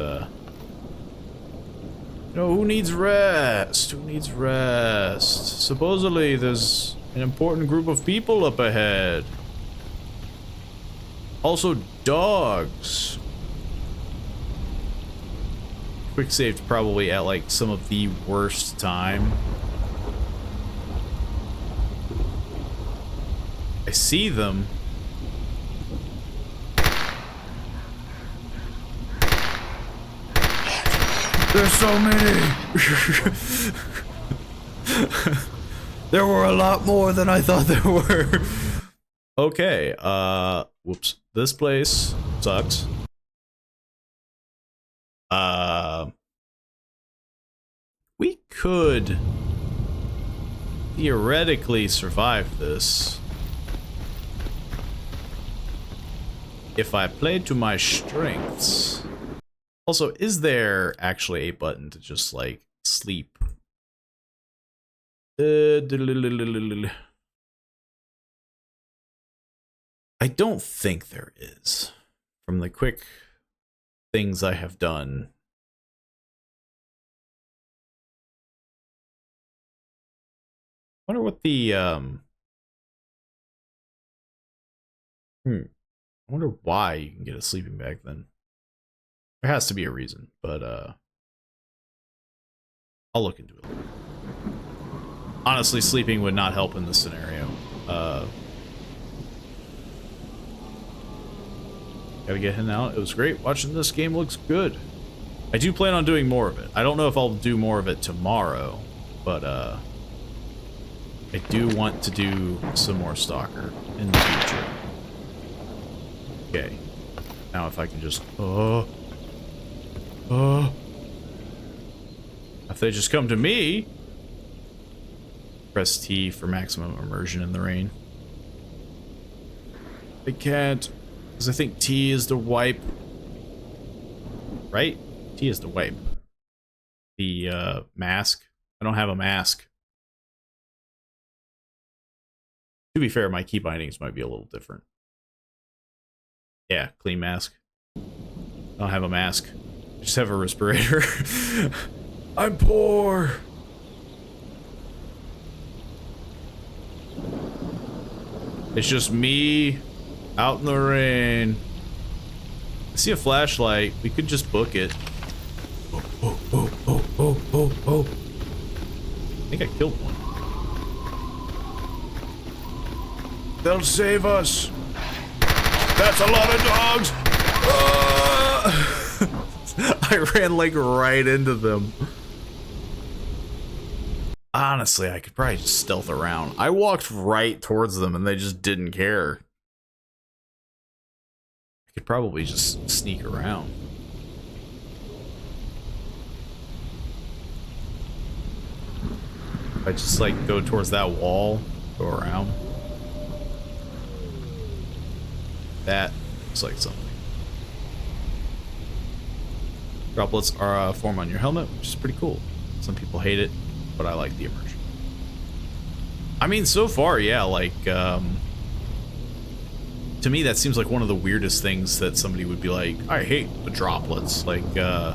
no, who needs rest? Who needs rest? Supposedly there's an important group of people up ahead. Also, dogs. Quick saved probably at like some of the worst time. I see them. There's so many. There were a lot more than I thought there were. Okay, whoops. This place sucks. We could theoretically survive this if I played to my strengths. Also, is there actually a button to just like sleep? I don't think there is. From the quick things I have done. I wonder what the I wonder why you can get a sleeping bag then. There has to be a reason, but I'll look into it. Honestly, sleeping would not help in this scenario. Gotta get him out. It was great watching this game. Looks good. I do plan on doing more of it. I don't know if I'll do more of it tomorrow, but I do want to do some more Stalker in the future. Okay. Now if I can just if they just come to me. Press T for maximum immersion in the rain. I can't, because I think T is the wipe. Right? T is the wipe. The mask. I don't have a mask. To be fair, my key bindings might be a little different. Yeah, clean mask. I don't have a mask. I just have a respirator. I'm poor. It's just me out in the rain. I see a flashlight. We could just book it. Oh. I think I killed one. They'll save us. That's a lot of dogs. I ran like right into them. Honestly, I could probably just stealth around. I walked right towards them and they just didn't care. I could probably just sneak around. If I just like go towards that wall, go around. That looks like something. Droplets are form on your helmet, which is pretty cool. Some people hate it, but I like the immersion. I mean, so far, yeah, like, to me, that seems like one of the weirdest things that somebody would be like, I hate the droplets. Like, can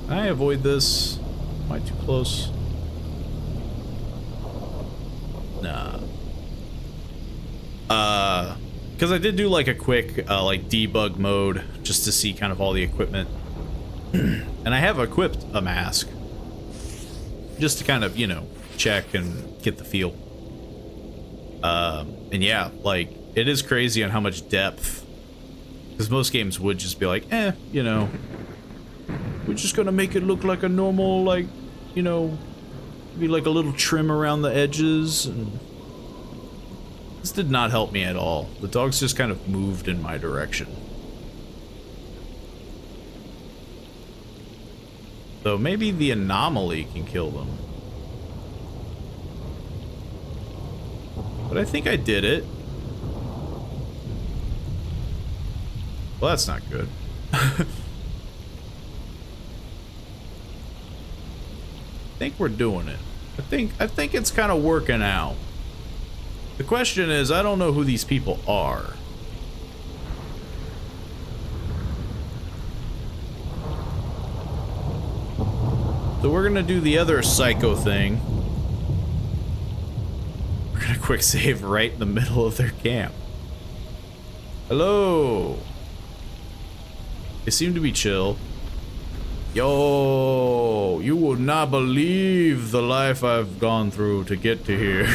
I avoid this? Am I too close? Nah. Because I did do like a quick, like, debug mode just to see kind of all the equipment. And I have equipped a mask. Just to kind of, you know, check and get the feel. And yeah, like, it is crazy on how much depth Because most games would just be like, you know, we're just gonna make it look like a normal, like, you know, maybe like a little trim around the edges. And this did not help me at all. The dogs just kind of moved in my direction. So maybe the anomaly can kill them. But I think I did it. Well, that's not good. I think we're doing it. I think it's kind of working out. The question is, I don't know who these people are. So we're gonna do the other psycho thing. We're gonna quick save right in the middle of their camp. Hello. They seem to be chill. Yo, you would not believe the life I've gone through to get to here.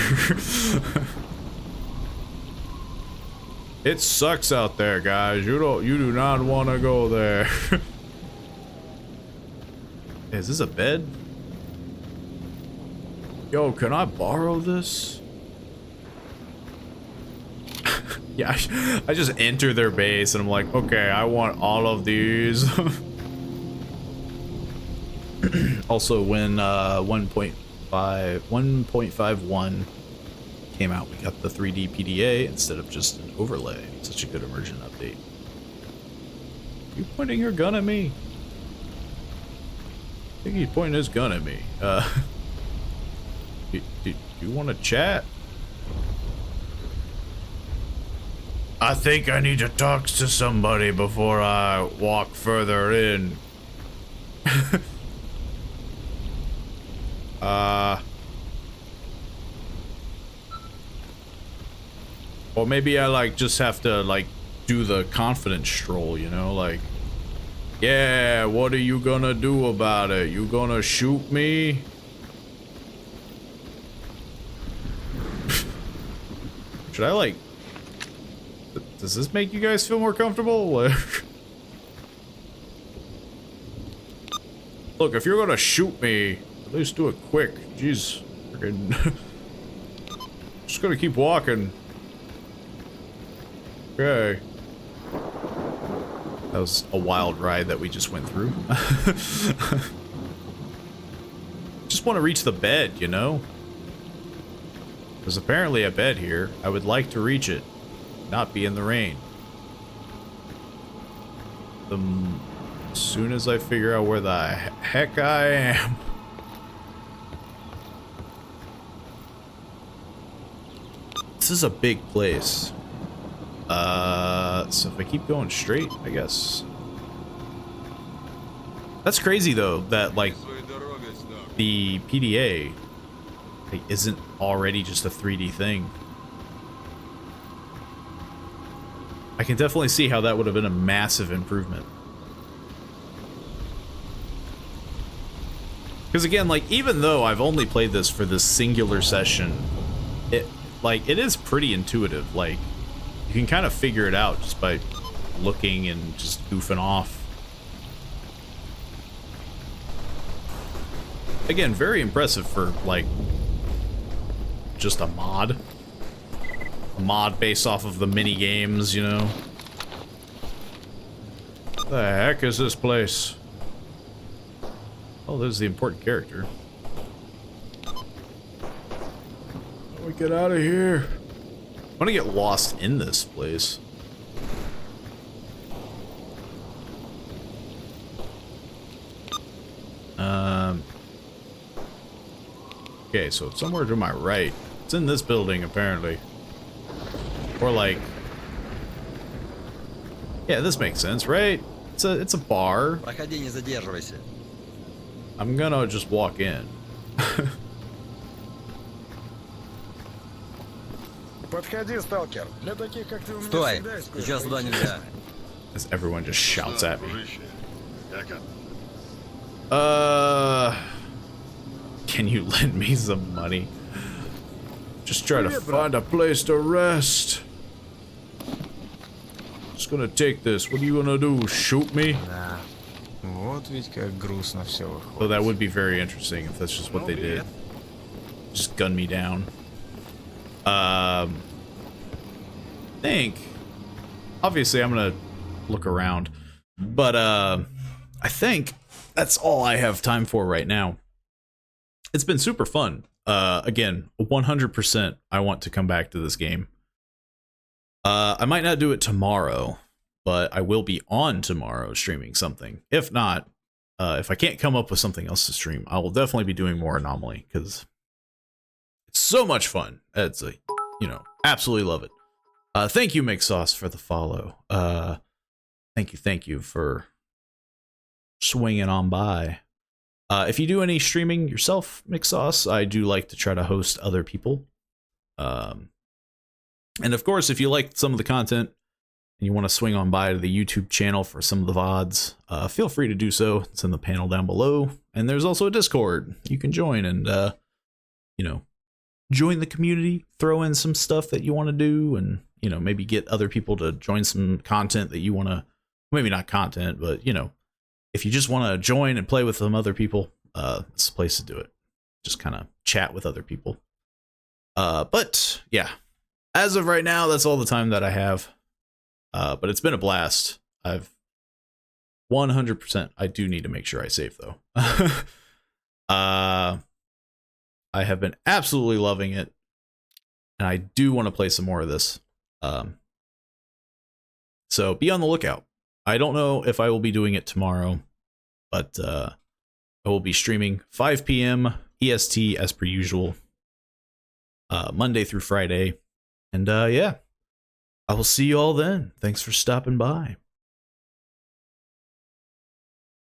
It sucks out there, guys. You do not want to go there. Is this a bed? Yo, can I borrow this? Yeah, I just enter their base and I'm like, okay, I want all of these. Also, when 1.51 came out, we got the 3D PDA instead of just an overlay. Such a good immersion update. You pointing your gun at me? I think he's pointing his gun at me. Do you want to chat? I think I need to talk to somebody before I walk further in. Or maybe I like just have to like do the confidence stroll, you know, like, yeah, what are you gonna do about it? You gonna shoot me? Should I like, does this make you guys feel more comfortable? Look, if you're gonna shoot me, at least do it quick. Jeez, freaking. Just gonna keep walking. Okay. That was a wild ride that we just went through. Just want to reach the bed, you know? There's apparently a bed here. I would like to reach it, not be in the rain. As soon as I figure out where the heck I am. This is a big place. So if I keep going straight, I guess. That's crazy though, that like the PDA like, isn't already just a 3D thing. I can definitely see how that would have been a massive improvement. Because again, like, even though I've only played this for this singular session, it is pretty intuitive. Like, you can kind of figure it out just by looking and just goofing off. Again, very impressive for, like, just a mod. A mod based off of the mini games, you know? What the heck is this place? Oh, there's the important character. How do we get out of here? I want to get lost in this place. Okay, so it's somewhere to my right. It's in this building, apparently. Or like... Yeah, this makes sense, right? It's a bar. I'm gonna just walk in. Подходи, сталкер. Для таких, как ты, у меня Стой! всегда есть Сейчас кое-что сюда нельзя. As everyone just shouts at me. Can you lend me some money? Just try to find a place to rest. Just just gonna take this. What are you gonna do? Shoot me? Да. Вот ведь как грустно все выходит. So that would be very interesting if that's just what they did. Just gun me down. Think. Obviously, I'm gonna look around, but I think that's all I have time for right now. It's been super fun. Again, 100%. I want to come back to this game. I might not do it tomorrow, but I will be on tomorrow streaming something. If not, if I can't come up with something else to stream, I will definitely be doing more Anomaly because it's so much fun. It's a, you know, absolutely love it. Thank you, Make Sauce, for the follow. Thank you for swinging on by. If you do any streaming yourself, Make Sauce, I do like to try to host other people. And of course, if you like some of the content and you want to swing on by to the YouTube channel for some of the VODs, feel free to do so. It's in the panel down below. And there's also a Discord you can join and, you know, join the community, throw in some stuff that you want to do, and, you know, maybe get other people to join some content that you want to, maybe not content, but, you know, if you just want to join and play with some other people, it's the place to do it. Just kind of chat with other people. But yeah, as of right now, that's all the time that I have. But it's been a blast. I've 100%. I do need to make sure I save though. I have been absolutely loving it, and I do want to play some more of this. So be on the lookout. I don't know if I will be doing it tomorrow, but I will be streaming 5 p.m. EST as per usual, Monday through Friday. And yeah, I will see you all then. Thanks for stopping by.